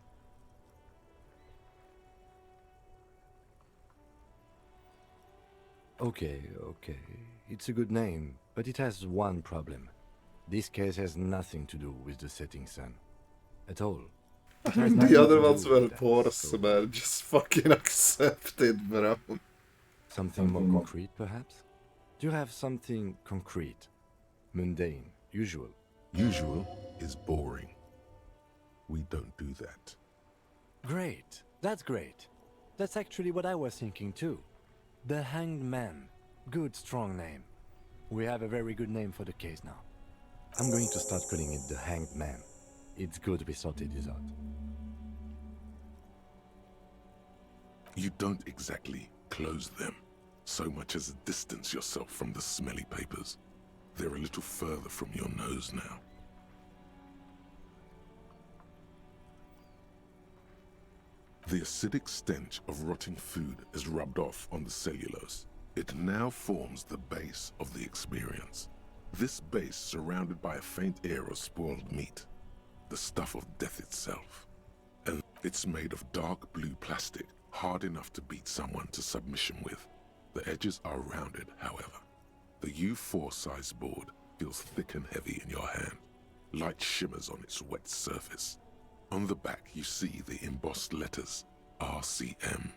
Speaker 4: Okay. It's a good name, but it has one problem. This case has nothing to do with the setting sun. At all.
Speaker 1: The other ones were porous, man. Just fucking accept it, bro.
Speaker 4: Something more concrete, perhaps? Do you have something concrete? Mundane, usual?
Speaker 2: Usual is boring. We don't do that.
Speaker 4: Great. That's great. That's actually what I was thinking too. The Hanged Man. Good, strong name. We have a very good name for the case now. I'm going to start calling it the Hanged Man. It's good we sorted this out.
Speaker 2: You don't exactly close them, so much as distance yourself from the smelly papers. They're a little further from your nose now. The acidic stench of rotting food is rubbed off on the cellulose. It now forms the base of the experience. This base surrounded by a faint air of spoiled meat, the stuff of death itself. And it's made of dark blue plastic, hard enough to beat someone to submission with. The edges are rounded, however. The U4 size board feels thick and heavy in your hand. Light shimmers on its wet surface. On the back you see the embossed letters, RCM.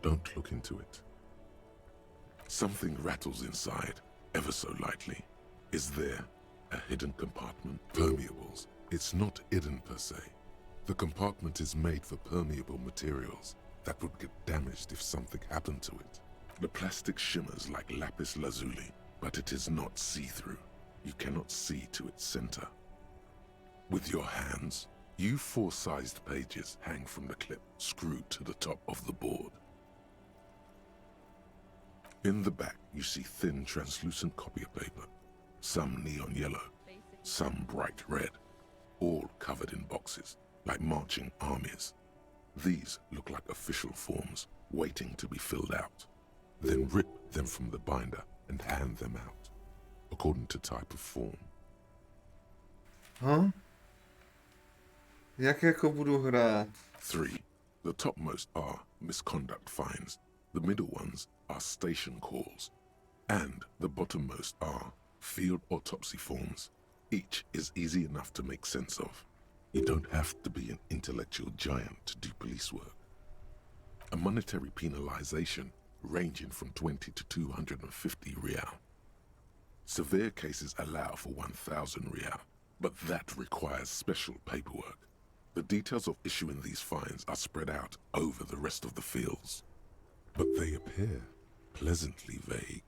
Speaker 2: Don't look into it. Something rattles inside, ever so lightly. Is there a hidden compartment? Permeables. It's not hidden per se. The compartment is made for permeable materials that would get damaged if something happened to it. The plastic shimmers like lapis lazuli, but it is not see-through. You cannot see to its center. With your hands, you 4-sized pages hang from the clip screwed to the top of the board. In the back, you see thin, translucent copier paper, some neon yellow, some bright red, all covered in boxes, like marching armies. These look like official forms, waiting to be filled out. Then rip them from the binder and hand them out, according to type of form.
Speaker 1: Huh? Jak jako budu hrát?
Speaker 2: 3. The topmost are misconduct fines, the middle ones are station calls, and the bottommost are field autopsy forms. Each is easy enough to make sense of. You don't have to be an intellectual giant to do police work. A monetary penalization ranging from 20 to 250 real. Severe cases allow for 1,000 real, but that requires special paperwork. The details of issuing these fines are spread out over the rest of the fields, but they appear pleasantly vague.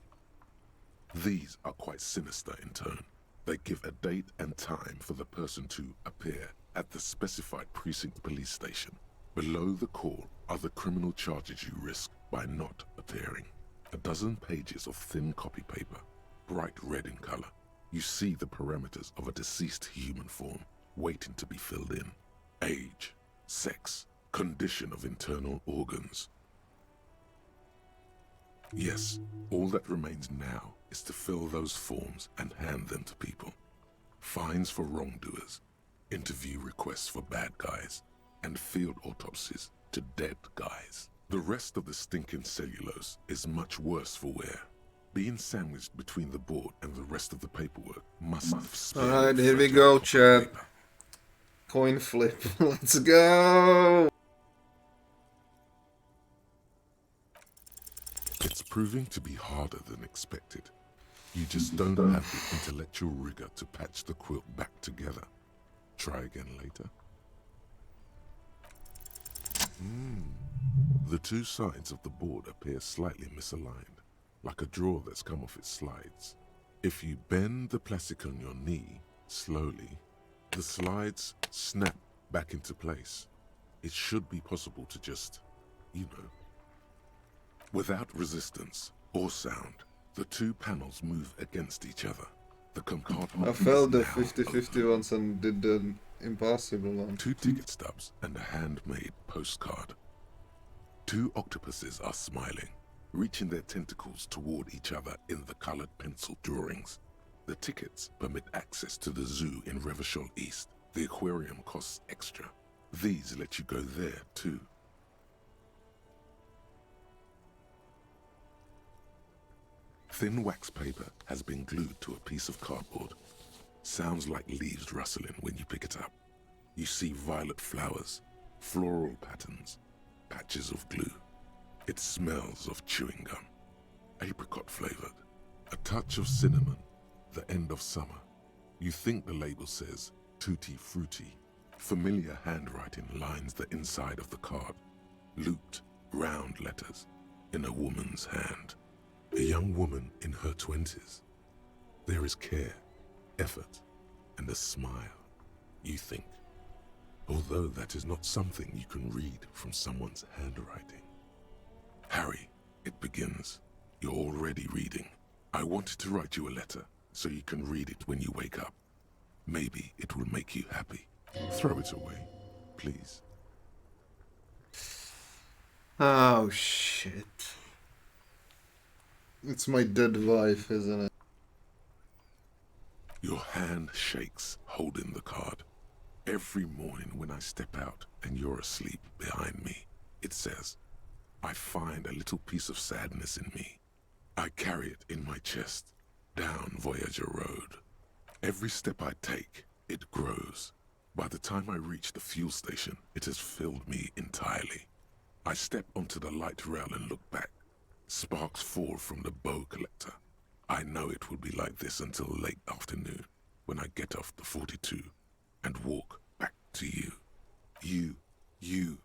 Speaker 2: These are quite sinister in tone. They give a date and time for the person to appear at the specified precinct police station. Below the call are the criminal charges you risk by not appearing. 12 pages of thin copy paper, bright red in color. You see the parameters of a deceased human form waiting to be filled in. Age, sex, condition of internal organs. Yes, all that remains now is to fill those forms and hand them to people. Fines for wrongdoers, interview requests for bad guys, and field autopsies to dead guys. The rest of the stinking cellulose is much worse for wear. Being sandwiched between the board and the rest of the paperwork must have spared.
Speaker 1: Alright, here we go, chat. Coin flip. Let's go!
Speaker 2: It's proving to be harder than expected. You just don't have the intellectual rigor to patch the quilt back together. Try again later. The two sides of the board appear slightly misaligned, like a drawer that's come off its slides. If you bend the plastic on your knee slowly, the slides snap back into place. It should be possible to just, without resistance or sound, the two panels move against each other. The compartment
Speaker 1: I failed the 50-50 once and did the impossible one.
Speaker 2: 2 ticket stubs and a handmade postcard. 2 octopuses are smiling, reaching their tentacles toward each other in the colored pencil drawings. The tickets permit access to the zoo in Revachol East. The aquarium costs extra. These let you go there too. Thin wax paper has been glued to a piece of cardboard. Sounds like leaves rustling when you pick it up. You see violet flowers, floral patterns, patches of glue. It smells of chewing gum, apricot flavored, a touch of cinnamon, the end of summer. You think the label says tutti frutti. Familiar handwriting lines the inside of the card, looped, round letters in a woman's hand. A young woman in her 20s. There is care, effort, and a smile, you think. Although that is not something you can read from someone's handwriting. Harry, it begins. You're already reading. I wanted to write you a letter so you can read it when you wake up. Maybe it will make you happy. Throw it away, please.
Speaker 1: Oh, shit. It's my dead wife, isn't it?
Speaker 2: Your hand shakes, holding the card. Every morning when I step out and you're asleep behind me, it says, I find a little piece of sadness in me. I carry it in my chest, down Voyager Road. Every step I take, it grows. By the time I reach the fuel station, it has filled me entirely. I step onto the light rail and look back. Sparks fall from the bow collector. I know it will be like this until late afternoon, when I get off the 42 and walk back to you. You.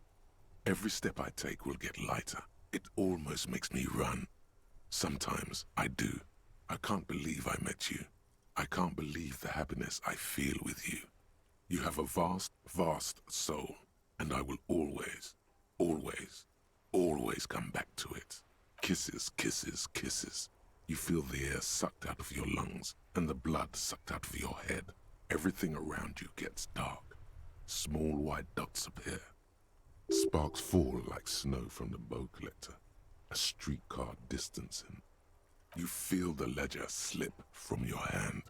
Speaker 2: Every step I take will get lighter. It almost makes me run. Sometimes I do. I can't believe I met you. I can't believe the happiness I feel with you. You have a vast, vast soul, and I will always, always, always come back to it. Kisses, kisses, kisses. You feel the air sucked out of your lungs and the blood sucked out of your head. Everything around you gets dark. Small white dots appear. Sparks fall like snow from the bow collector. A streetcar distancing. You feel the ledger slip from your hand.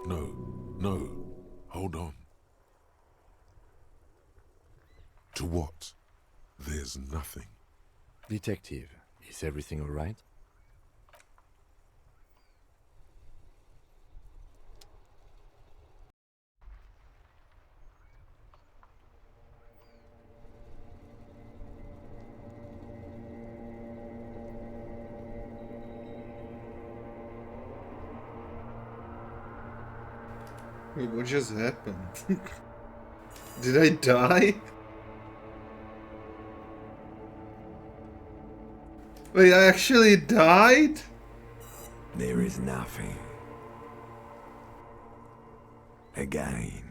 Speaker 2: No, hold on. To what? There's nothing.
Speaker 4: Detective, is everything all right?
Speaker 1: Wait, what just happened? Did I die? Wait, I actually died?
Speaker 14: There is nothing. Again.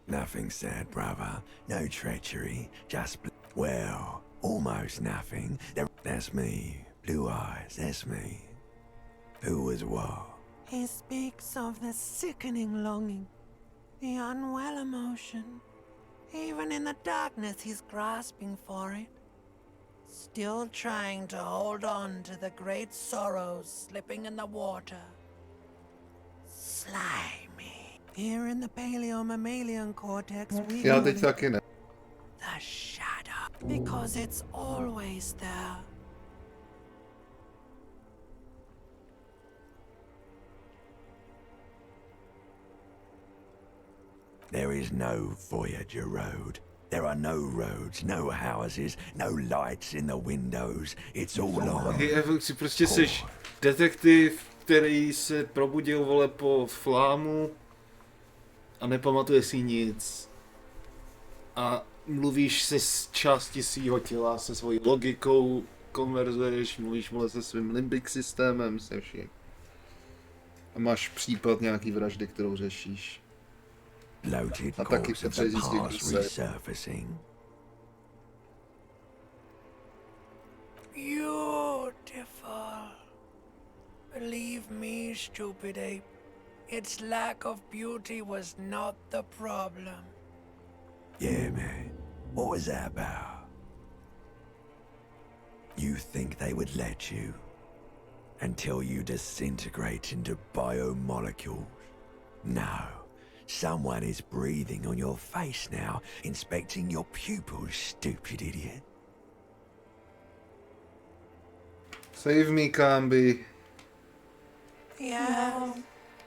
Speaker 14: Nothing sad, brother. No treachery. Just, well, almost nothing. That's me. Blue eyes, that's me. Who was what?
Speaker 15: He speaks of the sickening longing, the unwell emotion. Even in the darkness, he's grasping for it. Still trying to hold on to the great sorrows slipping in the water. Slimy. Here in the paleo-mammalian cortex, we
Speaker 1: Já
Speaker 15: call
Speaker 1: teď
Speaker 15: it
Speaker 1: taky ne.
Speaker 15: the shadow, because it's always there.
Speaker 14: There is no Voyager Road. There are no roads, no houses, no lights in the windows. It's all on.
Speaker 1: Ty Evoxy, prostě seš detektiv, který se probudil, vole, po flámu a nepamatuje si nic. A mluvíš si z části svýho těla, se svojí logikou, konverzuješ, mluvíš, vole, se svým limbic systémem, se vším. A máš případ nějaký vraždy, kterou řešíš.
Speaker 14: Bloated
Speaker 1: A taky
Speaker 14: corpse of the
Speaker 1: potřebuješ zjistit,
Speaker 14: past
Speaker 1: kdo se...
Speaker 14: resurfacing.
Speaker 15: Beautiful. Believe me, stupid ape. Its lack of beauty was not the problem.
Speaker 14: Yeah, man. What was that about? You think they would let you? Until you disintegrate into biomolecules? No. Someone is breathing on your face now, inspecting your pupils, stupid idiot.
Speaker 1: Save me, Camby.
Speaker 15: Yes,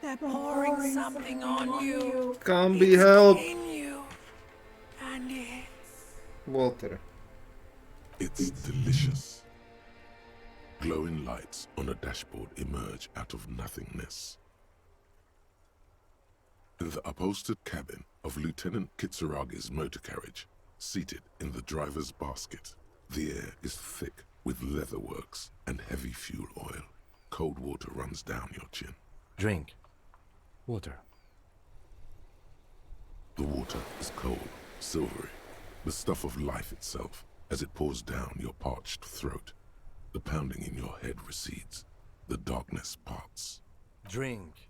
Speaker 15: they're pouring something on you.
Speaker 1: Camby, help!
Speaker 15: In you. And it's...
Speaker 1: Walter.
Speaker 2: It's delicious. Glowing lights on a dashboard emerge out of nothingness. In the upholstered cabin of Lieutenant Kitsuragi's motor carriage, seated in the driver's basket, the air is thick with leatherworks and heavy fuel oil. Cold water runs down your chin.
Speaker 4: Drink. Water.
Speaker 2: The water is cold, silvery, the stuff of life itself, as it pours down your parched throat. The pounding in your head recedes. The darkness parts.
Speaker 4: Drink.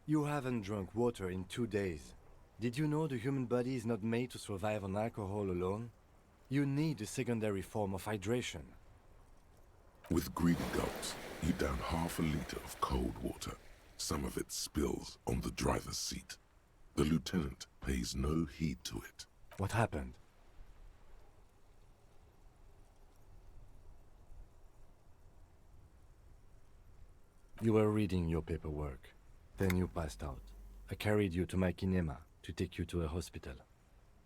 Speaker 4: You haven't drunk water in 2 days. Did you know the human body is not made to survive on alcohol alone? You need a secondary form of hydration.
Speaker 2: With greedy gulps, you down half a liter of cold water. Some of it spills on the driver's seat. The lieutenant pays no heed to it.
Speaker 4: What happened? You were reading your paperwork. Then you passed out. I carried you to my kinema to take you to a hospital.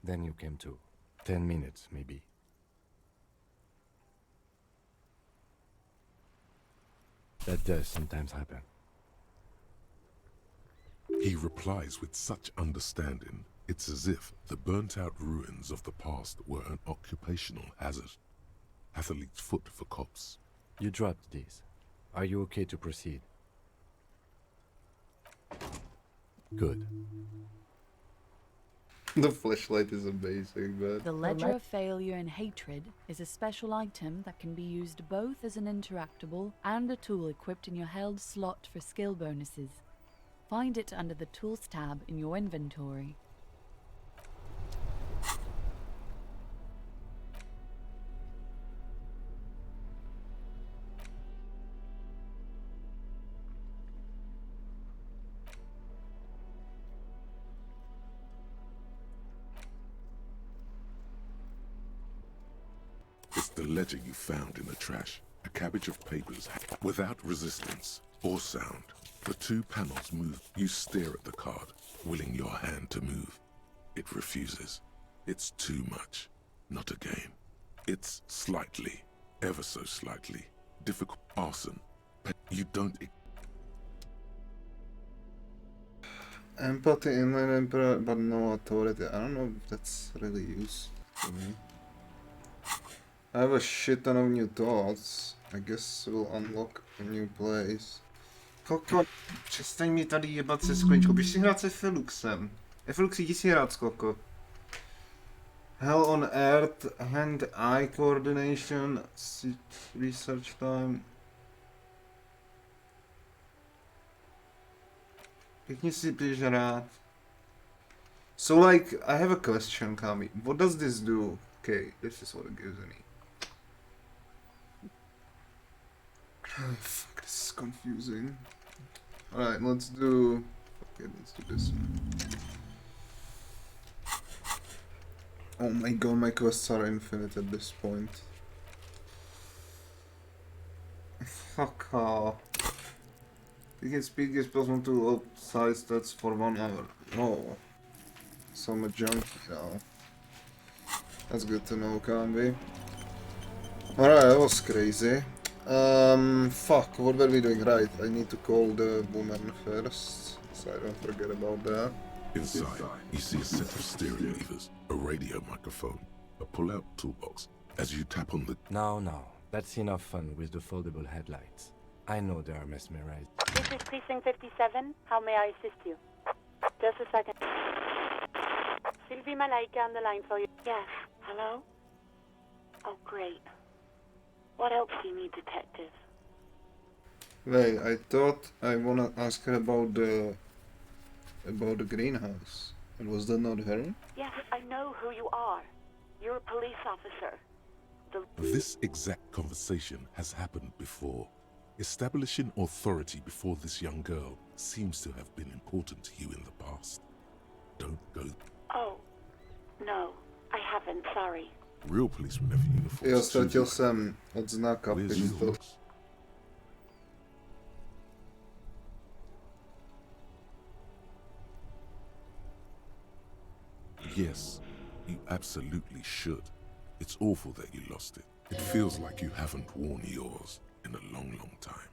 Speaker 4: Then you came to. 10 minutes, maybe. That does sometimes happen.
Speaker 2: He replies with such understanding, it's as if the burnt-out ruins of the past were an occupational hazard. Athlete's foot for cops.
Speaker 4: You dropped these. Are you okay to proceed? Good.
Speaker 1: The flashlight is amazing, man.
Speaker 5: The Ledger of Failure and Hatred is a special item that can be used both as an interactable and a tool equipped in your held slot for skill bonuses. Find it under the Tools tab in your inventory.
Speaker 2: It's the ledger you found in the trash. A cabbage of papers without resistance or sound. The two panels move. You stare at the card, willing your hand to move. It refuses. It's too much. Not a game. It's slightly, ever so slightly, difficult. Arson. You don't...
Speaker 1: Empathy, inline emperor, but no authority. I don't know if that's really useful to me. I have a shit ton of new thoughts. I guess we'll unlock a new place. Koko, přestaň mi tady jebat se skleničkou. Běž si hrát se Feluxem. Felux, jdi si hrát, Koko. Hell on Earth, hand-eye coordination, research time. Pěkně si běž hrát. So like, I have a question, Kami. What does this do? Okay, this is what it gives me. Oh, fuck, this is confusing. Alright, let's do... Okay, let's do this one. Oh my god, my quests are infinite at this point. Fuck off. You can speed gets plus 1 to outside stats for 1 hour. No. So I'm a junkie now. That's good to know, Kambi. Alright, that was crazy. Fuck, what were we doing? Right, I need to call the woman first, so I don't forget about that.
Speaker 2: Inside, you see a set of steering levers, a radio microphone, a pull-out toolbox. As you tap on the...
Speaker 4: No, that's enough fun with the foldable headlights. I know they are mesmerized.
Speaker 16: This is Precinct 57. How may I assist you? Just a second. Sylvie Malaika on the line for you. Yes. Hello? Oh, great. What else do you need, Detective?
Speaker 1: Wait, I thought I wanna ask her about the greenhouse. And was that not her?
Speaker 16: Yes, I know who you are. You're a police officer.
Speaker 2: This exact conversation has happened before. Establishing authority before this young girl seems to have been important to you in the past. Don't go...
Speaker 16: Oh, no, I haven't, sorry.
Speaker 2: Real policemen have uniforms.
Speaker 1: Jo, ztratil jsem odznak kapitu.
Speaker 2: Yes, you absolutely should. It's awful that you lost it. It feels like you haven't worn yours in a long, long time.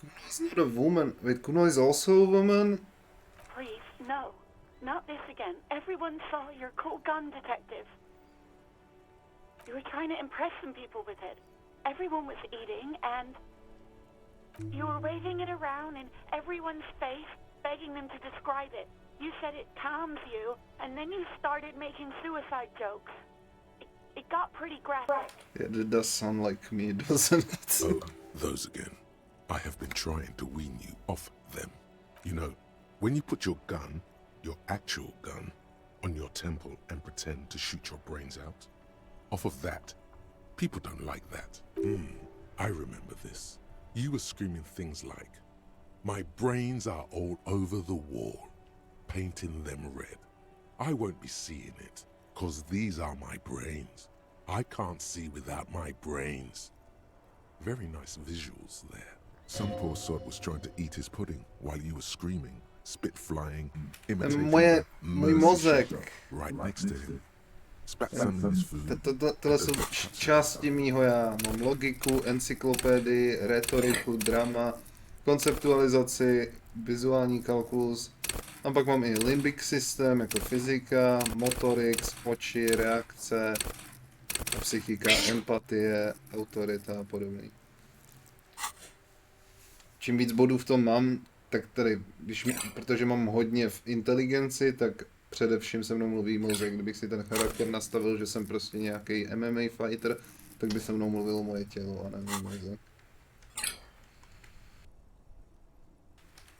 Speaker 1: Kuno's not a woman. Wait, Kuno is also a woman?
Speaker 16: Please, no. Not this again. Everyone saw your cool gun, Detective. You were trying to impress some people with it. Everyone was eating, and you were waving it around in everyone's face, begging them to describe it. You said it calms you, and then you started making suicide jokes. It got pretty graphic.
Speaker 1: Yeah, it does sound like me, doesn't it?
Speaker 2: Oh, those again. I have been trying to wean you off them. You know, when you put your gun, your actual gun, on your temple and pretend to shoot your brains out, off of that, people don't like that. I remember this. You were screaming things like, "My brains are all over the wall," painting them red. I won't be seeing it, 'cause these are my brains. I can't see without my brains. Very nice visuals there. Some poor sod was trying to eat his pudding while you were screaming, spit flying, imitating
Speaker 1: Můj
Speaker 2: the mercy
Speaker 1: mozek.
Speaker 2: shooter right next to him. Spat some of his food.
Speaker 1: Tohle jsou části mýho já. Mám logiku, encyklopédii, retoriku, drama, konceptualizaci, vizuální kalkulus. A pak mám i limbic systém, jako fyzika, motorix, oči, reakce, psychika, empatie, autorita a podobně. Čím víc bodů v tom mám, tak tady, protože mám hodně v inteligenci, tak především se mnou mluví mozek. Kdybych si ten charakter nastavil, že jsem prostě nějaký MMA fighter, tak by se mnou mluvilo moje tělo a ne můj mozek.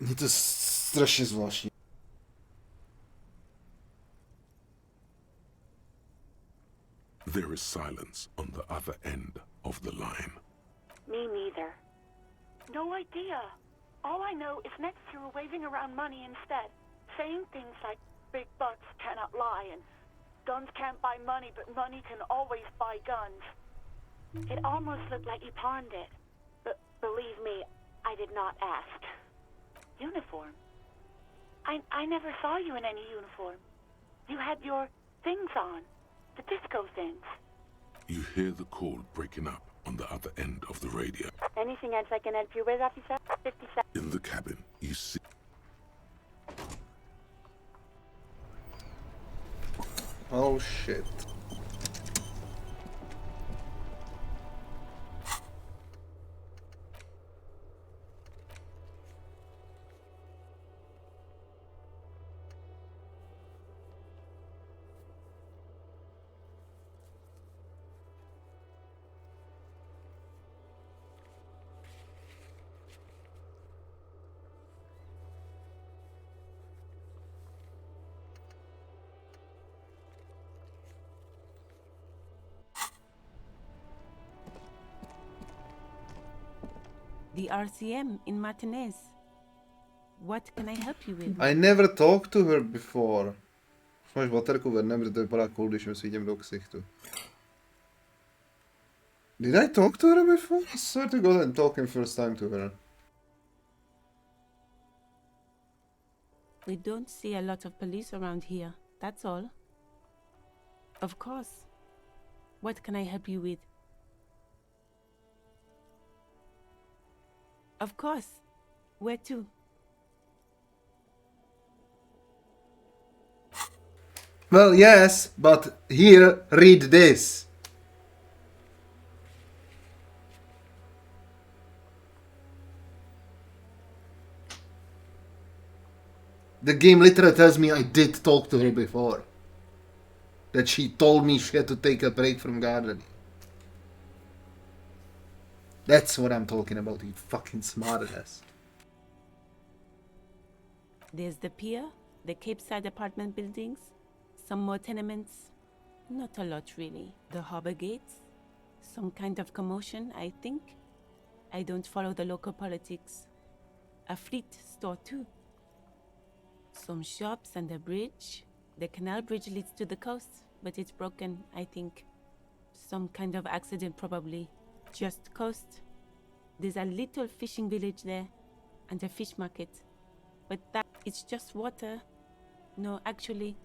Speaker 1: Je to strašně zvláštní.
Speaker 2: There is silence on the other end of the line.
Speaker 16: Me neither. No idea. All I know is next you were waving around money instead, saying things like big bucks cannot lie and guns can't buy money, but money can always buy guns. It almost looked like you pawned it. But believe me, I did not ask. Uniform? I never saw you in any uniform. You had your things on. The disco things.
Speaker 2: You hear the call breaking up on the other end of the radio.
Speaker 16: Anything else I can help you with, officer? 57.
Speaker 2: In the cabin, you see...
Speaker 1: Oh shit.
Speaker 17: The RCM in Martinez. What can I help you with?
Speaker 1: I never talked to her before. Už máš baterku vedne, protože to vypadá cool, když mi svítím do ksichtu. Did I talk to her before? I swear to God I'm talking first time to her.
Speaker 17: We don't see a lot of police around here, that's all. Of course. What can I help you with? Of course. Where to?
Speaker 1: Well, yes, but here, read this. The game literally tells me I did talk to her before. That she told me she had to take a break from gardening. That's what I'm talking about, you fucking smartass.
Speaker 17: There's the pier, the Cape Side apartment buildings, some more tenements. Not a lot, really. The harbor gates, some kind of commotion, I think. I don't follow the local politics. A fleet store, too. Some shops and a bridge. The canal bridge leads to the coast, but it's broken, I think. Some kind of accident, probably. Just coast. There's a little fishing village there, and a fish market. But that, it's just water. No, actually,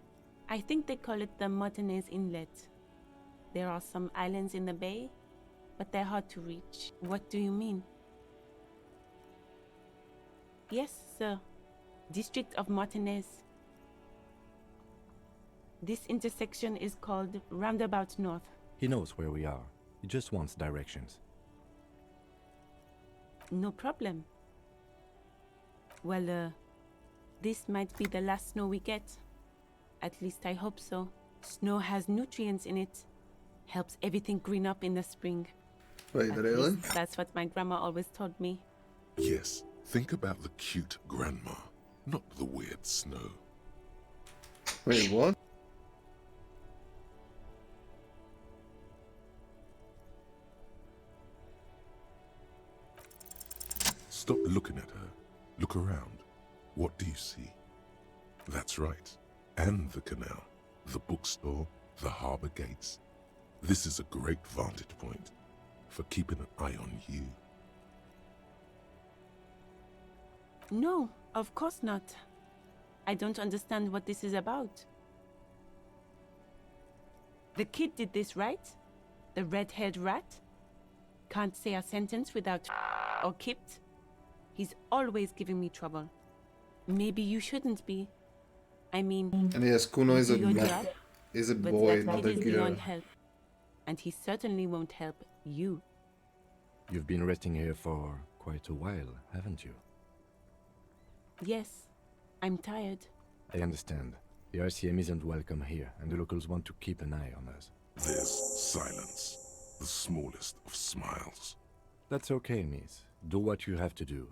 Speaker 17: I think they call it the Martinez Inlet. There are some islands in the bay, but they're hard to reach. What do you mean? Yes, sir. District of Martinez. This intersection is called Roundabout North.
Speaker 4: He knows where we are. He just wants directions.
Speaker 17: No problem. Well, this might be the last snow we get. At least I hope so. Snow has nutrients in it. Helps everything green up in the spring.
Speaker 1: Wait,
Speaker 17: At
Speaker 1: really?
Speaker 17: least that's what my grandma always told me.
Speaker 2: Yes, think about the cute grandma, not the weird snow.
Speaker 1: Wait, what?
Speaker 2: Stop looking at her. Look around. What do you see? That's right. And the canal, the bookstore, the harbor gates. This is a great vantage point for keeping an eye on you.
Speaker 17: No, of course not. I don't understand what this is about. The kid did this, right? The red-haired rat? Can't say a sentence without or kipped. He's always giving me trouble. Maybe you shouldn't be. I mean,
Speaker 1: And yes, Kuno is
Speaker 17: you
Speaker 1: a
Speaker 17: do your job,
Speaker 1: boy,
Speaker 17: but
Speaker 1: not
Speaker 17: that
Speaker 1: a
Speaker 17: kid is
Speaker 1: girl.
Speaker 17: beyond help. And he certainly won't help you.
Speaker 4: You've been resting here for quite a while, haven't you?
Speaker 17: Yes, I'm tired.
Speaker 4: I understand. The RCM isn't welcome here, and the locals want to keep an eye on us.
Speaker 2: There's silence, the smallest of smiles.
Speaker 4: That's okay, miss. Do what you have to do.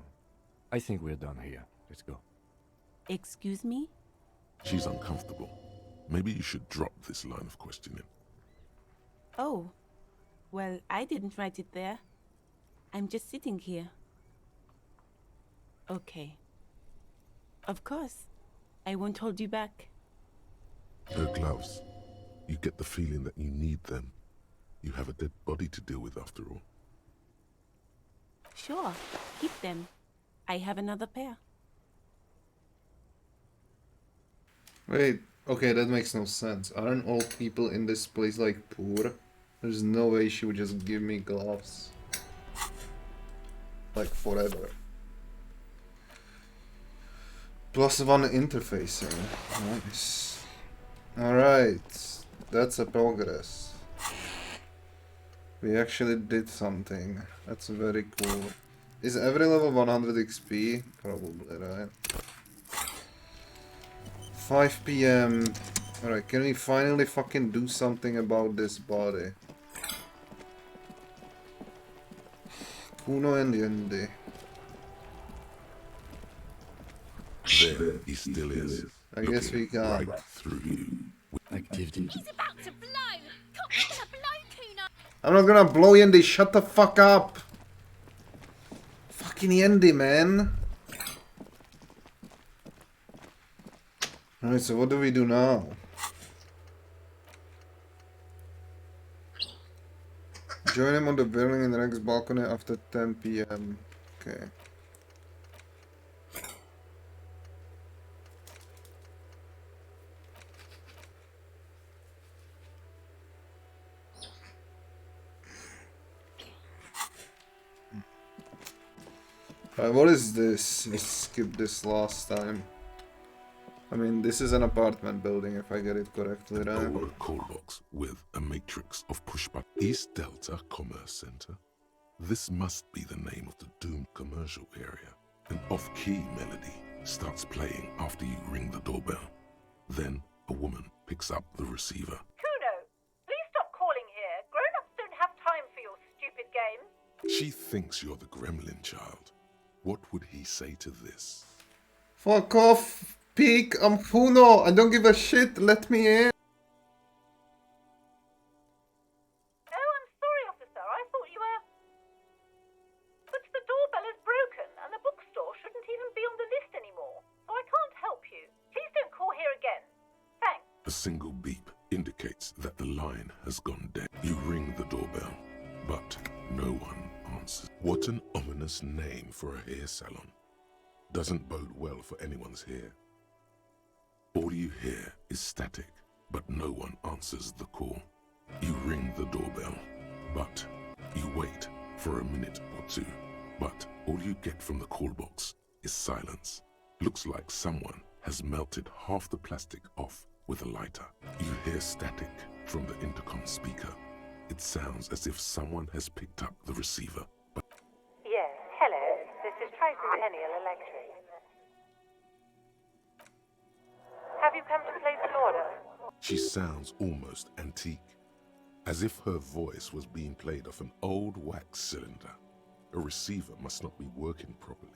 Speaker 4: I think we're done here. Let's go.
Speaker 17: Excuse me?
Speaker 2: She's uncomfortable. Maybe you should drop this line of questioning.
Speaker 17: Oh, well, I didn't write it there. I'm just sitting here. Okay. Of course. I won't hold you back.
Speaker 2: Her gloves. You get the feeling that you need them. You have a dead body to deal with after all.
Speaker 17: Sure, keep them. I have another pair.
Speaker 1: Wait, okay, that makes no sense. Aren't all people in this place like poor? There's no way she would just give me gloves. Like forever. +1 interfacing. Nice. Alright, that's a progress. We actually did something. That's very cool. Is every level 100 XP? Probably, right? 5 PM. Alright, can we finally fucking do something about this body? Kuno and Yendi.
Speaker 2: There he still is.
Speaker 1: I guess we can.
Speaker 2: Right through you.
Speaker 4: Activity.
Speaker 10: He's about to blow. Cops gonna blow, Kuno.
Speaker 1: I'm not gonna blow Yendi, shut the fuck up! Fucking Yendi, man! Alright, so what do we do now? Join him on the building in Rex balcony after 10 PM. Okay. Alright, what is this? We skipped this last time. I mean, this is an apartment building, if I get it correctly, right?
Speaker 2: A call box with a matrix of pushback. East Delta Commerce Center. This must be the name of the doomed commercial area. An off-key melody starts playing after you ring the doorbell. Then a woman picks up the receiver.
Speaker 7: Kuno, please stop calling here. Grown-ups don't have time for your stupid games.
Speaker 2: She thinks you're the gremlin child. What would he say to this?
Speaker 1: Fuck off, peek, I'm Kuno, I don't give a shit, let me in.
Speaker 7: Oh, I'm sorry, officer. I thought you were... But the doorbell is broken, and the bookstore shouldn't even be on the list anymore. So I can't help you. Please don't call here again. Thanks.
Speaker 2: A single beep indicates that the line has gone dead. You ring the doorbell, but no one answers. What an ominous name for a hair salon. Doesn't bode well for anyone's hair. All you hear is static, but no one answers the call. You ring the doorbell, but you wait for a minute or two. But all you get from the call box is silence. Looks like someone has melted half the plastic off with a lighter. You hear static from the intercom speaker. It sounds as if someone has picked up the receiver. But
Speaker 18: yes, hello. This is Tricentennial Electric. Have you come to place an order?
Speaker 2: she sounds almost antique, as if her voice was being played off an old wax cylinder. A receiver must not be working properly.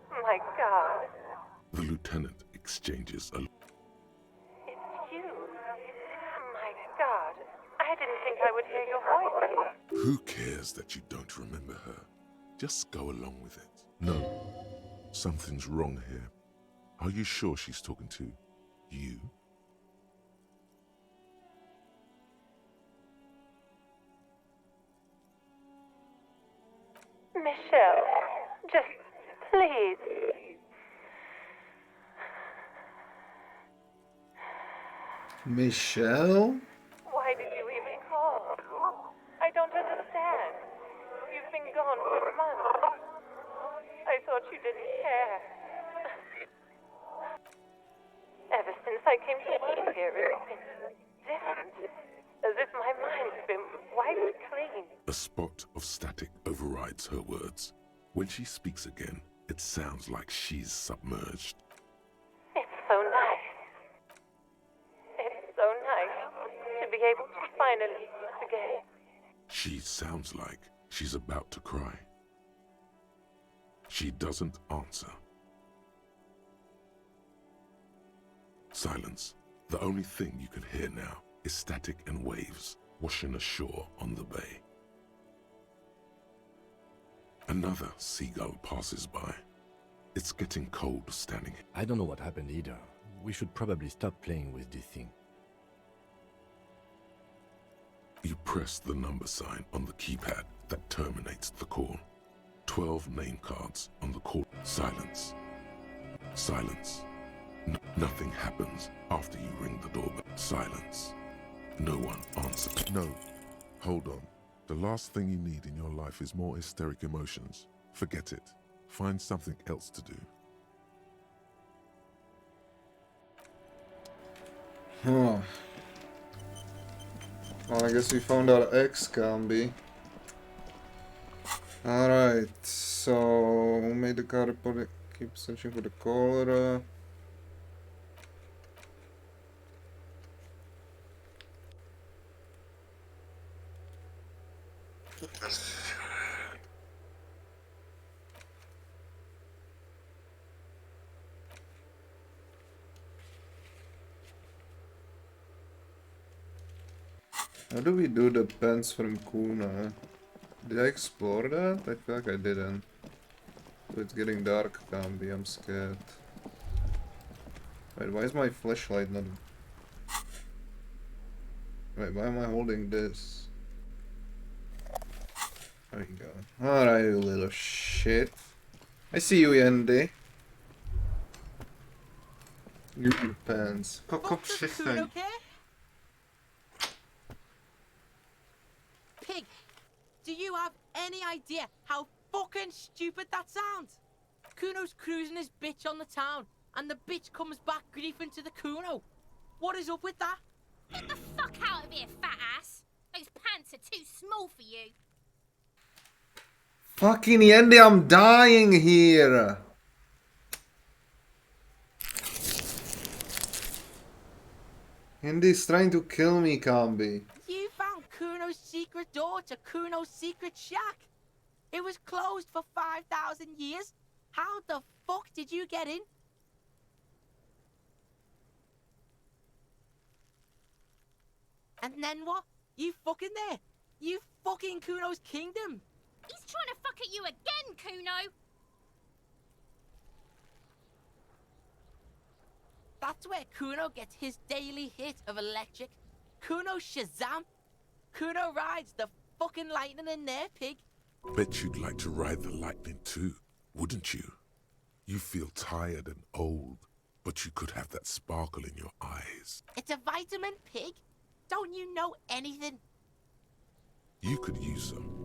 Speaker 18: My God.
Speaker 2: The lieutenant exchanges a
Speaker 18: It's you. My God. I didn't think I would hear your voice.
Speaker 2: Who cares that you don't remember her? Just go along with it. No, something's wrong here. Are you sure she's talking to you?
Speaker 18: Michelle. Just please.
Speaker 1: Michelle?
Speaker 18: Why did you even call? I don't understand. You've been gone for months. I thought you didn't care. Ever since I came to work here, it's been different. As if my mind's been wiped clean.
Speaker 2: A spot of static overrides her words. When she speaks again, it sounds like she's submerged.
Speaker 18: It's so nice. It's so nice to be able to finally meet again.
Speaker 2: She sounds like she's about to cry. She doesn't answer. Silence. The only thing you can hear now is static and waves washing ashore on the bay. Another seagull passes by. It's getting cold standing here.
Speaker 4: I don't know what happened either. We should probably stop playing with this thing.
Speaker 2: You press the number sign on the keypad that terminates the call. 12 name cards on the call. Silence. Silence. Nothing happens after you ring the doorbell. Silence. No one answers.
Speaker 19: No. Hold on. The last thing you need in your life is more hysteric emotions. Forget it. Find something else to do.
Speaker 1: Huh. Well, I guess we found our ex, Camby. Alright, so who made the car report? Keep searching for the caller. How do we do the pens from Kuna? Did I explore that? I feel like I didn't. So it's getting dark, Camby. I'm scared. Wait, why is my flashlight not... Wait, why am I holding this? There you go. Alright, you little shit. I see you, Yendi. You pants. Cock shit thing.
Speaker 13: Pig, do you have any idea how fucking stupid that sounds? Kuno's cruising his bitch on the town, and the bitch comes back griefing to the Kuno. What is up with that?
Speaker 10: Get the fuck out of here, fat ass! Those pants are too small for you.
Speaker 1: Fucking Yendi, I'm dying here. Yendi's trying to kill me, Camby.
Speaker 13: You found Kuno's secret door to Kuno's secret shack. It was closed for 5,000 years. How the fuck did you get in? And then what? You fucking there? You fucking Kuno's kingdom.
Speaker 10: He's trying to fuck at you again, Kuno!
Speaker 13: That's where Kuno gets his daily hit of electric. Kuno Shazam. Kuno rides the fucking lightning in there, pig.
Speaker 2: Bet you'd like to ride the lightning too, wouldn't you? You feel tired and old, but you could have that sparkle in your eyes.
Speaker 13: It's a vitamin, pig. Don't you know anything?
Speaker 2: You could use some.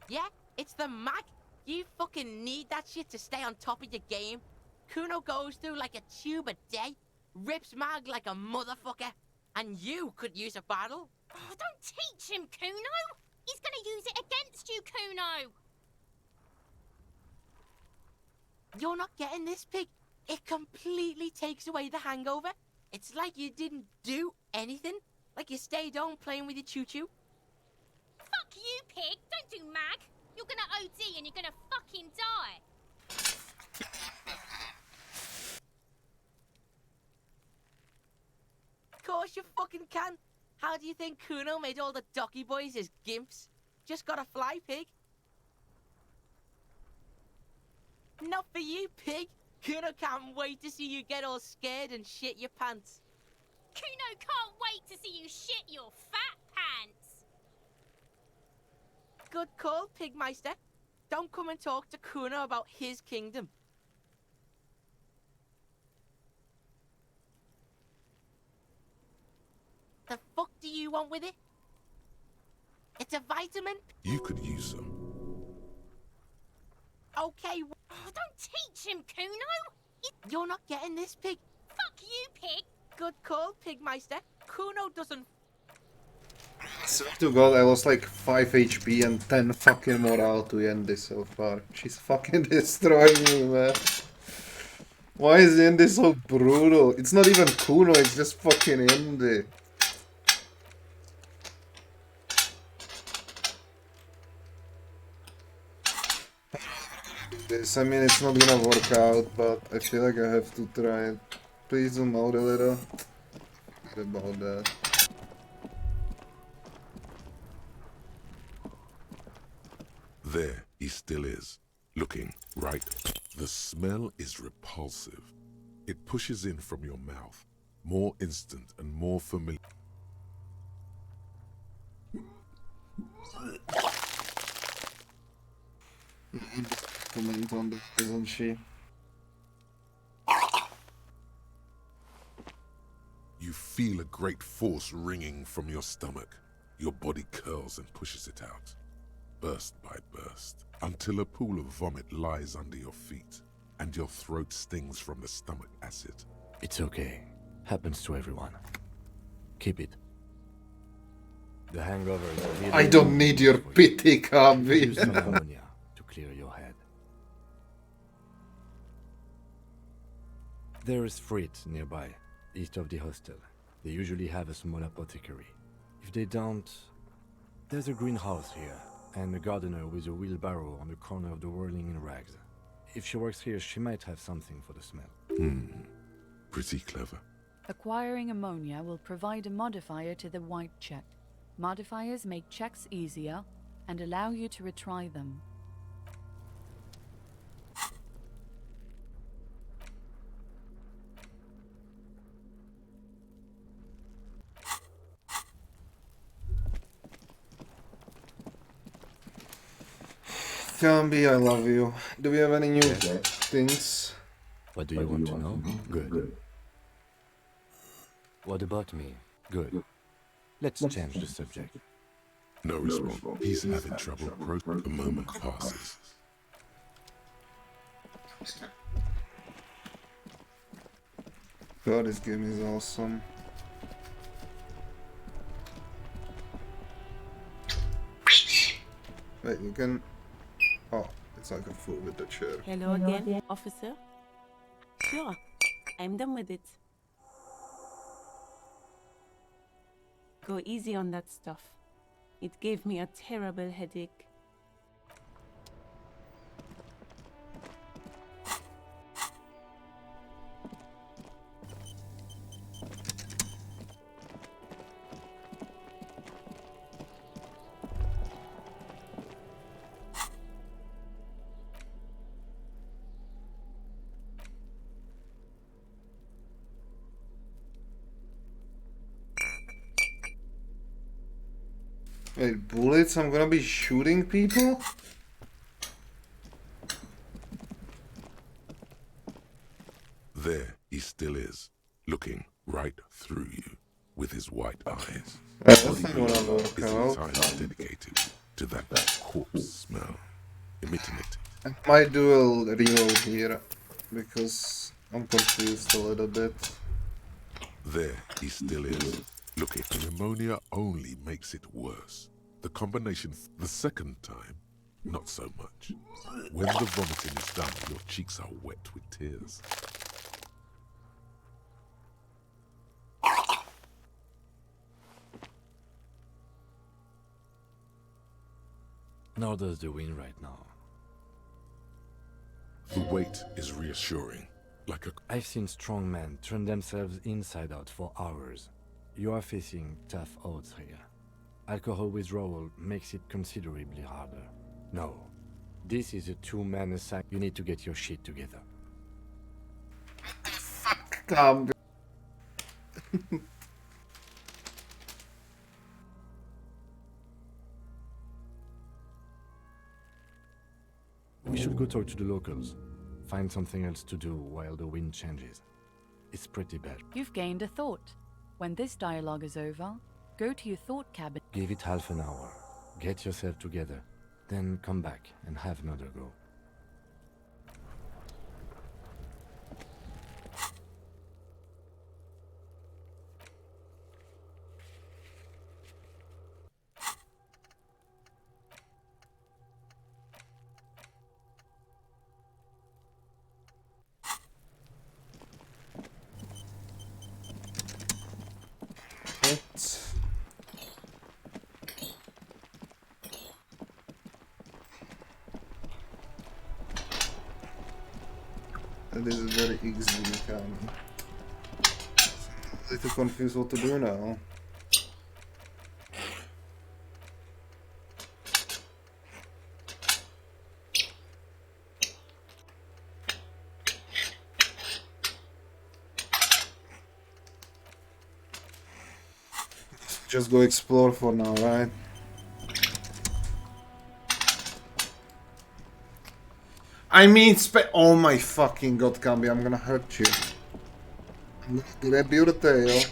Speaker 13: Yeah, it's the mag. You fucking need that shit to stay on top of your game. Kuno goes through like a tube a day, rips mag like a motherfucker, and you could use a bottle.
Speaker 10: Oh, don't teach him, Kuno! He's gonna use it against you, Kuno!
Speaker 13: You're not getting this, pig. It completely takes away the hangover. It's like you didn't do anything. Like you stayed home playing with your choo-choo.
Speaker 10: Fuck you, pig! Don't do mag! You're gonna OD and you're gonna fucking die!
Speaker 13: Of course you fucking can. How do you think Kuno made all the docky boys his gimps? Just gotta fly, pig. Not for you, pig. Kuno can't wait to see you get all scared and shit your pants.
Speaker 10: Kuno can't wait to see you shit your fat pants!
Speaker 13: Good call, Pigmeister. Don't come and talk to Kuno about his kingdom. The fuck do you want with it? It's a vitamin?
Speaker 2: You could use some.
Speaker 13: Okay, don't teach him, Kuno! You're not getting this, Pig. Fuck you, Pig! Good call, Pigmeister. Kuno doesn't...
Speaker 1: I swear to God, I lost like 5 HP and 10 fucking morale to Yendi so far. She's fucking destroying me, man. Why is Yendi so brutal? It's not even Kuno, it's just fucking Yendi. This, I mean, it's not gonna work out, but I feel like I have to try it. Please zoom out a little. Forget about that.
Speaker 2: There he still is, looking right. The smell is repulsive. It pushes in from your mouth, more instant and more familiar.
Speaker 1: Comment on that, isn't she?
Speaker 2: You feel a great force ringing from your stomach. Your body curls and pushes it out, burst by burst, until a pool of vomit lies under your feet, and your throat stings from the stomach acid.
Speaker 4: It's okay. Happens to everyone. Keep it. The hangover is...
Speaker 1: I don't need your pity, Kabi.
Speaker 4: Use some ammonia to clear your head. There is Frit nearby, east of the hostel. They usually have a small apothecary. If they don't, there's a greenhouse here, and a gardener with a wheelbarrow on the corner of the whirling in rags. If she works here, she might have something for the smell.
Speaker 2: Pretty clever.
Speaker 5: Acquiring ammonia will provide a modifier to the white check. Modifiers make checks easier and allow you to retry them.
Speaker 1: Kambi, I love you. Do we have any new things?
Speaker 4: What do you want to know? Good. What about me? Good. Let's change the subject.
Speaker 2: No response. He's having trouble. A moment passes.
Speaker 1: God, this game is awesome. Wait, you can... Oh, it's like a fool with the chair.
Speaker 17: Hello again, officer. Sure, I'm done with it. Go easy on that stuff. It gave me a terrible headache.
Speaker 1: Wait, bullets? I'm gonna be shooting people?
Speaker 2: There he still is, looking right through you with his white eyes.
Speaker 1: That's
Speaker 2: Body
Speaker 1: not what I'm
Speaker 2: glove
Speaker 1: looking
Speaker 2: is
Speaker 1: out.
Speaker 2: entirely dedicated to that corpse smell, emitting it.
Speaker 1: I might do a reload here, because I'm confused a little bit.
Speaker 2: There he still is, looking. The ammonia only makes it worse. The combination the second time, not so much. When the vomiting is done, your cheeks are wet with tears.
Speaker 4: Nor does the wind right now.
Speaker 2: The weight is reassuring, like a...
Speaker 4: I've seen strong men turn themselves inside out for hours. You are facing tough odds here. Alcohol withdrawal makes it considerably harder. No, this is a two-man assignment. You need to get your shit together.
Speaker 1: Come.
Speaker 4: We should go talk to the locals. Find something else to do while the wind changes. It's pretty bad.
Speaker 5: You've gained a thought. When this dialogue is over, go to your thought cabin.
Speaker 4: Give it half an hour. Get yourself together. Then come back and have another go.
Speaker 1: This is very easy, I'm a little confused what to do now. Just go explore for now, right? I mean, oh my fucking god, Cambi, I'm gonna hurt you. I'm gonna grab your tail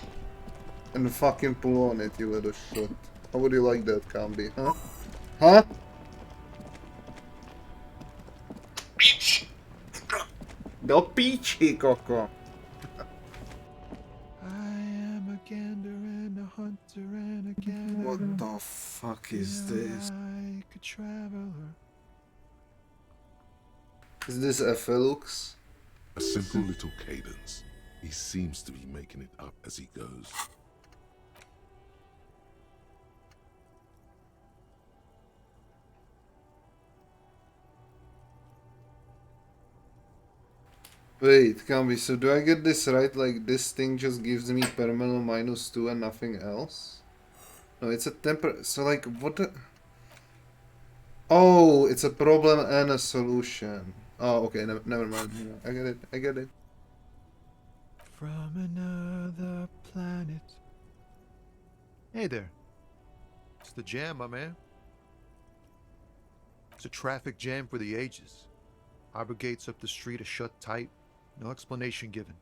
Speaker 1: and fucking pull on it, you little shit. How would you like that, Cambi, huh? Huh? Peach! No peachy, Coco. What the fuck is this? Is this a Felix?
Speaker 2: A simple little cadence. He seems to be making it up as he goes.
Speaker 1: Wait, Cambi, so do I get this right? Like, this thing just gives me permanent -2 and nothing else? No, it's a temper. So, like, what the. Oh, it's a problem and a solution. Oh, okay, never mind. I get it, I get it.
Speaker 20: From another planet. Hey there. It's the jam, my man. It's a traffic jam for the ages. Harbor gates up the street are shut tight. No explanation given.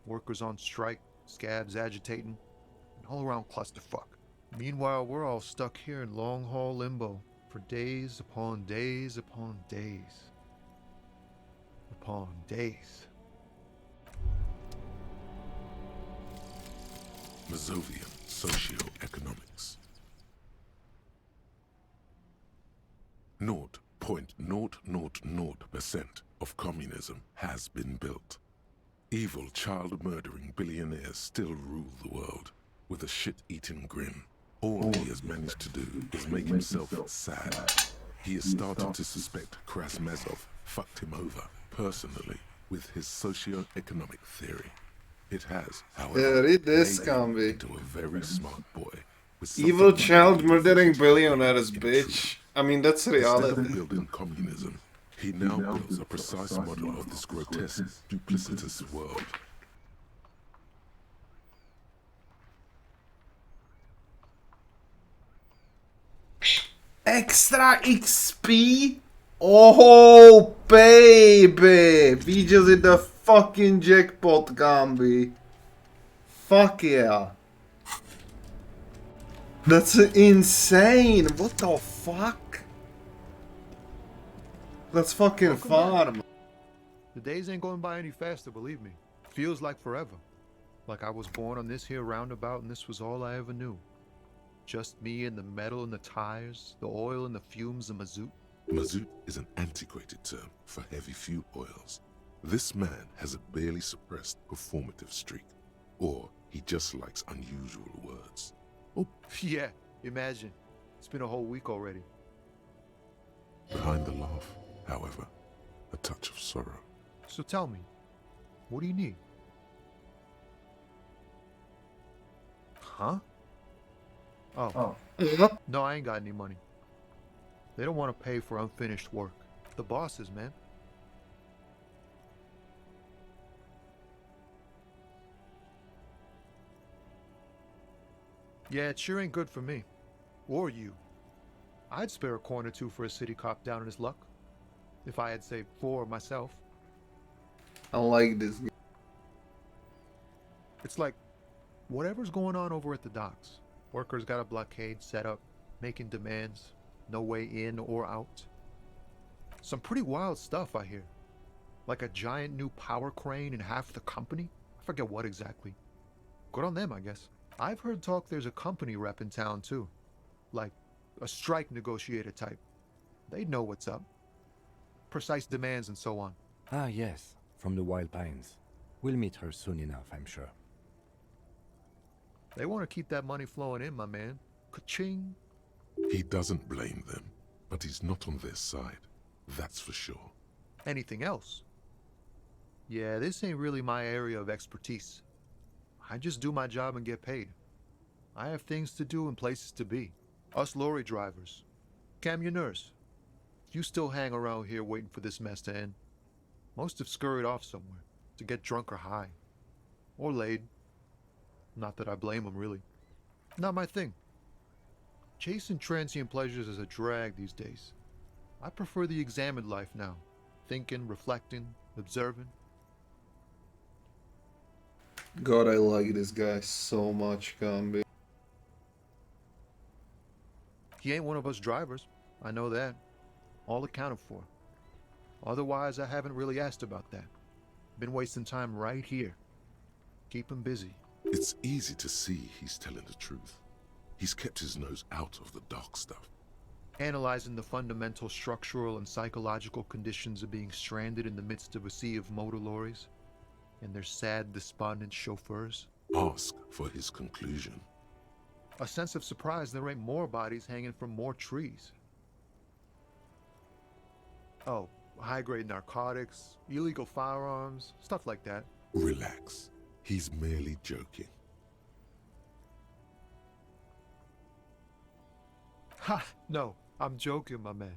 Speaker 20: Workers on strike, scabs agitating, an all-around clusterfuck. Meanwhile, we're all stuck here in long-haul limbo for days upon days upon days. Upon days.
Speaker 2: Mazovian Socioeconomics. 0.000% of communism has been built. Evil child-murdering billionaires still rule the world with a shit-eating grin. All he has managed to do is make himself sad. He has started to suspect Krasmezov fucked him over personally with his socio-economic theory. It has, however,
Speaker 1: Yeah, read this,
Speaker 2: made him
Speaker 1: Cambi.
Speaker 2: into a very smart boy. With
Speaker 1: Evil
Speaker 2: something
Speaker 1: child murdering billionaires, bitch. I mean, that's
Speaker 2: Instead
Speaker 1: reality.
Speaker 2: of building communism, he now builds a precise model of this grotesque, duplicitous world.
Speaker 1: Extra XP? Oh, baby! We just hit the fucking jackpot, Cambi. Fuck yeah. That's insane! What the fuck? Let's fucking farm.
Speaker 20: The days ain't going by any faster, believe me. Feels like forever. Like I was born on this here roundabout and this was all I ever knew. Just me and the metal and the tires, the oil and the fumes of mazout.
Speaker 2: Mazout is an antiquated term for heavy fuel oils. This man has a barely suppressed performative streak, or he just likes unusual words.
Speaker 20: Oh, yeah, imagine. It's been a whole week already.
Speaker 2: Behind the laugh, however, a touch of sorrow.
Speaker 20: So tell me, what do you need? Huh? Oh. No, I ain't got any money. They don't want to pay for unfinished work. The bosses, man. Yeah, it sure ain't good for me. Or you. I'd spare a coin or two for a city cop down in his luck. if I had saved 4 myself.
Speaker 1: I like this.
Speaker 20: It's like, whatever's going on over at the docks. Workers got a blockade set up, making demands, no way in or out. Some pretty wild stuff, I hear. Like a giant new power crane in half the company? I forget what exactly. Good on them, I guess. I've heard talk there's a company rep in town, too. Like, a strike negotiator type. They'd know what's up. Precise demands and so on.
Speaker 4: Ah, yes, from the Wild Pines. We'll meet her soon enough, I'm sure.
Speaker 20: They want to keep that money flowing in, my man. Ka-ching.
Speaker 2: He doesn't blame them, but he's not on their side. That's for sure.
Speaker 20: Anything else? Yeah, this ain't really my area of expertise. I just do my job and get paid. I have things to do and places to be. Us lorry drivers. Camionneurs. You still hang around here waiting for this mess to end. Most have scurried off somewhere to get drunk or high. Or laid. Not that I blame them, really. Not my thing. Chasing transient pleasures is a drag these days. I prefer the examined life now. Thinking, reflecting, observing.
Speaker 1: God, I like this guy so much, Gambi.
Speaker 20: He ain't one of us drivers. I know that. All accounted for. Otherwise, I haven't really asked about that. Been wasting time right here. Keep him busy.
Speaker 2: It's easy to see he's telling the truth. He's kept his nose out of the dark stuff.
Speaker 20: Analyzing the fundamental structural and psychological conditions of being stranded in the midst of a sea of motor lorries and their sad, despondent chauffeurs.
Speaker 2: Ask for his conclusion.
Speaker 20: A sense of surprise there ain't more bodies hanging from more trees. Oh, high-grade narcotics, illegal firearms, stuff like that.
Speaker 2: Relax. He's merely joking.
Speaker 20: Ha! No, I'm joking, my man.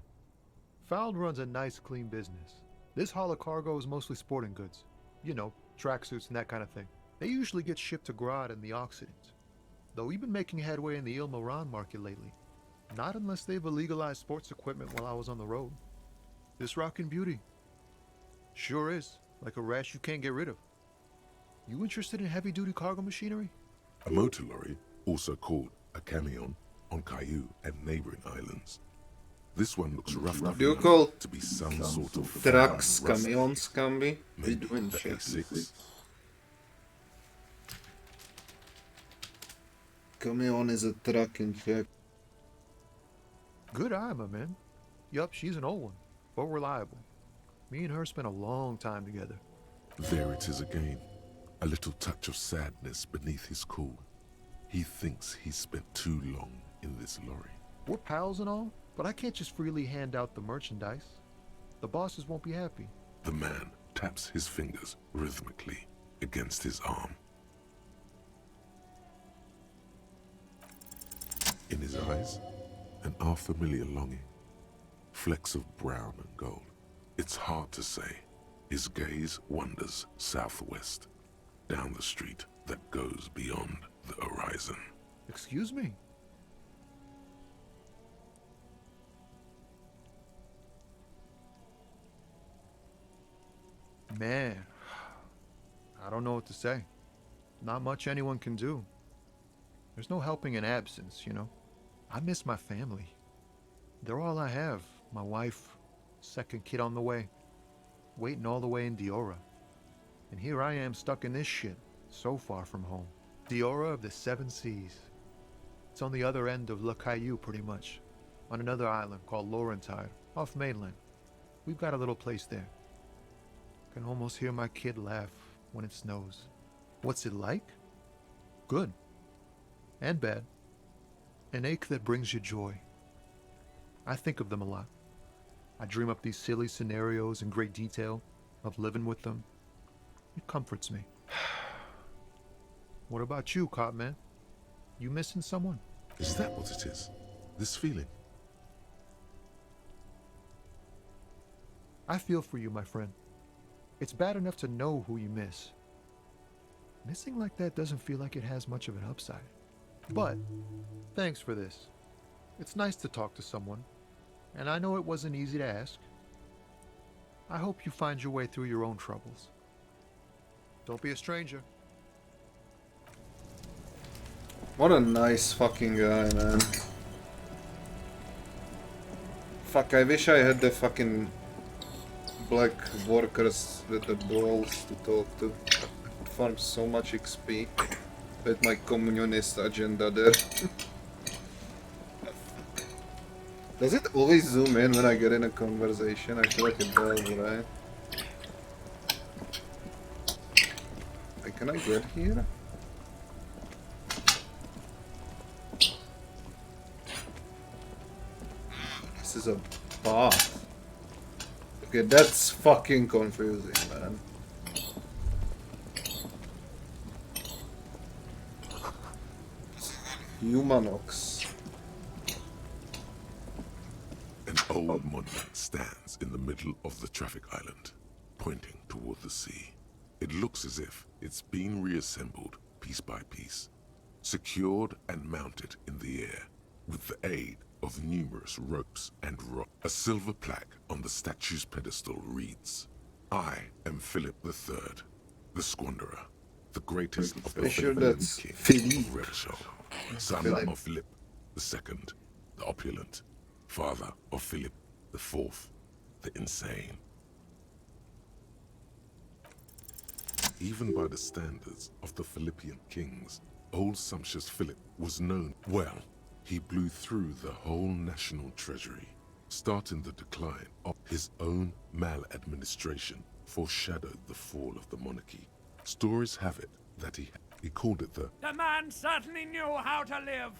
Speaker 20: Found runs a nice, clean business. This haul of cargo is mostly sporting goods. You know, tracksuits and that kind of thing. They usually get shipped to Grad in the Occident. Though we've been making headway in the Il-Moran market lately. Not unless they've illegalized sports equipment while I was on the road. This rockin' beauty. Sure is. Like a rash you can't get rid of. You interested in heavy-duty cargo machinery?
Speaker 2: A motor lorry, also called a camion, on Caillou and neighboring islands. This one looks rough enough
Speaker 1: Do you call
Speaker 2: to be some sort of
Speaker 1: trucks
Speaker 2: rusty.
Speaker 1: camions, Gambi?
Speaker 2: Maybe the A6.
Speaker 1: Camion is a truck in Czech.
Speaker 20: Good eye, my man. Yup, she's an old one, but reliable. Me and her spent a long time together.
Speaker 2: There it is again. A little touch of sadness beneath his cool. He thinks he's spent too long in this lorry.
Speaker 20: We're pals and all, but I can't just freely hand out the merchandise. The bosses won't be happy.
Speaker 2: The man taps his fingers rhythmically against his arm. In his eyes, an unfamiliar longing. Flecks of brown and gold. It's hard to say. His gaze wanders southwest, down the street that goes beyond the horizon.
Speaker 20: Excuse me? Man, I don't know what to say. Not much anyone can do. There's no helping in absence, you know. I miss my family. They're all I have. My wife, second kid on the way, waiting all the way in Diora. And here I am stuck in this shit, so far from home. Diora of the Seven Seas. It's on the other end of Le Caillou, pretty much, on another island called Laurentide, off mainland. We've got a little place there. Can almost hear my kid laugh when it snows. What's it like? Good. And bad. An ache that brings you joy. I think of them a lot. I dream up these silly scenarios in great detail of living with them. It comforts me. What about you, Cop Man? You missing someone?
Speaker 2: Is that what it is? This feeling?
Speaker 20: I feel for you, my friend. It's bad enough to know who you miss. Missing like that doesn't feel like it has much of an upside. But, thanks for this. It's nice to talk to someone, and I know it wasn't easy to ask. I hope you find your way through your own troubles. Don't be a stranger.
Speaker 1: What a nice fucking guy, man. Fuck, I wish I had the fucking black workers with the balls to talk to. I'd farm so much XP with my communist agenda there. Does it always zoom in when I get in a conversation? I feel like it does, right? Like, can I get here? This is a bath. Okay, that's fucking confusing, man. Humanox.
Speaker 2: An old monument stands in the middle of the traffic island, pointing toward the sea. It looks as if it's been reassembled piece by piece, secured and mounted in the air with the aid of numerous ropes and rods. A silver plaque on the statue's pedestal reads, "I am Philip III, the Squanderer, the greatest of the Philippine kings of Revachol, son of Philip II, the opulent, father of Philip IV, the insane." Even by the standards of the Philippian kings, old sumptuous Philip was known well. He blew through the whole national treasury, starting the decline of his own maladministration foreshadowed the fall of the monarchy. Stories have it that he called it the
Speaker 21: man certainly knew how to live.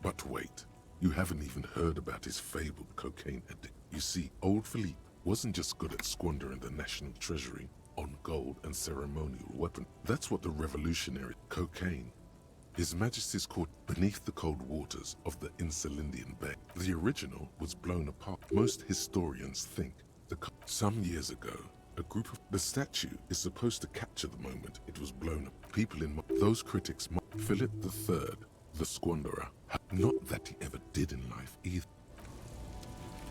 Speaker 2: But wait, you haven't even heard about his fabled cocaine addiction. You see, old Philippe wasn't just good at squandering the national treasury on gold and ceremonial weapons. That's what the revolutionary cocaine. His Majesty's caught beneath the cold waters of the Insulindian Bay. The original was blown apart. Most historians think some years ago, a group of the statue is supposed to capture the moment it was blown up. People in those critics, Philip III, the Squanderer, not that he ever did in life either.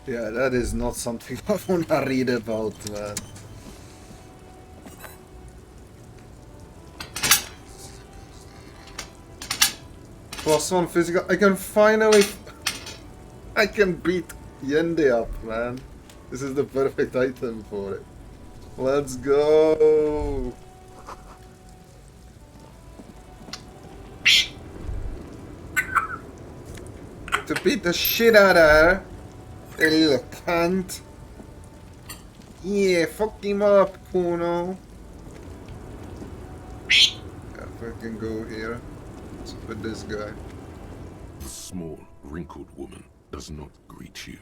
Speaker 1: Yeah, that is not something I want to read about, man. +1 physical. I can finally... I can beat Yende up, man. This is the perfect item for it. Let's go! To beat the shit out of her. You little cunt. Yeah, fuck him up, Kuno. Gotta fucking go here. What's up with this guy?
Speaker 2: The small, wrinkled woman does not greet you.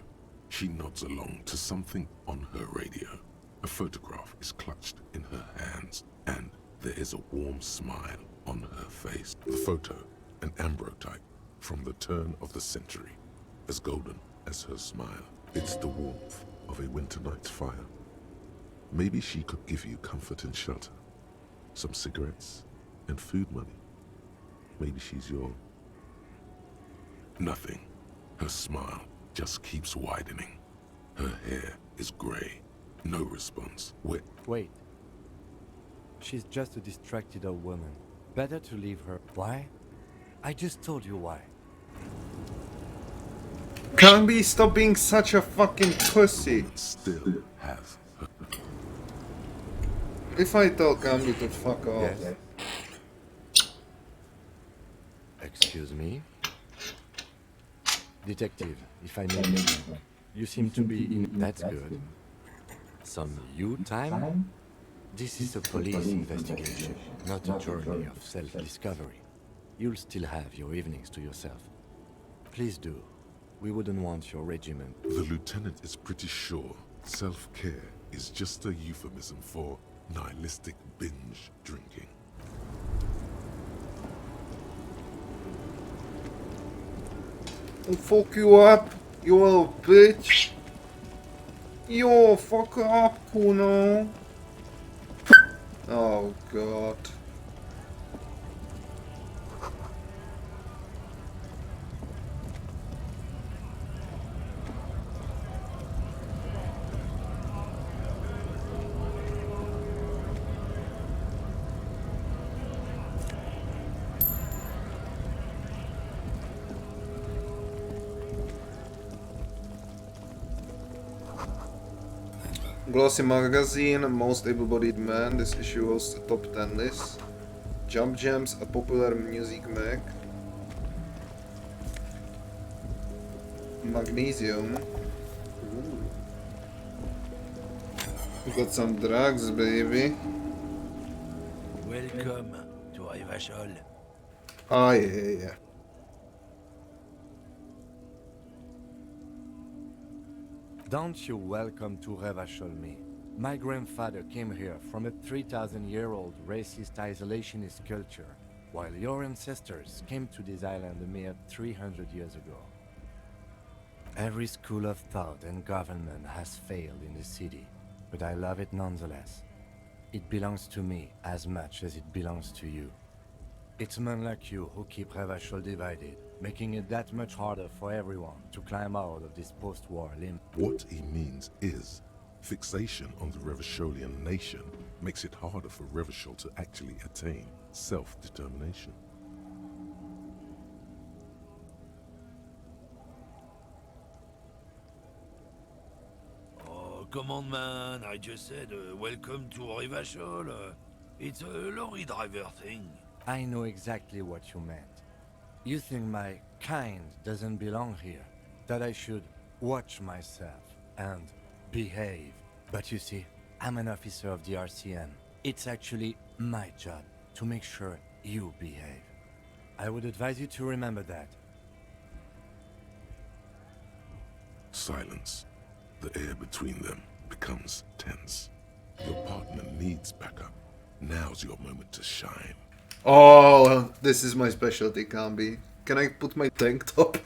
Speaker 2: She nods along to something on her radio. A photograph is clutched in her hands, and there is a warm smile on her face. The photo, an ambrotype from the turn of the century, as golden as her smile. It's the warmth of a winter night's fire. Maybe she could give you comfort and shelter, some cigarettes and food money. Maybe she's your... Nothing. Her smile just keeps widening. Her hair is grey. No response.
Speaker 4: Wait. She's just a distracted old woman. Better to leave her. Why? I just told you why.
Speaker 1: Kambi, stop being such a fucking pussy.
Speaker 2: Still has her.
Speaker 1: If I tell Kambi to fuck off.
Speaker 4: Yes. Excuse me? Detective, if I may, you seem to be in... That's good. Some you time? This is a police investigation, not a journey of self-discovery. You'll still have your evenings to yourself. Please do. We wouldn't want your regiment.
Speaker 2: The lieutenant is pretty sure self-care is just a euphemism for nihilistic binge drinking.
Speaker 1: I'll fuck you up, you little bitch. Yo, fuck up, Kuno. Oh god. Glossy magazine, most able-bodied man. This issue was the top 10 list. Jump Jams, a popular music mag. Magnesium. Ooh. We got some drugs, baby.
Speaker 14: Welcome to Revachol.
Speaker 1: Ah, yeah.
Speaker 4: Don't you welcome to Revachol me. My grandfather came here from a 3,000-year-old racist isolationist culture, while your ancestors came to this island a mere 300 years ago. Every school of thought and government has failed in the city, but I love it nonetheless. It belongs to me as much as it belongs to you. It's men like you who keep Revachol divided, making it that much harder for everyone to climb out of this post-war limbo.
Speaker 2: What he means is, fixation on the Revacholian nation makes it harder for Revachol to actually attain self-determination.
Speaker 14: Oh, come on, man. I just said, welcome to Revachol. It's a lorry driver thing.
Speaker 4: I know exactly what you meant. You think my kind doesn't belong here, that I should watch myself and behave. But you see, I'm an officer of the RCM. It's actually my job to make sure you behave. I would advise you to remember that.
Speaker 2: Silence. The air between them becomes tense. Your partner needs backup. Now's your moment to shine.
Speaker 1: Oh, this is my specialty, Cambi. Can I put my tank top?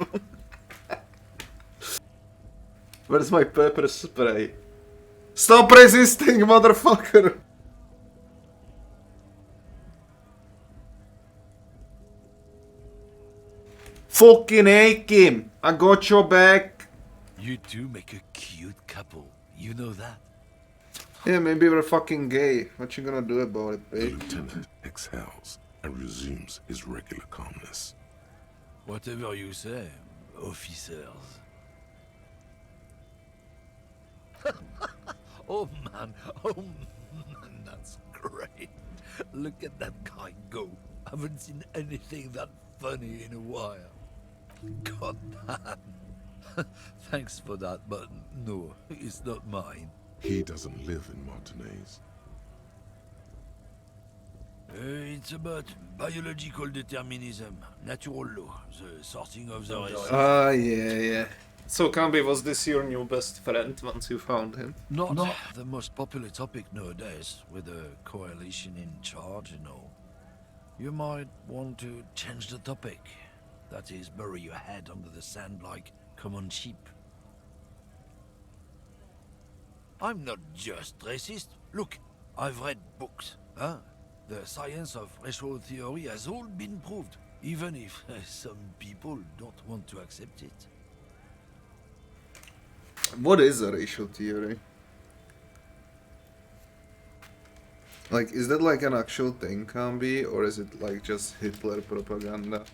Speaker 1: Where's my pepper spray? Stop resisting, motherfucker! Fucking Akim! I got your back!
Speaker 14: You two make a cute couple. You know that?
Speaker 1: Yeah, maybe we're fucking gay. What you gonna do about it,
Speaker 2: The
Speaker 1: babe?
Speaker 2: lieutenant exhales and resumes his regular calmness.
Speaker 14: Whatever you say, officers. Oh man, that's great. Look at that guy go. Haven't seen anything that funny in a while. God damn. Thanks for that, but no, it's not mine.
Speaker 2: He doesn't live in Martinez.
Speaker 14: It's about biological determinism, natural law, the sorting of the races.
Speaker 1: Ah, yeah. So, Cambi, was this your new best friend once you found him?
Speaker 14: Not the most popular topic nowadays, with the coalition in charge and all. You might want to change the topic. That is, bury your head under the sand like common sheep. I'm not just racist. Look, I've read books, huh? The science of racial theory has all been proved, even if some people don't want to accept it.
Speaker 1: What is a racial theory? Like, is that like an actual thing, Cambi, or is it like just Hitler propaganda?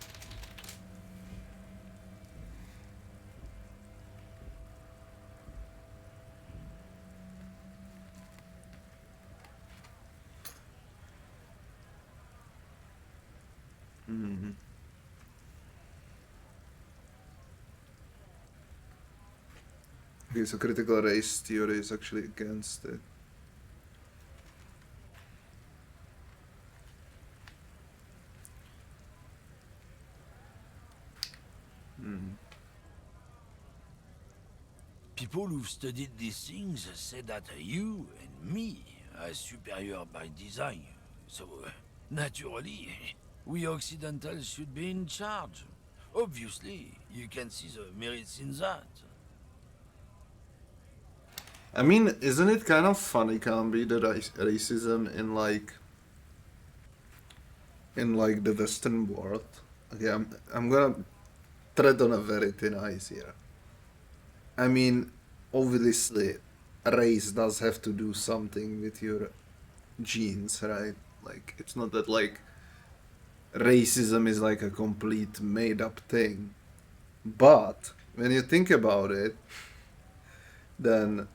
Speaker 1: Hmm. Okay, so critical race theory is actually against it.
Speaker 14: People who've studied these things say that you and me are superior by design. So, naturally, we Occidentals should be in charge. Obviously, you can see the merits in that.
Speaker 1: I mean, isn't it kind of funny, Cambi, the racism in the Western world? Okay, I'm gonna tread on a very thin ice here. I mean, obviously, race does have to do something with your genes, right? Like, it's not that, like, racism is like a complete made-up thing. But, when you think about it, then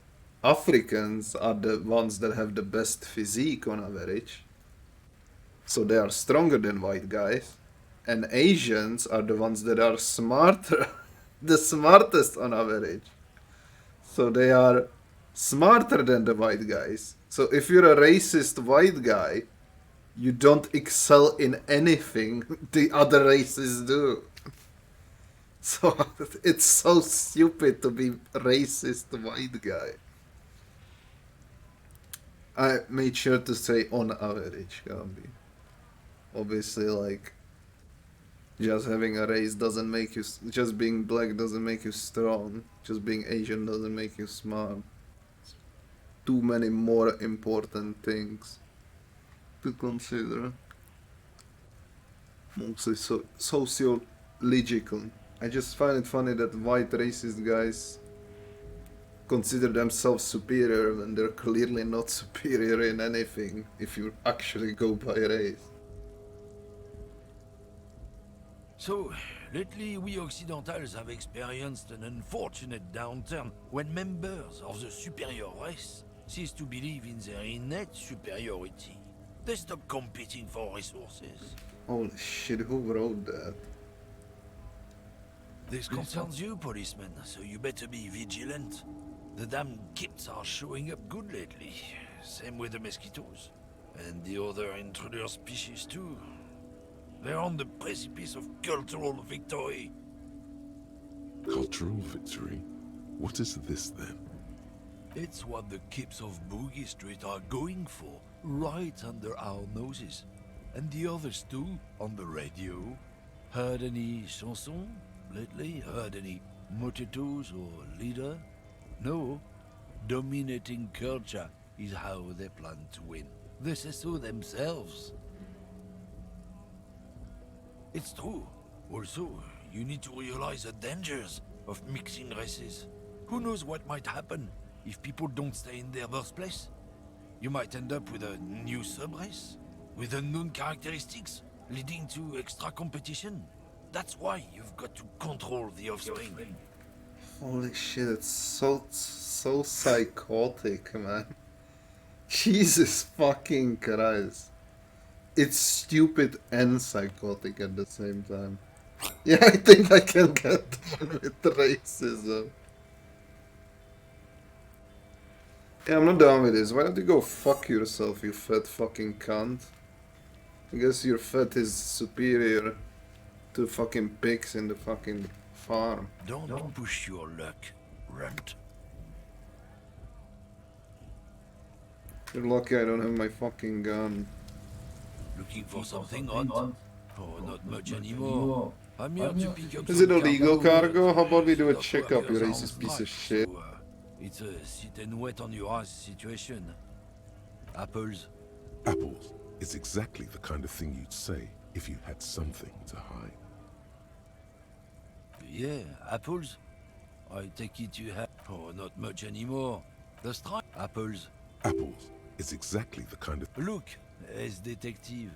Speaker 1: Africans are the ones that have the best physique on average. So they are stronger than white guys. And Asians are the ones that are smarter, the smartest on average. So they are smarter than the white guys. So if you're a racist white guy, you don't excel in anything the other races do. So it's so stupid to be racist white guy. I made sure to say on average, Gambi. Obviously, like, just having a race doesn't make you, just being black doesn't make you strong. Just being Asian doesn't make you smart. Too many more important things to consider. Mostly sociological. I just find it funny that white racist guys consider themselves superior when they're clearly not superior in anything if you actually go by race.
Speaker 8: So, lately we Occidentals have experienced an unfortunate downturn when members of the superior race cease to believe in their innate superiority. They stop competing for resources.
Speaker 1: Holy shit, who wrote that?
Speaker 8: This concerns you, policeman, so you better be vigilant. The damn kids are showing up good lately. Same with the mosquitoes. And the other intruder species too. They're on the precipice of cultural victory.
Speaker 2: Cultural victory? What is this then?
Speaker 8: It's what the kids of Boogie Street are going for, right under our noses. And the others too, on the radio. Heard any chansons lately? Heard any motetos or leader? No. Dominating culture is how they plan to win. They say so themselves. It's true. Also, you need to realize the dangers of mixing races. Who knows what might happen if people don't stay in their birthplace? You might end up with a new sub-race, with unknown characteristics, leading to extra competition. That's why you've got to control the offspring.
Speaker 1: Holy shit, it's so psychotic, man. Jesus fucking Christ. It's stupid and psychotic at the same time. Yeah, I think I can get done with racism. Yeah, I'm not done with this. Why don't you go fuck yourself, you fat fucking cunt? I guess your fat is superior to fucking pigs in the fucking farm.
Speaker 8: Don't push your luck, runt.
Speaker 1: You're lucky I don't have my fucking gun.
Speaker 8: Looking for something, Runt? Oh, not much anymore. I'm here to pick up
Speaker 1: Is it
Speaker 8: some
Speaker 1: illegal cargo? How about we do a
Speaker 8: Stuff
Speaker 1: checkup, you
Speaker 8: workers
Speaker 1: racist
Speaker 8: on
Speaker 1: piece of
Speaker 8: strike,
Speaker 1: shit?
Speaker 8: so, it's a sit and wait on your ass situation. Apples?
Speaker 2: Apples is exactly the kind of thing you'd say if you had something to hide.
Speaker 8: Yeah, apples? I take it you have... Oh, not much anymore. The strike... Apples?
Speaker 2: Apples is exactly the kind of...
Speaker 8: Look, as detective.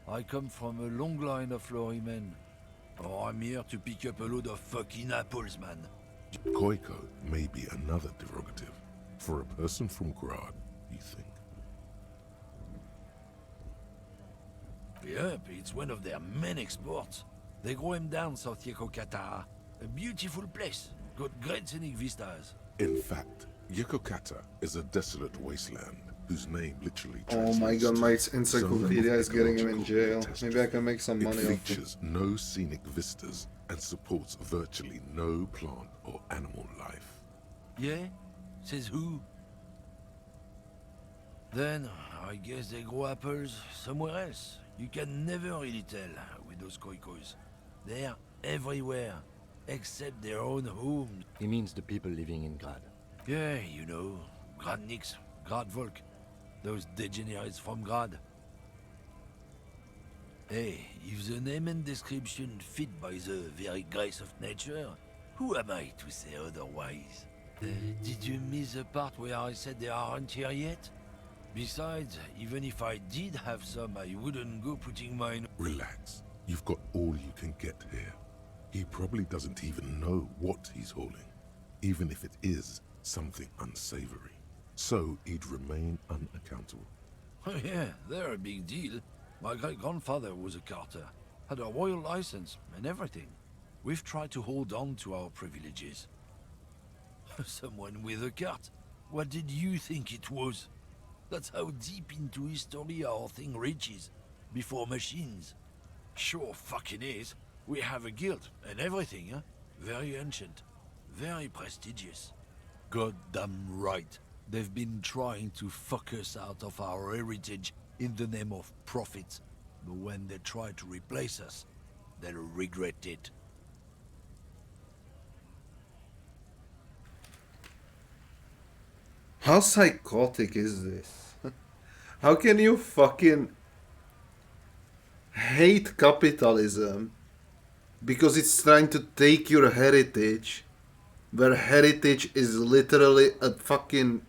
Speaker 8: I come from a long line of lorrymen. Oh, I'm here to pick up a load of fucking apples, man.
Speaker 2: Koiko may be another derogative. For a person from Grad, you think?
Speaker 8: Yep, it's one of their main exports. They grow them down south Yekokata. A beautiful place. Got great scenic vistas.
Speaker 2: In fact, Yekokata is a desolate wasteland whose name literally
Speaker 1: Oh my god, my encyclopedia is getting him in jail. Maybe I can make some money
Speaker 2: it
Speaker 1: off it.
Speaker 2: features no scenic vistas and supports virtually no plant or animal life.
Speaker 8: Yeah? Says who? Then, I guess they grow apples somewhere else. You can never really tell with those koikos. They're everywhere, except their own homes.
Speaker 4: He means the people living in Grad.
Speaker 8: Yeah, you know, Gradniks, Gradvolk, those degenerates from Grad. Hey, if the name and description fit by the very grace of nature, who am I to say otherwise? Did you miss the part where I said they aren't here yet? Besides, even if I did have some, I wouldn't go putting mine...
Speaker 2: Relax. You've got all you can get here. He probably doesn't even know what he's hauling. Even if it is something unsavory. So he'd remain unaccountable.
Speaker 8: Oh yeah, they're a big deal. My great-grandfather was a carter, had a royal license and everything. We've tried to hold on to our privileges. Someone with a cart. What did you think it was? That's how deep into history our thing reaches. Before machines. Sure fucking is. We have a guild and everything, huh? Very ancient. Very prestigious. Goddamn right. They've been trying to fuck us out of our heritage in the name of profit. But when they try to replace us, they'll regret it.
Speaker 1: How psychotic is this? How can you fucking hate capitalism because it's trying to take your heritage, where heritage is literally a fucking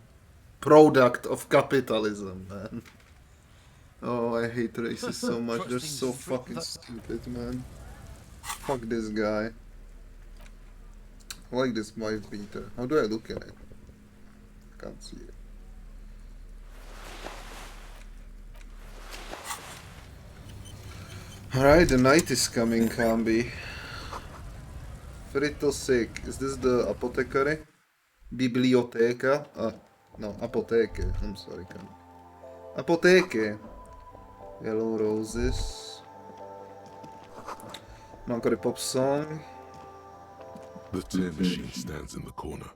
Speaker 1: product of capitalism, man. Oh, I hate racists so much. They're so fucking stupid, man. Fuck this guy. I like this wife beater. How do I look at it? I can't see it. Alright, the night is coming, Kambi. Fritto sick. Is this the apothecary? Biblioteca? No, apotheke. I'm sorry, Kambi. Apotheke. Yellow roses. Mancare pop song.
Speaker 2: The tear machine stands in the corner.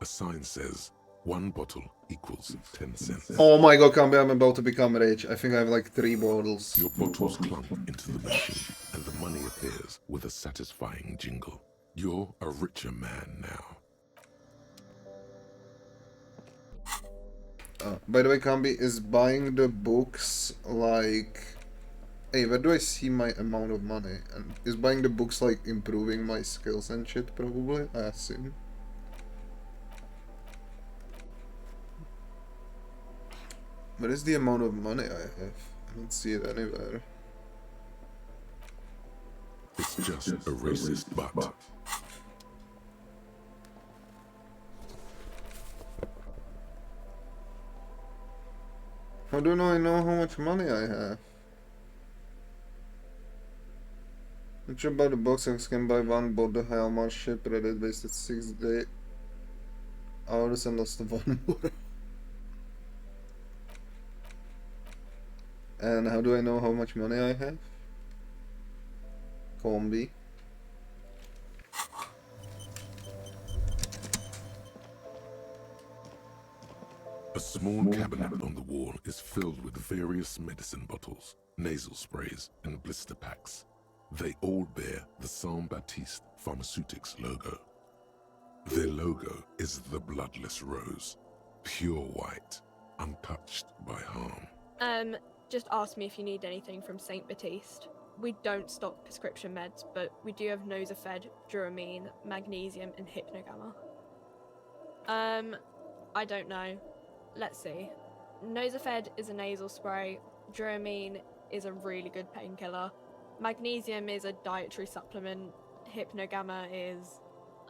Speaker 2: A sign says, 1 bottle equals 10 cents.
Speaker 1: Oh my god, Kambi, I'm about to become rich. I think I have like 3 bottles.
Speaker 2: Your bottles clunk into the machine, and the money appears with a satisfying jingle. You're a richer man now.
Speaker 1: By the way, Kambi, is buying the books like... Hey, where do I see my amount of money? And is buying the books like improving my skills and shit, probably? I assume. What is the amount of money I have? I don't see it anywhere.
Speaker 2: It's just a racist but.
Speaker 1: How do I know how much money I have? I should buy the box, I can buy 1 bottle, how much ship Reddit wasted 6 hours and lost 1 more. And how do I know how much money I have? Combi.
Speaker 2: A small cabinet on the wall is filled with various medicine bottles, nasal sprays, and blister packs. They all bear the Saint Baptiste Pharmaceutics logo. Their logo is the bloodless rose, pure white, untouched by harm.
Speaker 6: Just ask me if you need anything from St. Baptiste. We don't stock prescription meds, but we do have Nosafed, Duramine, Magnesium, and Hypnogamma. I don't know. Let's see. Nosafed is a nasal spray, Duramine is a really good painkiller, Magnesium is a dietary supplement, Hypnogamma is...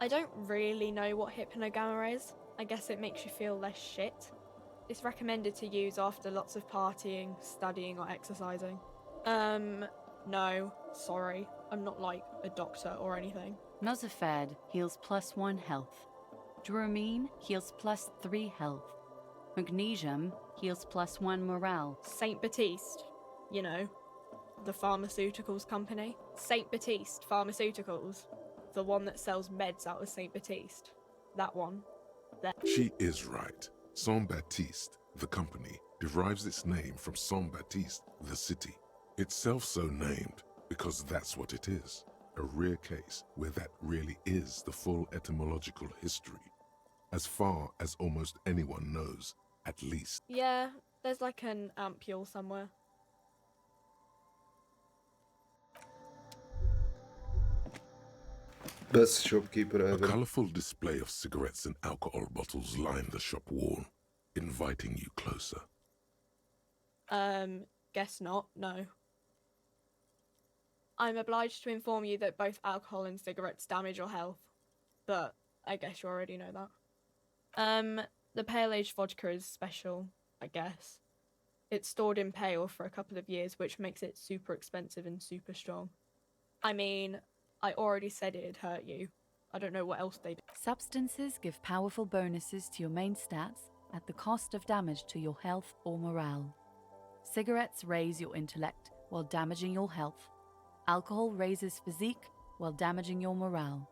Speaker 6: I don't really know what Hypnogamma is. I guess it makes you feel less shit. It's recommended to use after lots of partying, studying, or exercising. No, sorry. I'm not like a doctor or anything.
Speaker 5: Nosafed heals +1 health. Duramine heals +3 health. Magnesium heals +1 morale.
Speaker 6: St. Baptiste, you know, the pharmaceuticals company. St. Baptiste Pharmaceuticals, the one that sells meds out of St. Baptiste. That one. There.
Speaker 2: She is right. Saint Baptiste, the company, derives its name from Saint Baptiste, the city. Itself so named because that's what it is. A rare case where that really is the full etymological history. As far as almost anyone knows, at least.
Speaker 6: Yeah, there's like an ampule somewhere.
Speaker 1: Best shopkeeper
Speaker 2: A
Speaker 1: ever.
Speaker 2: colorful display of cigarettes and alcohol bottles line the shop wall, inviting you closer.
Speaker 6: Guess not, no. I'm obliged to inform you that both alcohol and cigarettes damage your health, but I guess you already know that. The Pale Age vodka is special, I guess. It's stored in pale for a couple of years, which makes it super expensive and super strong. I mean, I already said it'd hurt you. I don't know what else they do.
Speaker 5: Substances give powerful bonuses to your main stats at the cost of damage to your health or morale. Cigarettes raise your intellect while damaging your health. Alcohol raises physique while damaging your morale.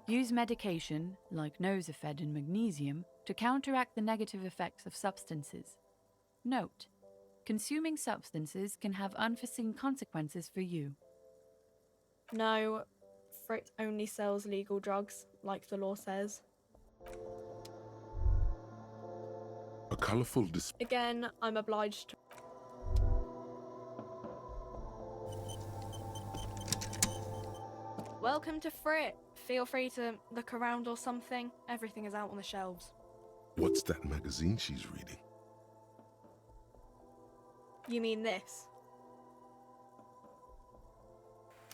Speaker 5: Use medication, like Nosafed and magnesium, to counteract the negative effects of substances. Note: consuming substances can have unforeseen consequences for you.
Speaker 6: No, Frit only sells legal drugs, like the law says.
Speaker 2: A colourful display.
Speaker 6: Again, I'm obliged to. Welcome to Frit. Feel free to look around or something. Everything is out on the shelves.
Speaker 2: What's that magazine she's reading?
Speaker 6: You mean this?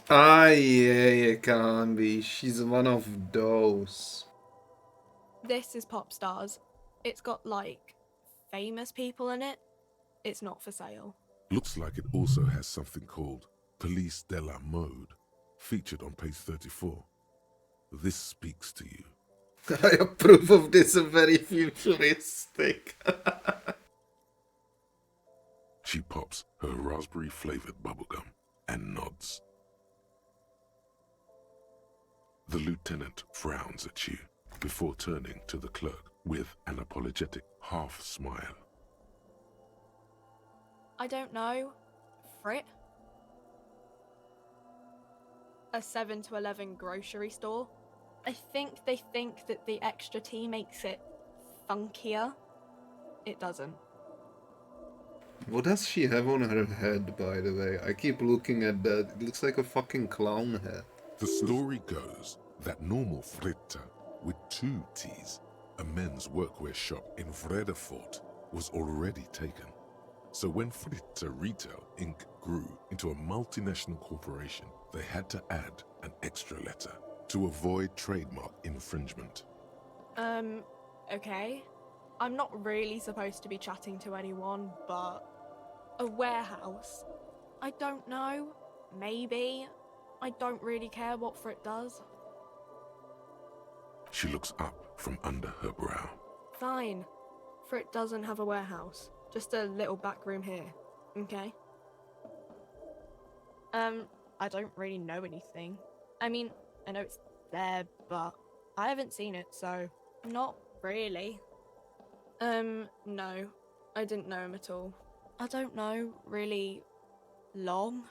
Speaker 1: Ah, yeah, it can be. She's one of those.
Speaker 6: This is Pop Stars. It's got, like, famous people in it. It's not for sale.
Speaker 2: Looks like it also has something called Police de la Mode, featured on page 34. This speaks to you.
Speaker 1: I approve of this, very futuristic.
Speaker 2: She pops her raspberry-flavored bubblegum and nods. The lieutenant frowns at you before turning to the clerk with an apologetic half-smile.
Speaker 6: I don't know. Frit? A 7 to 11 grocery store? I think they think that the extra tea makes it funkier. It doesn't.
Speaker 1: What does she have on her head, by the way? I keep looking at that. It looks like a fucking clown head.
Speaker 2: The story goes that normal Fritta, with 2 T's, a men's workwear shop in Vredefort, was already taken. So when Fritta Retail Inc. grew into a multinational corporation, they had to add an extra letter to avoid trademark infringement.
Speaker 6: Okay. I'm not really supposed to be chatting to anyone, but a warehouse? I don't know. Maybe. I don't really care what Frit does.
Speaker 2: She looks up from under her brow.
Speaker 6: Fine. Frit doesn't have a warehouse. Just a little back room here. Okay? I don't really know anything. I mean, I know it's there, but I haven't seen it, so not really. No. I didn't know him at all. I don't know really long.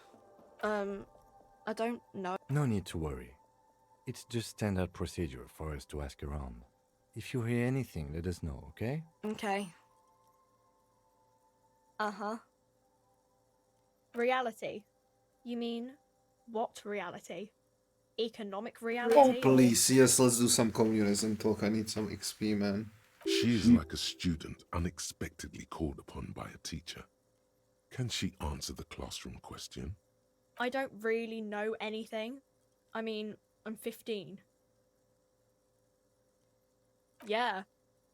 Speaker 6: I don't know.
Speaker 4: No need to worry. It's just standard procedure for us to ask around. If you hear anything, let us know, okay?
Speaker 6: Okay. Uh-huh. Reality? You mean what reality? Economic reality?
Speaker 1: Oh, please, yes, let's do some communism talk. I need some XP, man.
Speaker 2: She is like a student unexpectedly called upon by a teacher. Can she answer the classroom question?
Speaker 6: I don't really know anything. I mean, I'm 15. Yeah,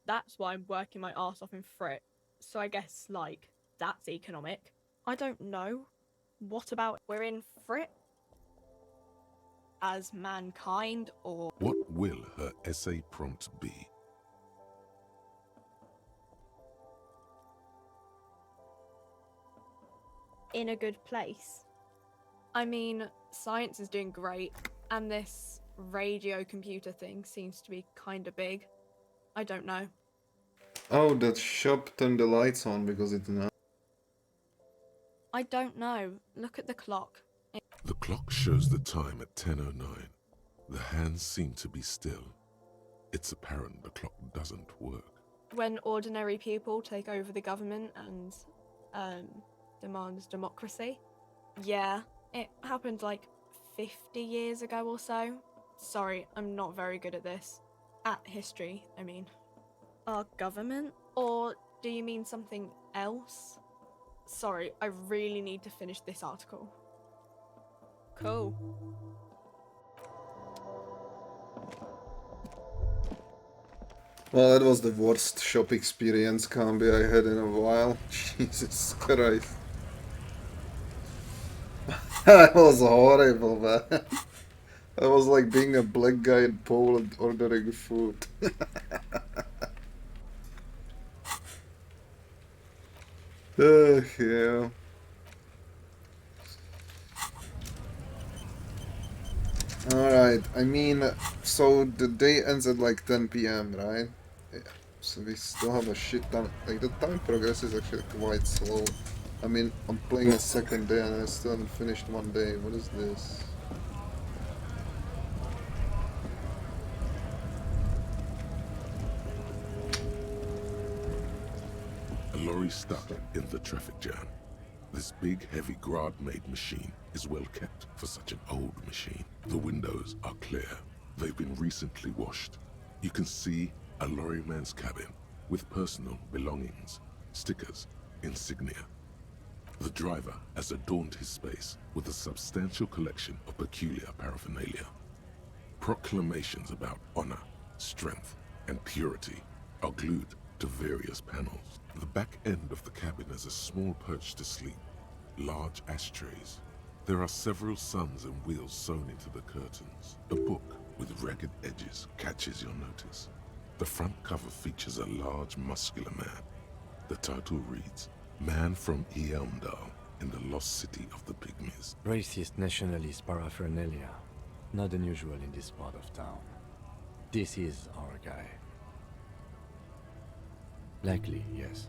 Speaker 6: that's why I'm working my arse off in Frit. So I guess, like, that's economic. I don't know. What about we're in Frit? As mankind, or...
Speaker 2: What will her essay prompt be?
Speaker 6: in a good place? I mean, science is doing great, and this radio computer thing seems to be kinda big. I don't know.
Speaker 1: Oh, that shop turned the lights on because it's not.
Speaker 6: I don't know. Look at the clock.
Speaker 2: The clock shows the time at 10:09. The hands seem to be still. It's apparent the clock doesn't work.
Speaker 6: When ordinary people take over the government and demand democracy. Yeah, it happened like 50 years ago or so. Sorry, I'm not very good at this. At history, I mean. Our government? Or do you mean something else? Sorry, I really need to finish this article. Cool.
Speaker 1: Well, that was the worst shop experience combi I had in a while. Jesus Christ. That was horrible, man. That was like being a black guy in Poland ordering food. Yeah. Alright, I mean, so the day ends at like 10 p.m., right? Yeah. So we still have a shit ton. Like, the time progress is actually quite slow. I mean, I'm playing a second day and I still haven't finished one day. What is this?
Speaker 2: A lorry stuck in the traffic jam. This big, heavy Grad-made machine is well kept for such an old machine. The windows are clear. They've been recently washed. You can see a lorryman's cabin with personal belongings, stickers, insignia. The driver has adorned his space with a substantial collection of peculiar paraphernalia. Proclamations about honor, strength, and purity are glued to various panels. The back end of the cabin has a small perch to sleep, large ashtrays. There are several suns and wheels sewn into the curtains. A book with ragged edges catches your notice. The front cover features a large, muscular man. The title reads, Man from Eamdal in the lost city of the Pygmies.
Speaker 4: Racist nationalist paraphernalia. Not unusual in this part of town. This is our guy. Likely, yes.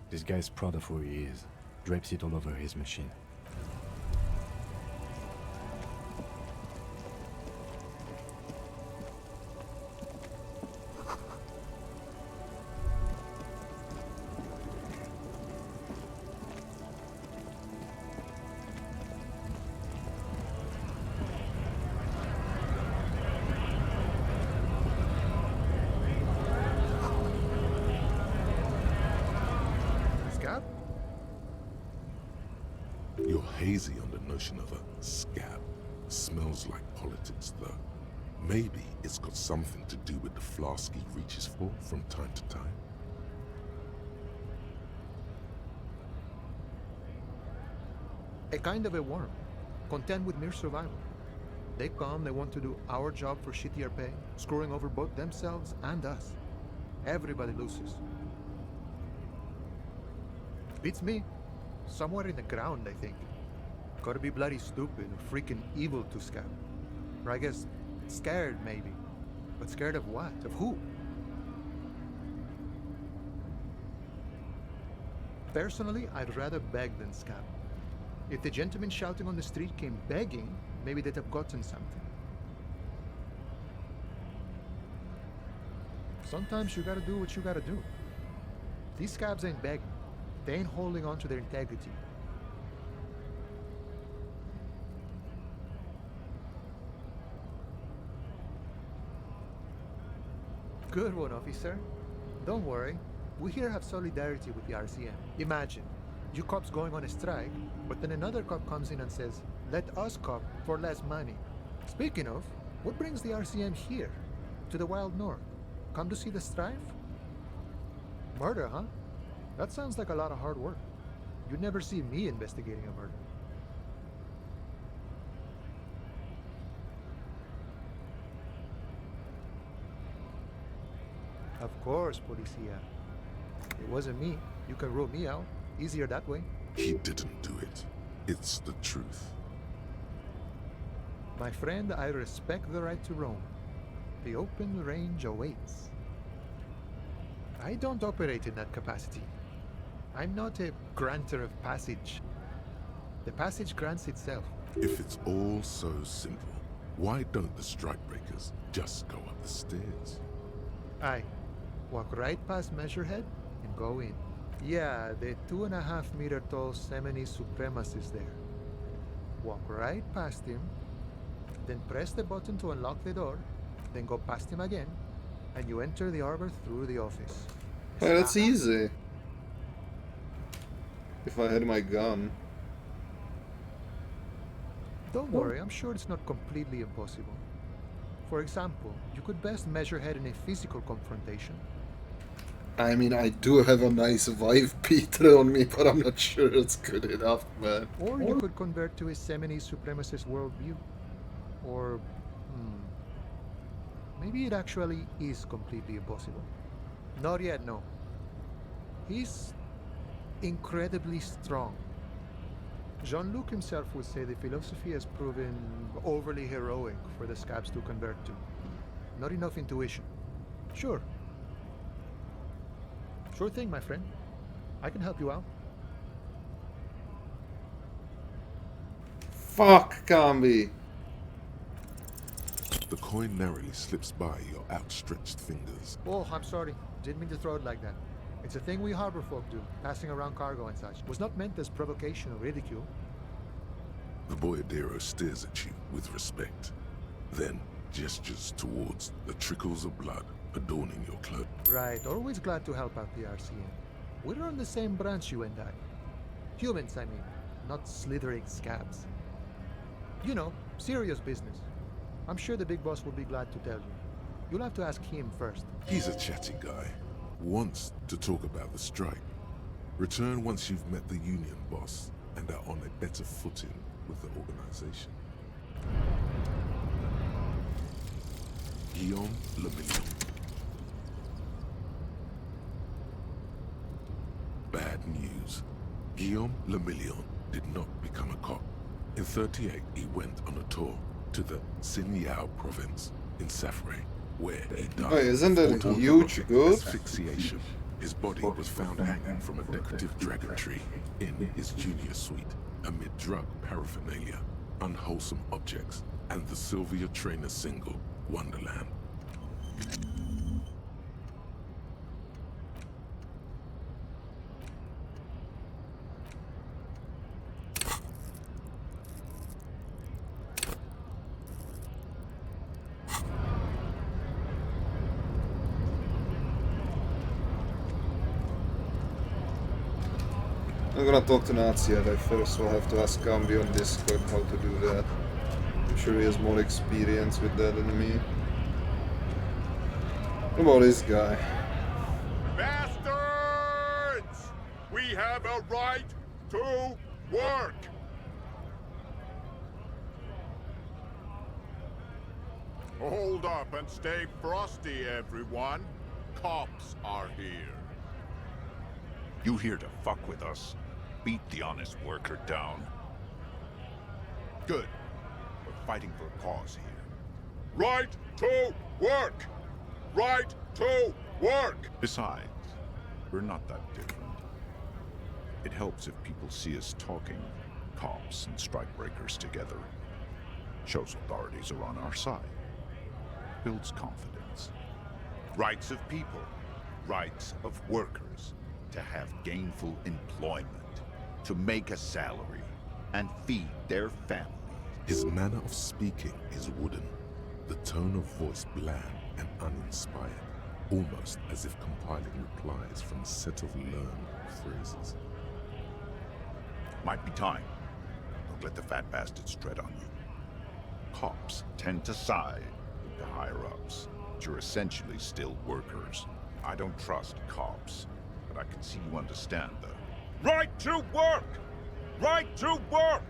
Speaker 4: This guy's proud of who he is. Drapes it all over his machine.
Speaker 20: Scab?
Speaker 2: You're hazy on the notion of a scab. Smells like politics, though. Maybe it's got something to do with the flask he reaches for from time to time.
Speaker 20: A kind of a worm, content with mere survival. They come, they want to do our job for shittier pay, screwing over both themselves and us. Everybody loses. Beats me. Somewhere in the ground, I think. Gotta be bloody stupid or freaking evil to scab. Or I guess, scared maybe. But scared of what? Of who? Personally, I'd rather beg than scab. If the gentleman shouting on the street came begging, maybe they'd have gotten something. Sometimes you gotta do what you gotta do. These scabs ain't begging. They ain't holding on to their integrity. Good one, officer. Don't worry. We here have solidarity with the RCM. Imagine, you cops going on a strike, but then another cop comes in and says, let us cop for less money. Speaking of, what brings the RCM here? To the wild north? Come to see the strife? Murder, huh? That sounds like a lot of hard work. You'd never see me investigating a murder. Of course, Policia. It wasn't me. You can rule me out. Easier that way.
Speaker 2: He didn't do it. It's the truth.
Speaker 20: My friend, I respect the right to roam. The open range awaits. I don't operate in that capacity. I'm not a granter of passage. The passage grants itself.
Speaker 2: If it's all so simple, why don't the strikebreakers just go up the stairs?
Speaker 20: Aye. Walk right past Measurehead and go in. Yeah, the 2.5 meter tall Semini supremacist there. Walk right past him, then press the button to unlock the door, then go past him again, and you enter the arbor through the office.
Speaker 1: Hey, that's easy. If I had my gun.
Speaker 20: Don't worry, I'm sure it's not completely impossible. For example, you could best measure head in a physical confrontation,
Speaker 1: I mean, I do have a nice wife beater on me, but I'm not sure it's good enough, man.
Speaker 20: Or you could convert to his Semini supremacist worldview. Or, maybe it actually is completely impossible. Not yet, no. He's incredibly strong. Jean-Luc himself would say the philosophy has proven overly heroic for the scabs to convert to. Not enough intuition. Sure. Sure thing, my friend. I can help you out.
Speaker 1: Fuck, Kambi.
Speaker 19: The coin narrowly slips by your outstretched fingers.
Speaker 20: Oh, I'm sorry. Didn't mean to throw it like that. It's a thing we harbor folk do, passing around cargo and such. Was not meant as provocation or ridicule.
Speaker 19: The boyardero stares at you with respect, then gestures towards the trickles of blood adorning your cloak.
Speaker 20: Right, always glad to help out the RCN. We're on the same branch, you and I. Humans, I mean, not slithering scabs. You know, serious business. I'm sure the big boss will be glad to tell you. You'll have to ask him first.
Speaker 19: He's a chatty guy. Wants to talk about the strike. Return once you've met the union boss and are on a better footing with the organization. Guillaume Le Million. Bad news. Guillaume Le Million did not become a cop. In 38, he went on a tour to the Siniao province in Safre, where he died.
Speaker 1: Wait, isn't it
Speaker 19: of
Speaker 1: huge good?
Speaker 19: asphyxiation. His body was found hanging from a decorative dragon tree in his junior suite, amid drug paraphernalia, unwholesome objects, and the Sylvia Trainer single, Wonderland.
Speaker 1: I'm gonna talk to Nazi, and I first will have to ask Kambi on Discord how to do that. I'm sure he has more experience with that than me. What about this guy?
Speaker 12: Bastards! We have a right to work! Hold up and stay frosty, everyone. Cops are here.
Speaker 22: You here to fuck with us? Beat the honest worker down.
Speaker 12: Good. We're fighting for a cause here. Right to work! Right to work!
Speaker 22: Besides, we're not that different. It helps if people see us talking, cops and strikebreakers together. Shows authorities are on our side. Builds confidence.
Speaker 12: Rights of people. Rights of workers. To have gainful employment. To make a salary. And feed their families.
Speaker 19: His manner of speaking is wooden, the tone of voice bland and uninspired, almost as if compiling replies from a set of learned phrases.
Speaker 22: Might be time. Don't let the fat bastards tread on you. Cops tend to side with the higher-ups, but you're essentially still workers. I don't trust cops, but I can see you understand the...
Speaker 12: Right to work! Right to work!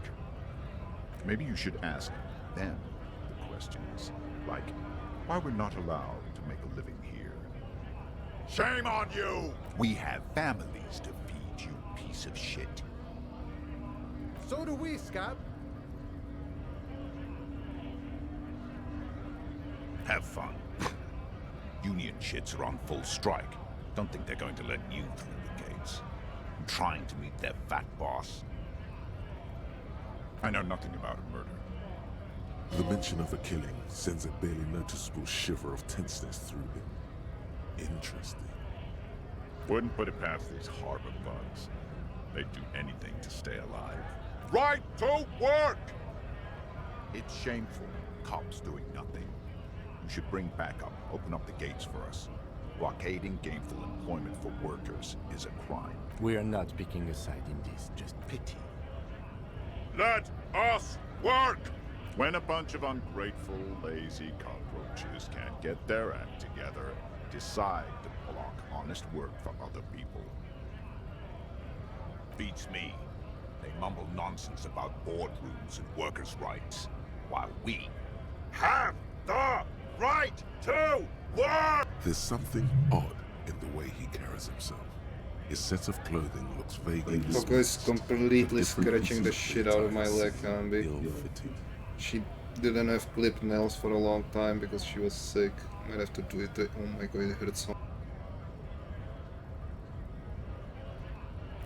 Speaker 22: Maybe you should ask them the questions, like why we're not allowed to make a living here.
Speaker 12: Shame on you!
Speaker 22: We have families to feed, you piece of shit.
Speaker 20: So do we, Scab.
Speaker 22: Have fun. Union shits are on full strike. Don't think they're going to let you through the gates. I'm trying to meet their fat boss. I know nothing about a murder.
Speaker 19: The mention of a killing sends a barely noticeable shiver of tenseness through him. Interesting.
Speaker 22: Wouldn't put it past these harbor bugs. They'd do anything to stay alive.
Speaker 12: Right to work!
Speaker 22: It's shameful. Cops doing nothing. You should bring backup. Open up the gates for us. Blockading gainful employment for workers is a crime.
Speaker 4: We are not picking a side in this, just pity.
Speaker 12: Let us work!
Speaker 22: When a bunch of ungrateful, lazy cockroaches can't get their act together, decide to
Speaker 12: block honest work for other people. Beats me. They mumble nonsense about boardrooms and workers' rights, while we have the right to work!
Speaker 19: There's something odd in the way he carries himself. His set of clothing looks vaguely
Speaker 1: Fucker is completely scratching the shit out of my leg, Ambi.
Speaker 19: ill-fitted.
Speaker 1: She didn't have clipped nails for a long time because she was sick. Might have to do it. Oh my god, it hurts so.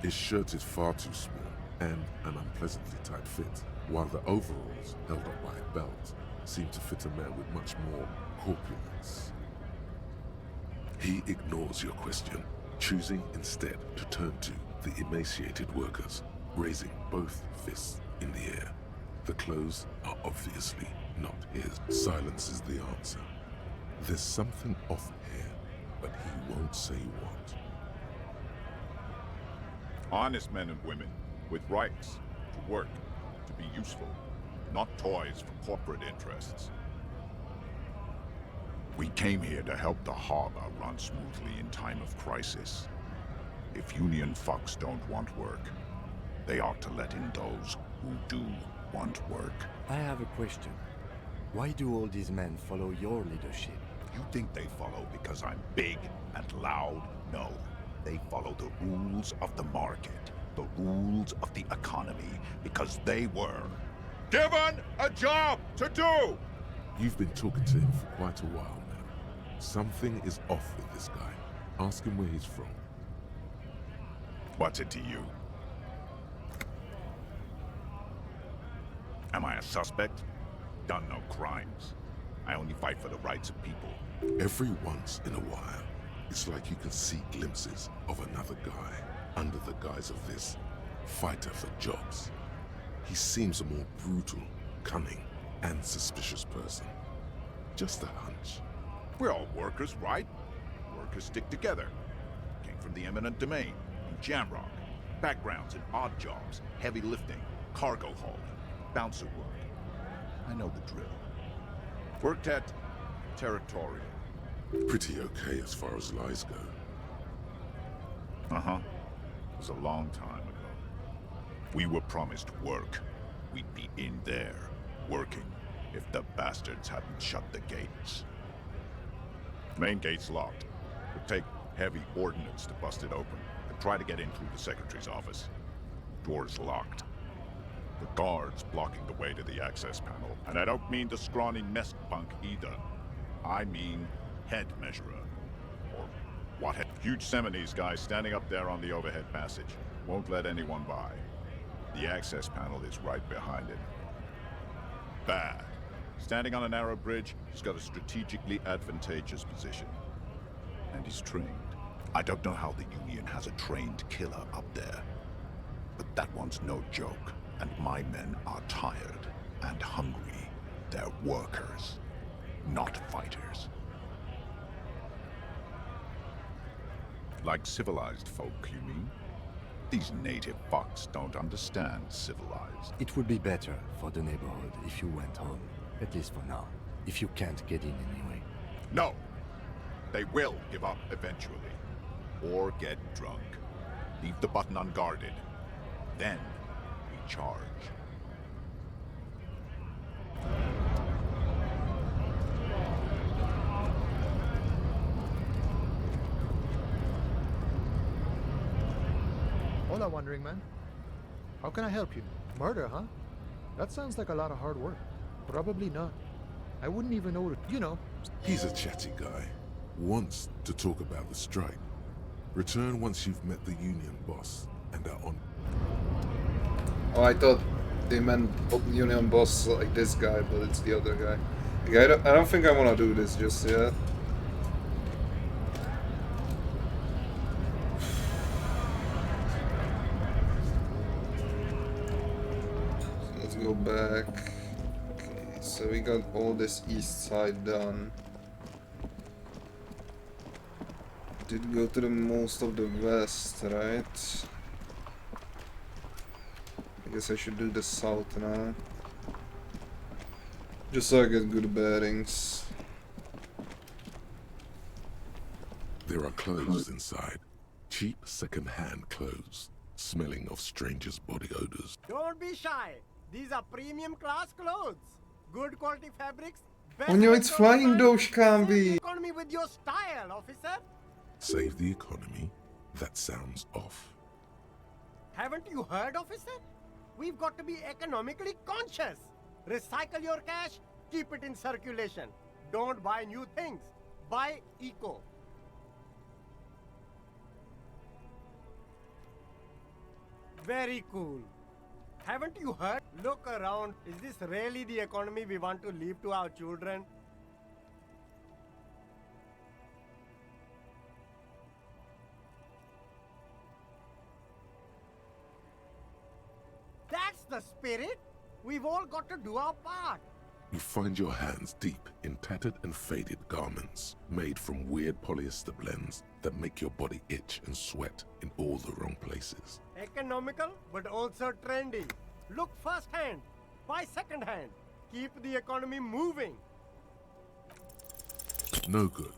Speaker 19: His shirt is far too small and an unpleasantly tight fit, while the overalls, held up by a belt, seem to fit a man with much more corpulence. He ignores your question, choosing instead to turn to the emaciated workers, raising both fists in the air. The clothes are obviously not his. Silence is the answer. There's something off here, but he won't say what.
Speaker 12: Honest men and women with rights to work, to be useful, not toys for corporate interests. We came here to help the harbor run smoothly in time of crisis. If union fucks don't want work, they ought to let in those who do want work.
Speaker 4: I have a question. Why do all these men follow your leadership?
Speaker 12: You think they follow because I'm big and loud? No. They follow the rules of the market, the rules of the economy, because they were given a job to do!
Speaker 19: You've been talking to him for quite a while now. Something is off with this guy. Ask him where he's from.
Speaker 12: What's it to you? Am I a suspect? Done no crimes. I only fight for the rights of people.
Speaker 19: Every once in a while, it's like you can see glimpses of another guy under the guise of this fighter for jobs. He seems a more brutal, cunning, and suspicious person. Just a hunch.
Speaker 12: We're all workers, right? Workers stick together. Came from the eminent domain, in Jamrock. Backgrounds in odd jobs, heavy lifting, cargo hauling, bouncer work. I know the drill. Worked at Territorial.
Speaker 19: Pretty okay as far as lies go.
Speaker 12: Uh-huh. It was a long time ago. We were promised work. We'd be in there, working, if the bastards hadn't shut the gates. Main gate's locked. Would take heavy ordnance to bust it open, and try to get in through the secretary's office. Door's locked. The guards blocking the way to the access panel. And I don't mean the scrawny nest punk either. I mean head measurer. Or what head? Huge Seminese guy standing up there on the overhead passage. Won't let anyone by. The access panel is right behind it. Bad. Standing on a narrow bridge, he's got a strategically advantageous position. And he's trained. I don't know how the Union has a trained killer up there. But that one's no joke. And my men are tired and hungry. They're workers, not fighters. Like civilized folk, you mean? These native fucks don't understand civilized.
Speaker 4: It would be better for the neighborhood if you went home, at least for now, if you can't get in anyway.
Speaker 12: No! They will give up eventually. Or get drunk. Leave the button unguarded. Then we charge.
Speaker 20: Hola, Wandering Man. How can I help you? Murder, huh? That sounds like a lot of hard work. Probably not. I wouldn't even know, you know.
Speaker 19: He's a chatty guy. Wants to talk about the strike. Return once you've met the union boss and are on.
Speaker 1: Oh, I thought they meant union boss like this guy, but it's the other guy. Okay, I don't think I want to do this just yet. So let's go back. Okay, so we got all this east side done. Did go to the most of the west, right? I guess I should do the south now. Just so I get good bearings.
Speaker 19: There are clothes inside. Cheap second-hand clothes, smelling of strangers' body odors.
Speaker 9: Don't be shy. These are premium class clothes. Good quality fabrics.
Speaker 1: Oh no, it's flying those can be.
Speaker 9: Economy with your style, officer.
Speaker 19: Save the economy? That sounds off.
Speaker 9: Haven't you heard, officer? We've got to be economically conscious. Recycle your cash, keep it in circulation. Don't buy new things. Buy eco. Very cool. Haven't you heard? Look around. Is this really the economy we want to leave to our children? That's the spirit. We've all got to do our part.
Speaker 19: You find your hands deep in tattered and faded garments made from weird polyester blends that make your body itch and sweat in all the wrong places.
Speaker 9: Economical, but also trendy. Look first hand, buy second hand. Keep the economy moving.
Speaker 19: No good.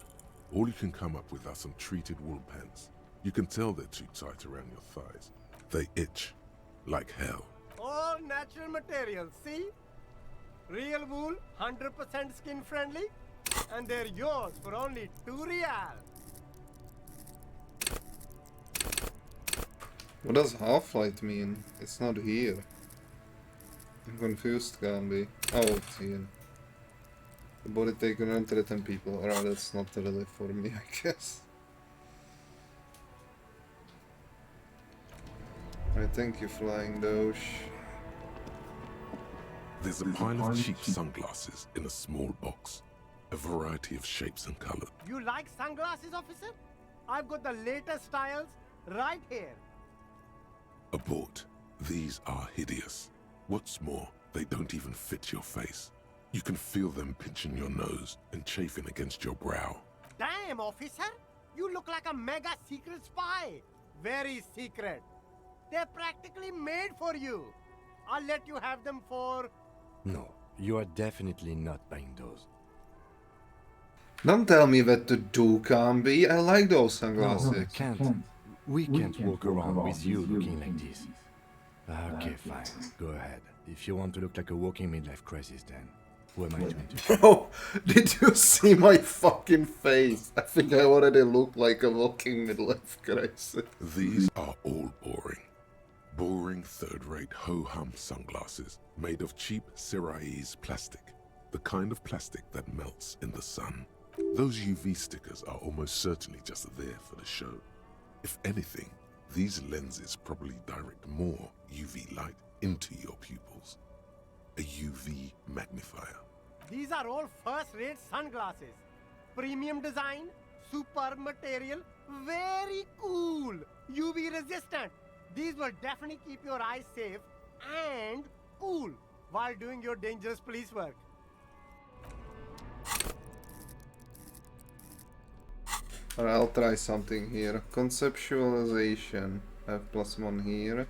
Speaker 19: All you can come up with are some treated wool pants. You can tell they're too tight around your thighs. They itch like hell.
Speaker 9: All natural materials, see? Real wool, 100% skin friendly, and they're yours for only 2 real.
Speaker 1: What does half-light mean? It's not here. I'm confused, Gambi. Oh, it's here. The body taken under 10 people. Alright, that's not really for me, I guess. Alright, thank you, Flying Doge.
Speaker 19: There's a pile of cheap sunglasses in a small box. A variety of shapes and colors.
Speaker 9: You like sunglasses, officer? I've got the latest styles right here.
Speaker 19: Abort. These are hideous. What's more, they don't even fit your face. You can feel them pinching your nose and chafing against your brow.
Speaker 9: Damn, officer! You look like a mega secret spy. Very secret. They're practically made for you. I'll let you have them for...
Speaker 4: No, you are definitely not buying those.
Speaker 1: Don't tell me what to do, Gambi. I like those
Speaker 4: No,
Speaker 1: sunglasses.
Speaker 4: I can't. We can't walk around with you looking like this. Okay, fine. Go ahead. If you want to look like a walking midlife crisis, then who am I to interfere?
Speaker 1: Bro, did you see my fucking face? I think I already look like a walking midlife crisis.
Speaker 19: These are all boring. Boring third-rate ho-hum sunglasses made of cheap Syrahese plastic. The kind of plastic that melts in the sun. Those UV stickers are almost certainly just there for the show. If anything, these lenses probably direct more UV light into your pupils. A UV magnifier.
Speaker 9: These are all first-rate sunglasses. Premium design, superb material, very cool, UV resistant. These will definitely keep your eyes safe and cool while doing your dangerous police work.
Speaker 1: Alright, I'll try something here. Conceptualization. I have +1 here.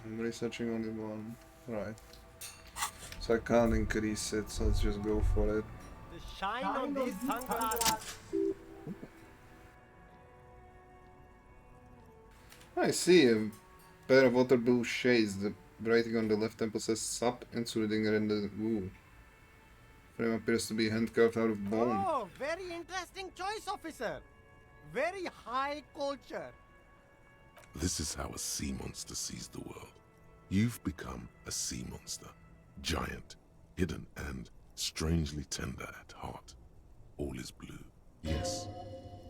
Speaker 1: I'm researching only one. Right. So I can't increase it, so let's just go for it.
Speaker 9: The shine on these sunglasses.
Speaker 1: I see a pair of water blue shades. The writing on the left temple says SUP, including render. Ooh. Frame appears to be hand-carved out of bone.
Speaker 9: Oh, very interesting choice, officer. Very high culture.
Speaker 19: This is how a sea monster sees the world. You've become a sea monster. Giant, hidden, and strangely tender at heart. All is blue, yes.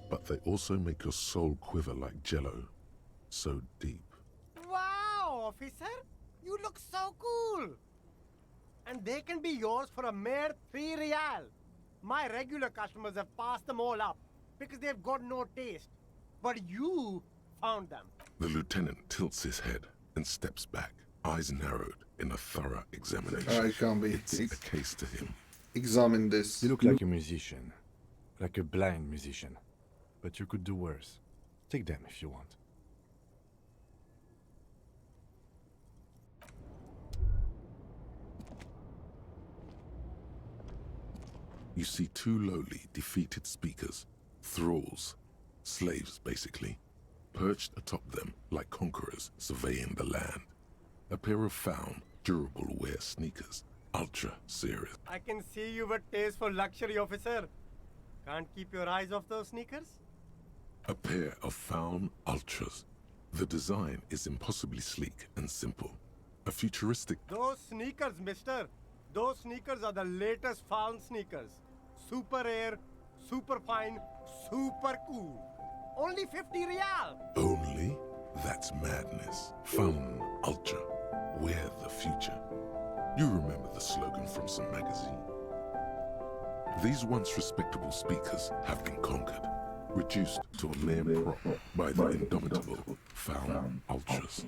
Speaker 19: But they also make your soul quiver like jello. So deep.
Speaker 9: Wow, officer. You look so cool. And they can be yours for a mere 3 real. My regular customers have passed them all up because they've got no taste. But you found them.
Speaker 19: The lieutenant tilts his head and steps back, eyes narrowed in a thorough examination.
Speaker 1: I can't be.
Speaker 19: It's a case to him.
Speaker 1: Examine this.
Speaker 4: You look like a musician. Like a blind musician. But you could do worse. Take them if you want.
Speaker 19: you see two lowly, defeated speakers, thralls, slaves basically, perched atop them like conquerors surveying the land. A pair of found, durable wear sneakers, ultra serious.
Speaker 9: I can see you've a taste for luxury, officer. Can't keep your eyes off those sneakers?
Speaker 19: A pair of found ultras. The design is impossibly sleek and simple. A futuristic.
Speaker 9: Those sneakers, mister. Those sneakers are the latest found sneakers. Super air, super fine, super cool. Only 50 real.
Speaker 19: Only? That's madness. Found ultra. Wear the future. You remember the slogan from some magazine. These once respectable speakers have been conquered, reduced to a mere prop by the indomitable found ultras.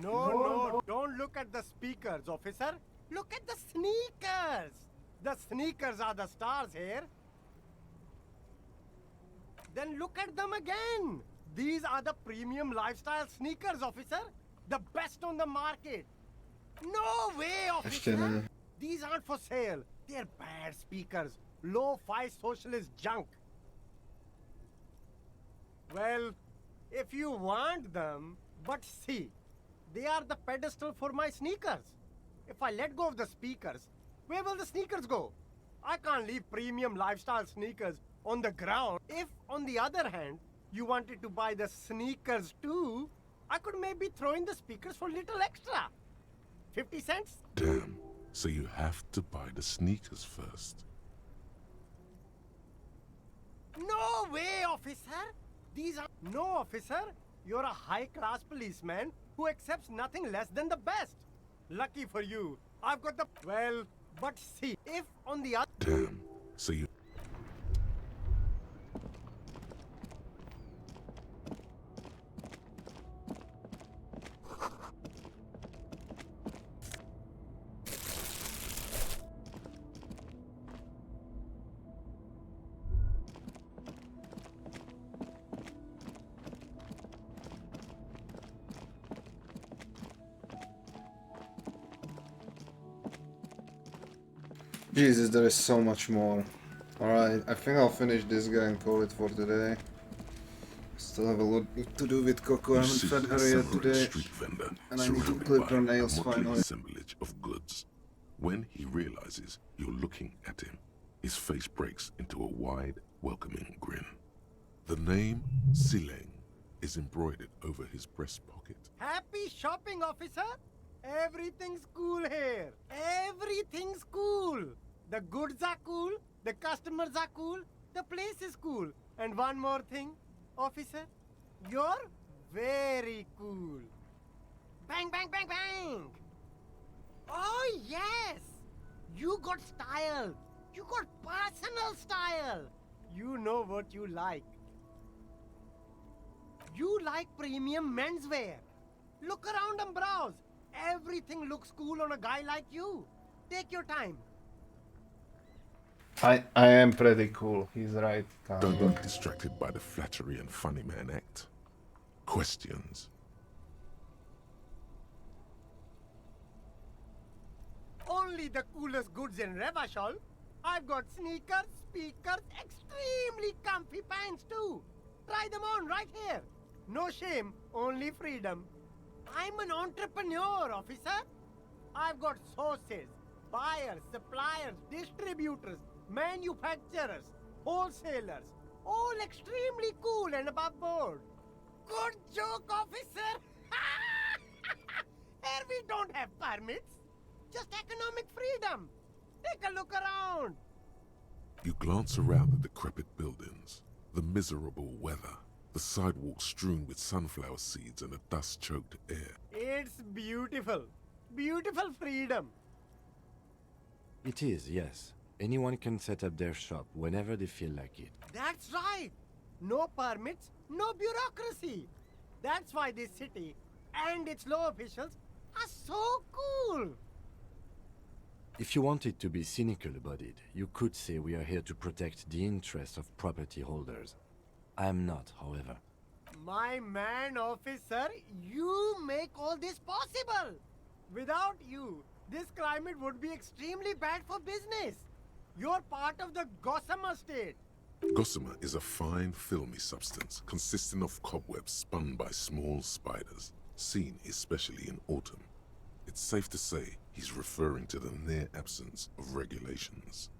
Speaker 9: No, don't look at the speakers, officer. Look at the sneakers. The sneakers are the stars here. Then look at them again. These are the premium lifestyle sneakers, officer. The best on the market. No way, officer. These aren't for sale. They're bad speakers. Low-fi socialist junk. Well, if you want them, but see, they are the pedestal for my sneakers. If I let go of the speakers, where will the sneakers go? I can't leave premium lifestyle sneakers on the ground. If, on the other hand, you wanted to buy the sneakers too, I could maybe throw in the speakers for little extra. 50 cents?
Speaker 19: Damn, so you have to buy the sneakers first.
Speaker 9: No way, officer! These are... No, officer. You're a high-class policeman who accepts nothing less than the best. Lucky for you, I've got the... Well, but see, if on the other...
Speaker 19: Damn, so you...
Speaker 1: Jesus, there is so much more. Alright, I think I'll finish this guy and call it for today. Still have a lot to do with Coco. I haven't fed her yet today. And I need to clip her nails finally.
Speaker 19: Assemblage of goods. When he realizes you're looking at him, his face breaks into a wide, welcoming grin. The name Sileng is embroidered over his breast pocket.
Speaker 9: Happy shopping, officer! Everything's cool here. Everything's cool. The goods are cool, the customers are cool, the place is cool. And one more thing, officer, you're very cool. Bang, bang, bang, bang! Oh, yes! You got style. You got personal style. You know what you like. You like premium menswear. Look around and browse. Everything looks cool on a guy like you. Take your time.
Speaker 1: I am pretty cool, he's right.
Speaker 19: Don't get distracted by the flattery and funny man act. Questions.
Speaker 9: Only the coolest goods in Revachol. I've got sneakers, speakers, extremely comfy pants too. Try them on right here. No shame, only freedom. I'm an entrepreneur, officer. I've got sources, buyers, suppliers, distributors, manufacturers, wholesalers, all extremely cool and above board. Good joke, officer. Here we don't have permits, just economic freedom. Take a look around.
Speaker 19: You glance around the decrepit buildings, the miserable weather, the sidewalks strewn with sunflower seeds and a dust-choked air.
Speaker 9: It's beautiful. Beautiful freedom.
Speaker 4: It is, yes. Anyone can set up their shop whenever they feel like it.
Speaker 9: That's right. No permits, no bureaucracy. That's why this city and its law officials are so cool.
Speaker 4: If you wanted to be cynical about it, you could say we are here to protect the interests of property holders. I am not, however.
Speaker 9: My man, officer, you make all this possible. Without you, this climate would be extremely bad for business. You're part of the gossamer state.
Speaker 19: Gossamer is a fine, filmy substance consisting of cobwebs spun by small spiders, seen especially in autumn. It's safe to say he's referring to the near absence of regulations.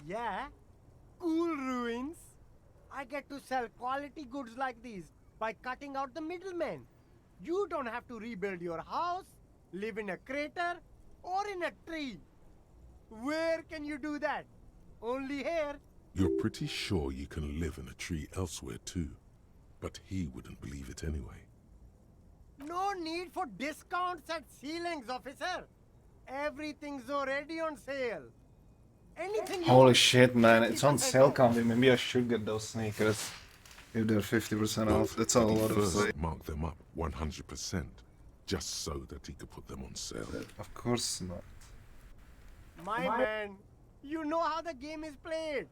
Speaker 9: Yeah, cool ruins. I get to sell quality goods like these by cutting out the middlemen. You don't have to rebuild your house, live in a crater, or in a tree. Where can you do that? Only here.
Speaker 19: You're pretty sure you can live in a tree elsewhere too, but he wouldn't believe it anyway.
Speaker 9: No need for discounts at ceilings, officer. Everything's already on sale. Anything you
Speaker 1: Holy
Speaker 9: want,
Speaker 1: shit, man, it's on
Speaker 9: 50%
Speaker 1: sale,
Speaker 9: off.
Speaker 1: Candy. Maybe I should get those sneakers. If they're 50% off, that's a
Speaker 19: But he
Speaker 1: lot of
Speaker 19: first
Speaker 1: sale.
Speaker 19: marked them up 100%, just so that he could put them on sale.
Speaker 1: Of course not.
Speaker 9: My man, you know how the game is played.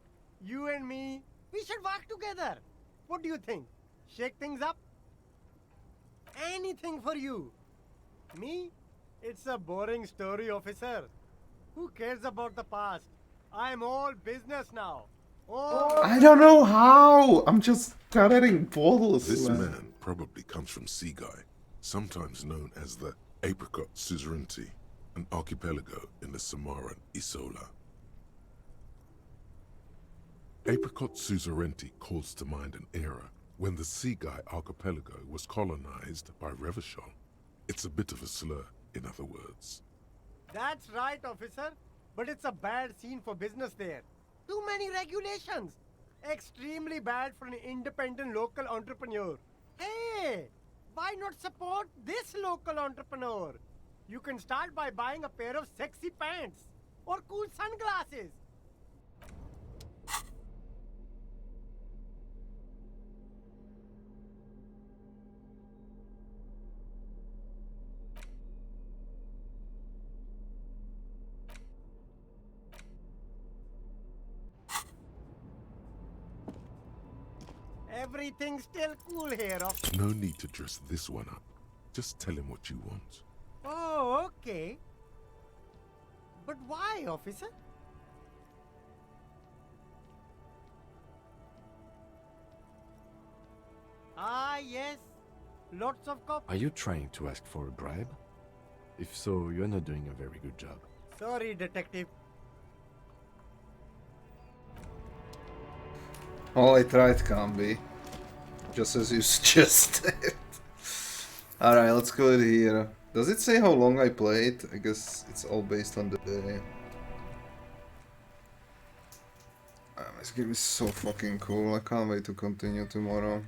Speaker 9: You and me, we should work together. What do you think? Shake things up? Anything for you. Me? It's a boring story, officer. Who cares about the past? I'm all business now.
Speaker 1: I don't know how! I'm just carrying bottles,
Speaker 19: This
Speaker 1: man.
Speaker 19: man probably comes from Seaguy, sometimes known as the Apricot Suzerainty, an archipelago in the Samoan Isola. Apricot Suzerainty calls to mind an era when the Seaguy archipelago was colonized by Revachol. It's a bit of a slur, in other words.
Speaker 9: That's right, officer. But it's a bad scene for business there. Too many regulations. Extremely bad for an independent local entrepreneur. Hey, why not support this local entrepreneur? You can start by buying a pair of sexy pants or cool sunglasses. Everything's still cool here, officer.
Speaker 19: No need to dress this one up. Just tell him what you want.
Speaker 9: Oh, okay. But why, officer? Ah, yes. Lots of cop.
Speaker 4: Are you trying to ask for a bribe? If so, you're not doing a very good job.
Speaker 9: Sorry, detective.
Speaker 1: All I tried can't be. Just as you suggested. Alright, let's go here. Does it say how long I played? I guess it's all based on the day. This game is so fucking cool. I can't wait to continue tomorrow.